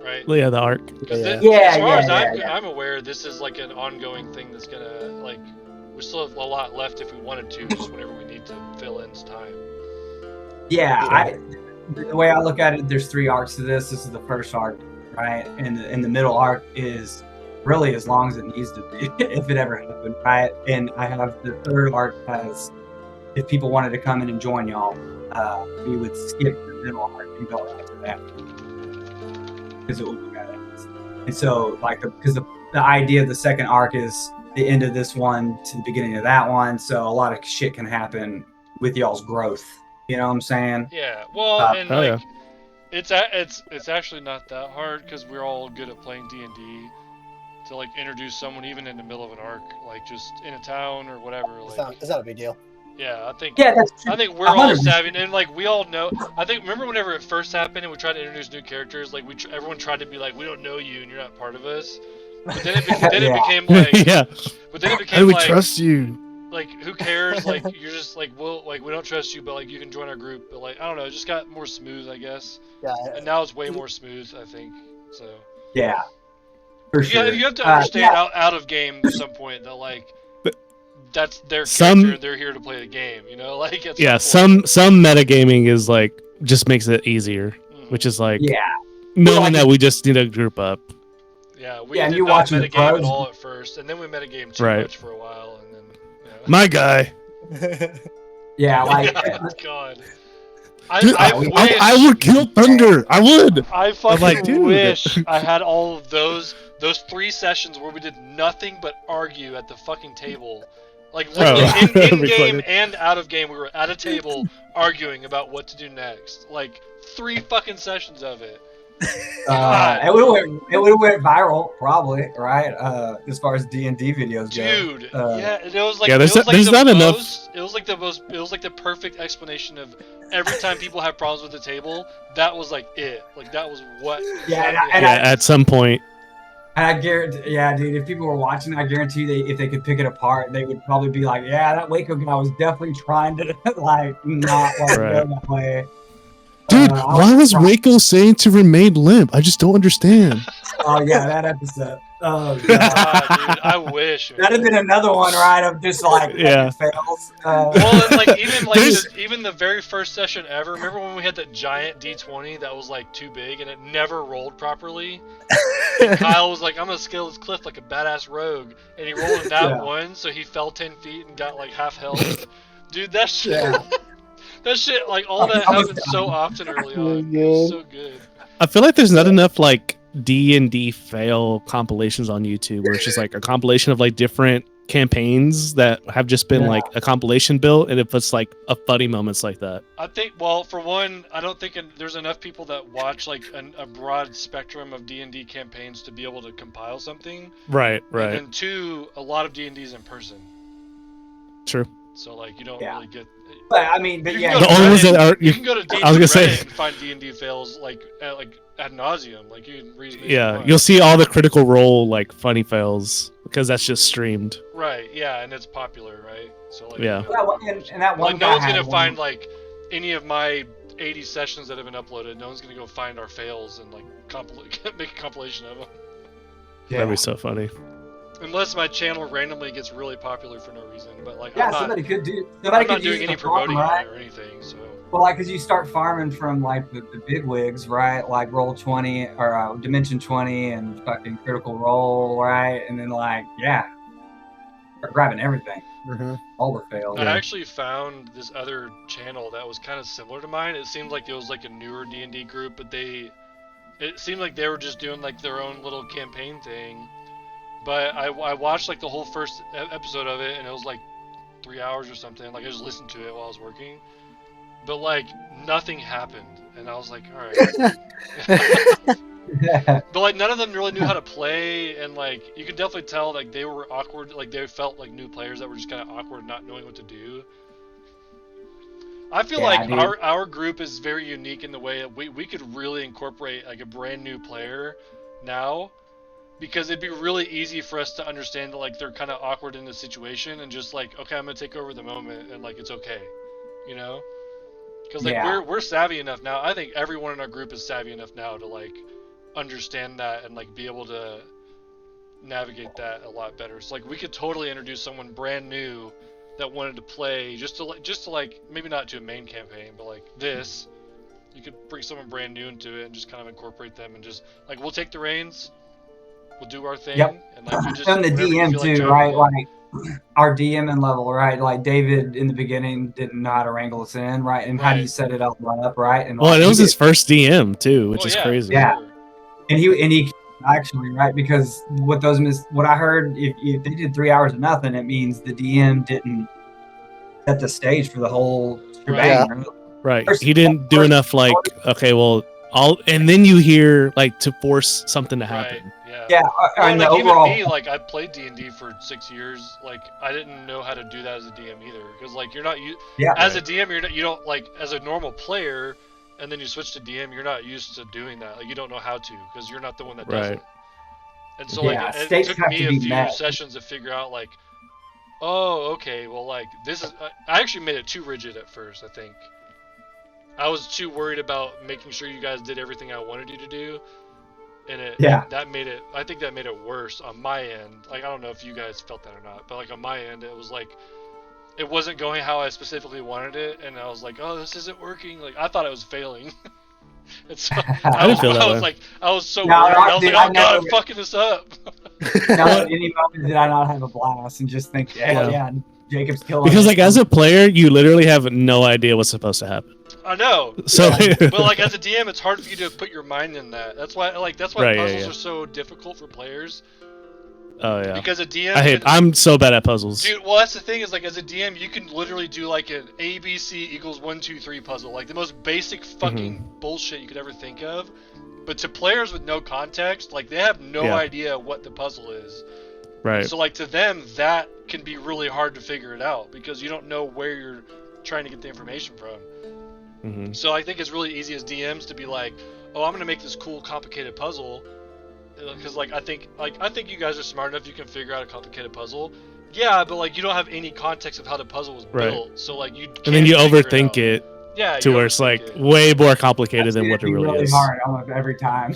S3: right?
S1: Well, yeah, the arc.
S3: As far as I'm aware, this is an ongoing thing that's gonna we still have a lot left if we wanted to, just whenever we need to fill in time.
S4: Yeah. The way I look at it, there's 3 arcs to this. This is the first arc, right? And the middle arc is really as long as it needs to be, if it ever happened, right? And I have the 3rd arc as if people wanted to come in and join y'all, we would skip the middle arc and go after that because it would be badass. And so, because the idea of the 2nd arc is the end of this one to the beginning of that one, so a lot of shit can happen with y'all's growth. You know what I'm saying?
S3: Yeah. Well, and it's actually not that hard because we're all good at playing D&D. To introduce someone even in the middle of an arc, just in a town or whatever.
S2: It's not a big deal.
S3: Yeah, I think.
S4: Yeah, that's true.
S3: I think we're all savvy, and we all know. I think remember whenever it first happened and we tried to introduce new characters, everyone tried to be we don't know you and you're not part of us. But then it became
S1: yeah.
S3: But then it became
S1: How do we trust you?
S3: like who cares? Like you're just like we don't trust you, but like you can join our group. But like I don't know, it just got more smooth, I guess.
S2: Yeah.
S3: And now it's way more smooth, I think. So
S4: Yeah, for sure.
S3: you have to understand
S4: yeah.
S3: out of game at some point that like
S1: But
S3: that's their
S1: some-
S3: character. They're here to play the game. You know, like at
S1: Yeah,
S3: some
S1: some metagaming is like just makes it easier,
S3: point.
S1: which is like
S4: Yeah,
S1: knowing
S4: like-
S1: that we just need to group up.
S3: Yeah, we
S4: Yeah, and
S3: did
S4: you
S3: not
S4: watching the
S3: metagame at
S4: pros-
S3: all at first, and then we metagame too
S1: Right.
S3: much for a while, and then
S1: My guy.
S4: yeah, like
S3: God.
S1: Dude,
S3: I wish
S1: I would kill Thunder. I would.
S3: I fucking
S1: like, dude.
S3: wish I had all of those 3 sessions where we did nothing but argue at the fucking table. Like literally
S1: That'd
S3: in
S1: be
S3: game
S1: funny.
S3: and out of game, we were at a table arguing about what to do next. Like 3 fucking sessions of it.
S4: it would have went viral probably, right? As far as D&D videos go.
S3: Dude, yeah, and it was like
S1: Yeah,
S3: it was like
S1: there's
S3: the
S1: not enough-
S3: most, it was like the perfect explanation of every time people have problems with the table, that was like it. Like that was what
S4: Yeah,
S3: exactly
S4: and
S1: Yeah,
S3: happened.
S1: at some point.
S4: And I guarantee, yeah, dude, if people were watching, I guarantee if they could pick it apart, they would probably be like, yeah, that Waco guy was definitely trying to, like, not let it
S1: Right.
S4: go that way.
S1: Dude,
S4: I
S1: why was
S4: surprised.
S1: Waco saying to remain limp? I just don't understand.
S4: Oh, yeah, that episode. Oh, God.
S3: Dude, I wish.
S4: That'd have been another one, right, of just, like,
S1: Yeah.
S4: fails.
S3: Well, and like
S1: There's-
S3: even the very first session ever. Remember when we had that giant D20 that was like too big and it never rolled properly? And Kyle was like, "I'm gonna scale this cliff like a badass rogue," and he rolled a nat
S4: Yeah.
S3: 1, so he fell 10 feet and got like half health. Dude, that shit.
S4: Yeah.
S3: That shit, like all that
S4: I was
S3: happened so often early
S2: Oh my
S3: on. It was
S2: God.
S3: so good.
S1: I feel like there's not enough like D&D fail compilations on YouTube where it's just like a compilation of like different campaigns that have just been
S4: Yeah.
S1: like a compilation built, and it puts like a funny moments like that.
S3: I think, well, for one, I don't think there's enough people that watch like a broad spectrum of D&D campaigns to be able to compile something.
S1: Right,
S3: And then 2, a lot of D&D's in person.
S1: True.
S3: So like you don't
S4: Yeah.
S3: really get.
S4: But, I mean, but
S3: You
S4: yeah.
S3: can go
S1: The
S3: to
S1: only ones
S3: Reddit-
S1: that are-
S3: you can go to D&D
S1: I was gonna say-
S3: Reddit and find D&D fails like ad nauseum. Like you can read.
S1: Yeah, you'll see all the Critical Role like funny fails because that's just streamed.
S3: Right. Yeah, and it's popular, right? So like.
S1: Yeah.
S3: You know,
S4: And that one
S3: like no
S4: guy
S3: one's
S4: had
S3: gonna
S4: one-
S3: find like any of my 80 sessions that have been uploaded. No one's gonna go find our fails and like make a compilation of them.
S4: Yeah.
S1: That'd be so funny.
S3: Unless my channel randomly gets really popular for no reason, but like
S4: Yeah,
S3: I'm not,
S4: somebody could do.
S3: I'm
S4: Somebody
S3: not
S4: could use
S3: doing any
S4: the farm,
S3: promoting
S4: right?
S3: on it or anything. So
S4: Well, like, cause you start farming from like the big wigs, right? Like Roll 20 or Dimension 20 and fucking Critical Role, right? And then like, yeah, start grabbing everything,
S2: Mhm.
S4: all the fails.
S3: I
S1: Yeah.
S3: actually found this other channel that was kind of similar to mine. It seemed like it was like a newer D&D group, but it seemed like they were just doing like their own little campaign thing. But I watched like the whole first episode of it, and it was like 3 hours or something. Like I just listened to it while I was working, but like nothing happened, and I was like, all right. But like none of them really knew how to play, and like you could definitely tell like they were awkward. Like they felt like new players that were just kind of awkward, not knowing what to do. I feel
S4: Yeah,
S3: like
S4: dude.
S3: our group is very unique in the way that we could really incorporate like a brand new player now, because it'd be really easy for us to understand that like they're kind of awkward in the situation and just like, okay, I'm gonna take over the moment and like it's okay, you know? Because like
S4: Yeah.
S3: we're savvy enough now. I think everyone in our group is savvy enough now to like understand that and like be able to navigate that a lot better. So like we could totally introduce someone brand new that wanted to play just to like maybe not to a main campaign, but like this, you could bring someone brand new into it and just kind of incorporate them and just like we'll take the reins, we'll do our thing,
S4: Yep.
S3: and like you just
S4: And the
S3: whenever you
S4: DM
S3: feel like
S4: too,
S3: jumping
S4: right?
S3: in.
S4: Like our DMing level, right? Like David in the beginning didn't know how to wrangle us in, right? And how do you
S3: Right.
S4: set it up, right? And
S1: Well,
S4: like,
S1: and it
S4: he
S1: was
S4: did-
S1: his first DM too, which
S3: Oh,
S1: is
S3: yeah,
S1: crazy.
S4: Yeah.
S3: sure.
S4: and he actually, right? Because what I heard, if they did 3 hours of nothing, it means the DM didn't set the stage for the whole shebang. right?
S1: Right.
S4: First-
S1: He didn't do
S4: first-
S1: enough like, okay, well, and then you hear like to force something to
S3: Right.
S1: happen.
S3: Yeah.
S4: Yeah,
S3: Well,
S4: and
S3: like
S4: the overall.
S3: even me, like I played D&D for 6 years. Like I didn't know how to do that as a DM either, because like you're not
S4: Yeah.
S3: as a DM, you don't like as a normal player, and then you switch to DM, you're not used to doing that. Like you don't know how to, because you're not the one that does
S1: Right.
S3: it. And so
S4: Yeah,
S3: like it
S4: stakes
S3: took
S4: have
S3: me
S4: to
S3: a
S4: be
S3: few
S4: met.
S3: sessions to figure out like Oh, okay. Well, like this is. I actually made it too rigid at first. I think I was too worried about making sure you guys did everything I wanted you to do, and
S4: Yeah.
S3: that made it. I think that made it worse on my end. Like I don't know if you guys felt that or not, but like on my end, it was like it wasn't going how I specifically wanted it, and I was like, oh, this isn't working. Like I thought I was failing. And so
S1: I didn't feel that
S3: I was
S1: way.
S3: like, I was so
S4: No,
S3: worried. I was
S4: dude,
S3: like,
S4: I
S3: oh god,
S4: never-
S3: I'm fucking this up.
S4: Not at any moment did I not have a blast and just think, hell yeah, Jacob's killing
S1: Because
S4: it.
S1: like as a player, you literally have no idea what's supposed to happen.
S3: I know.
S1: So
S3: But like as a DM, it's hard for you to put your mind in that. That's why
S1: Right,
S3: puzzles
S1: yeah.
S3: are so difficult for players.
S1: oh yeah,
S3: Because a DM,
S1: I'm so bad at puzzles.
S3: dude. Well, that's the thing is like as a DM, you can literally do like an ABC equals 1, 2, 3 puzzle, like the most basic fucking bullshit you could ever think of. But to players with no context, like they have no
S1: Yeah.
S3: idea what the puzzle is.
S1: Right.
S3: So like to them, that can be really hard to figure it out because you don't know where you're trying to get the information from.
S1: Mhm.
S3: So I think it's really easy as DMs to be like, oh, I'm gonna make this cool, complicated puzzle, because like I think you guys are smart enough you can figure out a complicated puzzle. Yeah, but like you don't have any context of how the puzzle was
S1: Right.
S3: built, so like you.
S1: And then you
S3: can't figure
S1: overthink
S3: out.
S1: it
S3: Yeah.
S1: to
S3: you
S1: where it's like
S3: overthink it.
S1: way more complicated than what it
S4: It's
S1: really is.
S4: hard almost every time.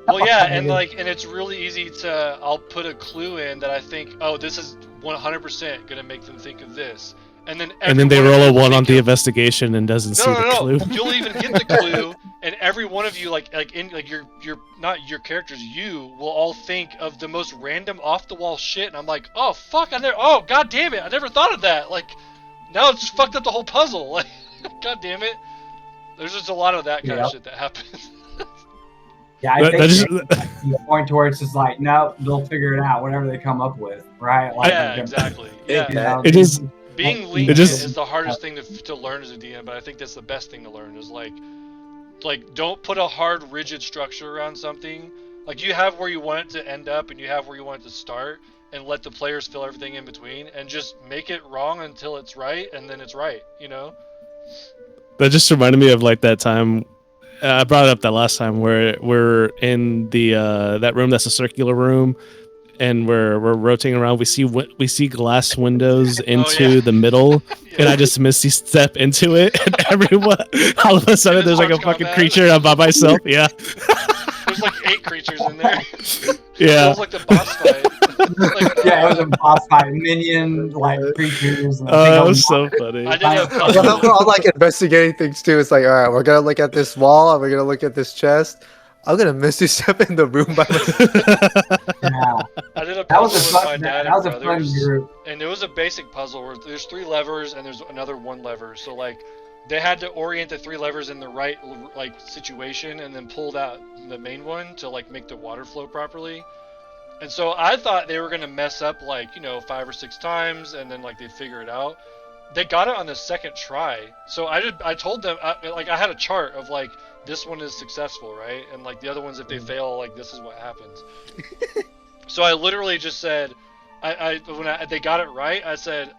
S3: Well, yeah, and it's really easy to. I'll put a clue in that I think, oh, this is 100% gonna make them think of this, and then
S1: And then they
S3: every one
S1: roll
S3: of
S1: a
S3: you
S1: one on
S3: think
S1: the
S3: of-
S1: investigation and doesn't see the clue.
S3: You'll even get the clue, and every one of you, like your not your characters, you will all think of the most random off the wall shit, and I'm like, oh fuck, oh god damn it, I never thought of that. Like, now it's just fucked up the whole puzzle. Like, god damn it. There's just a lot of that kind of
S4: Yep.
S3: shit that happens.
S4: Yeah, I
S1: That-
S4: think
S1: that just-
S4: the point to where it's just like, no, they'll figure it out, whatever they come up with, right? Like,
S3: Yeah, exactly. Yeah.
S4: you know,
S1: It just
S3: Being
S4: It
S3: lenient
S1: just-
S3: is the hardest thing to learn as a DM, but I think that's the best thing to learn is like don't put a hard, rigid structure around something. Like you have where you want it to end up, and you have where you want it to start, and let the players fill everything in between, and just make it wrong until it's right, and then it's right. You know?
S1: That just reminded me of like that time I brought it up that last time where we're in the that room that's a circular room, and we're rotating around. We see glass windows into
S3: yeah.
S1: the middle,
S3: Yeah.
S1: and I just misty step into it, and everyone all of a sudden
S3: his
S1: there's like a
S3: heart's gone
S1: fucking
S3: mad.
S1: creature. I'm by myself. Yeah,
S3: There's like 8 creatures in there.
S1: yeah.
S3: It was like the boss fight. Like,
S4: yeah, it was a boss fight, minion, like creatures. And
S1: That was so funny.
S3: I did have
S2: Well, then we're all like investigating things too. It's like, all right, we're gonna look at this wall, and we're gonna look at this chest. I'm gonna misty step in the room by myself.
S4: yeah,
S3: I did a
S4: that was
S3: puzzle
S4: a
S3: with my
S4: fun.
S3: dad
S4: That was a
S3: and
S4: fun
S3: brothers.
S4: group.
S3: And it was a basic puzzle where there's 3 levers and there's another 1 lever. So like they had to orient the 3 levers in the right like situation and then pull out the main one to like make the water flow properly. And so I thought they were gonna mess up like 5 or 6 times and then like they figure it out. They got it on the second try. So I told them I had a chart of like this one is successful, right? And like the other ones if they fail like this is what happens. So I literally just said when they got it right, I said,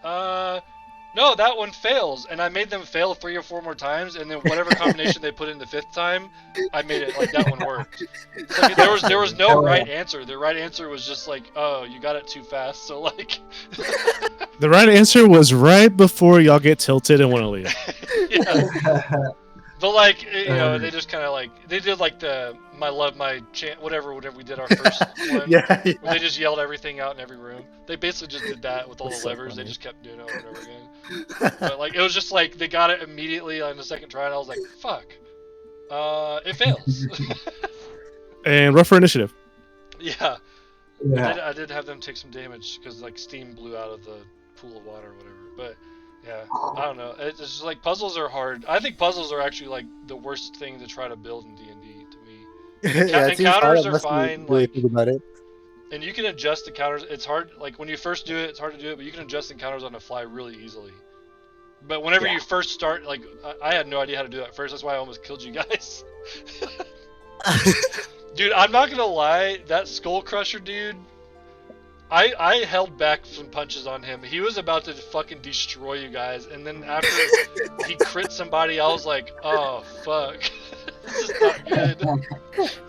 S3: no, that one fails, and I made them fail 3 or 4 more times, and then whatever combination they put in the 5th time, I made it like that one worked. It's like, there was no right answer. The right answer was just like, oh, you got it too fast. So like,
S1: The right answer was right before y'all get tilted and want to leave.
S3: yeah. But like they just kind of like they did like the my love my chant whatever we did our first one.
S2: yeah,
S3: Where they just yelled everything out in every room. They basically just did that with all
S1: That's
S3: the
S1: so
S3: levers. They
S1: funny.
S3: just kept doing it over and over again. But like it was just like they got it immediately on the second try, and I was like, "Fuck, it fails."
S1: And rough for initiative.
S3: Yeah,
S4: Yeah.
S3: I did have them take some damage because like steam blew out of the pool of water or whatever. But yeah, I don't know. It's just like puzzles are hard. I think puzzles are actually like the worst thing to try to build in D&D to me.
S2: yeah. It seems hard
S3: Encounters are
S2: unless you
S3: fine,
S2: really
S3: like-
S2: think about it.
S3: And you can adjust the counters. It's hard, like when you first do it, it's hard to do it, but you can adjust the counters on the fly really easily. But whenever you first start, like I had no idea how to do that at first. That's why I almost killed you guys. Dude, I'm not gonna lie, that Skull Crusher dude, I held back some punches on him. He was about to fucking destroy you guys, and then after he crit somebody, I was like, oh fuck, this is not good.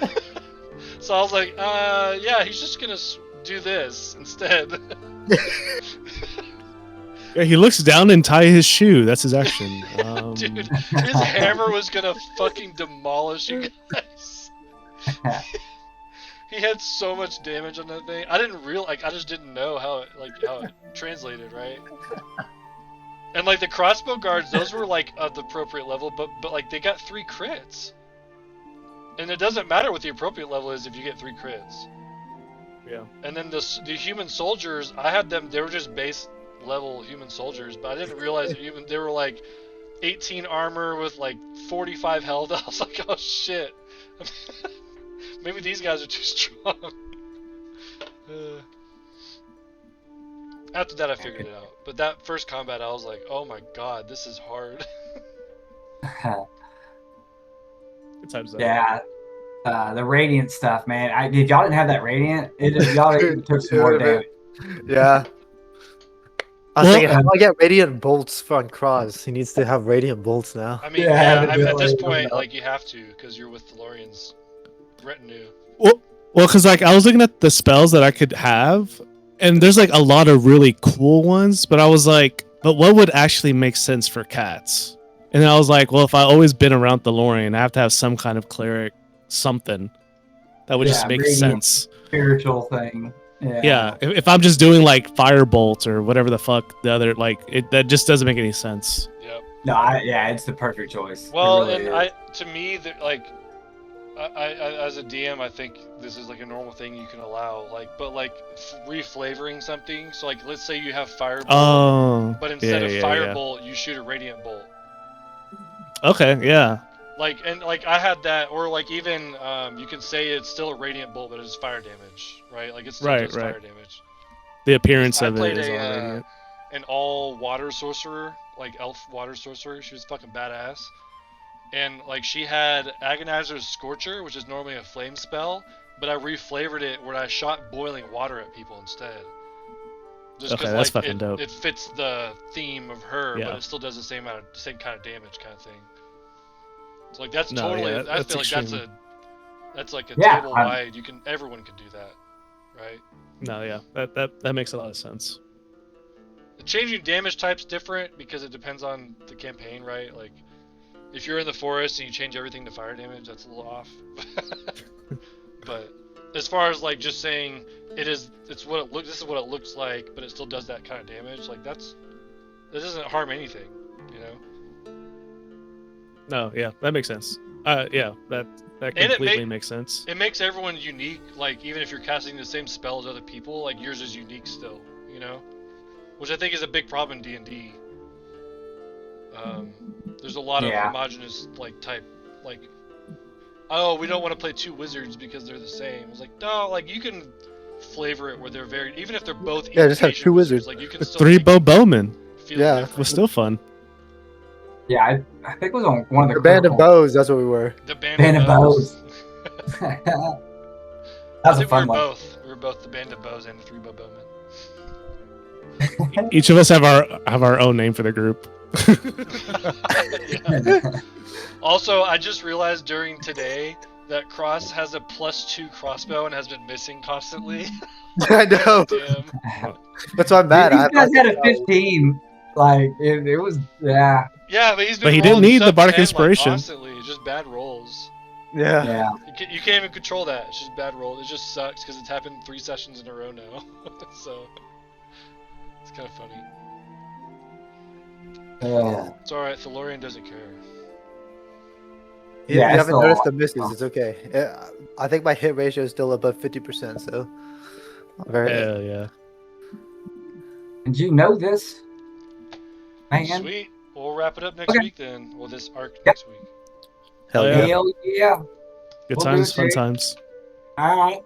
S3: So I was like, yeah, he's just gonna do this instead.
S1: Yeah, he looks down and tie his shoe. That's his action.
S3: Dude, his hammer was gonna fucking demolish you guys. He had so much damage on that thing. I didn't I just didn't know how it translated, right? And like the crossbow guards, those were like at the appropriate level, but like they got 3 crits. And it doesn't matter what the appropriate level is if you get 3 crits.
S1: Yeah.
S3: And then the human soldiers, I had them. They were just base level human soldiers, but I didn't realize that they were like 18 armor with like 45 health. I was like, oh shit. Maybe these guys are too strong. After that, I figured it out. But that first combat, I was like, oh my god, this is hard.
S1: Good times though.
S4: Yeah. The radiant stuff, man. If y'all didn't have that radiant, y'all even took some more damage.
S2: Yeah. I was thinking, how do I get radiant bolts from Cross? He needs to have radiant bolts now.
S3: I mean,
S4: Yeah,
S3: at this
S4: definitely.
S3: point, like you have to, because you're with Thalorion's retinue.
S1: Well, because like I was looking at the spells that I could have, and there's like a lot of really cool ones, but I was like, but what would actually make sense for cats? And then I was like, well, if I always been around Thalorion, I have to have some kind of cleric something that would just make
S4: radiant
S1: sense.
S4: spiritual thing.
S1: Yeah, if I'm just doing like firebolt or whatever the fuck the other that just doesn't make any sense.
S3: Yep.
S4: No, it's the perfect choice.
S3: Well,
S4: It really
S3: and
S4: is.
S3: to me, like, I as a DM, I think this is like a normal thing you can allow. Like, but like reflavoring something. So like, let's say you have firebolt,
S1: Oh,
S3: but instead of
S1: yeah.
S3: firebolt, you shoot a radiant bolt.
S1: Okay, yeah.
S3: Like, and like I had that, or like even you can say it's still a radiant bolt, but it's fire damage, right? Like it still does fire damage.
S1: The appearance
S3: I
S1: of it
S3: played
S1: is already.
S3: an all water sorcerer, like elf water sorcerer. She was fucking badass, and like she had Agonizer's Scorcher, which is normally a flame spell, but I reflavored it where I shot boiling water at people instead. Just
S1: Okay, that's
S3: like,
S1: fucking dope.
S3: It fits the theme of her,
S1: Yeah.
S3: but it still does the same kind of damage, kind of thing. So like that's
S1: No,
S3: totally.
S1: yeah,
S3: I
S1: that's
S3: feel like
S1: extreme.
S3: that's like a
S4: Yeah,
S3: table wide. Everyone can do that, right?
S1: No, yeah, that makes a lot of sense.
S3: The changing damage type's different because it depends on the campaign, right? Like if you're in the forest and you change everything to fire damage, that's a little off. But as far as like just saying this is what it looks like, but it still does that kind of damage, like that doesn't harm anything, you know?
S1: No, yeah, that makes sense. Yeah, that completely makes sense.
S3: It makes everyone unique. Like even if you're casting the same spell as other people, like yours is unique still, you know, which I think is a big problem in D&D. There's a lot of homogenous like type, like, oh, we don't want to play 2 wizards because they're the same. It's like, no, like you can flavor it where they're very, even if they're both
S2: just have
S3: invocation
S2: 2 wizards.
S3: like you can still
S1: 3 bowmen
S3: feel
S2: Yeah.
S3: different.
S1: was still fun.
S4: Yeah, I think it was on one of the
S2: The band of
S4: critical-
S2: bows, that's what we were.
S3: The
S4: Band of bows. That was a fun one.
S3: We were both the band of bows and the 3 bow bowmen.
S1: Each of us have our own name for the group.
S3: Yeah. Also, I just realized during today that Cross has a +2 crossbow and has been missing constantly.
S2: I know.
S3: Damn.
S2: That's why I'm mad.
S4: These guys had a 15. Like it was, yeah.
S3: Yeah, but he's been.
S1: But he didn't
S3: rolling
S1: need the
S3: sub
S1: bardic
S3: 10,
S1: inspiration.
S3: Like, constantly, it's just bad rolls.
S2: Yeah.
S3: You can't even control that. It's just bad rolls. It just sucks because it's happened 3 sessions in a row now. So it's kind of funny. It's all right. Thalorion doesn't care.
S2: You
S4: Yeah,
S2: haven't
S4: so-
S2: noticed the misses. It's okay. I think my hit ratio is still above 50%, so I'm very.
S1: Hell yeah.
S4: Did you know this? Man.
S3: Sweet. We'll wrap it up next
S4: Okay.
S3: week then. Well, this arc
S4: Yep.
S3: next week.
S2: Hell
S1: Oh,
S2: yeah.
S1: yeah.
S4: Hell yeah.
S1: Good
S4: We'll do
S1: times,
S4: it,
S1: fun
S4: Jake.
S1: times.
S4: All right.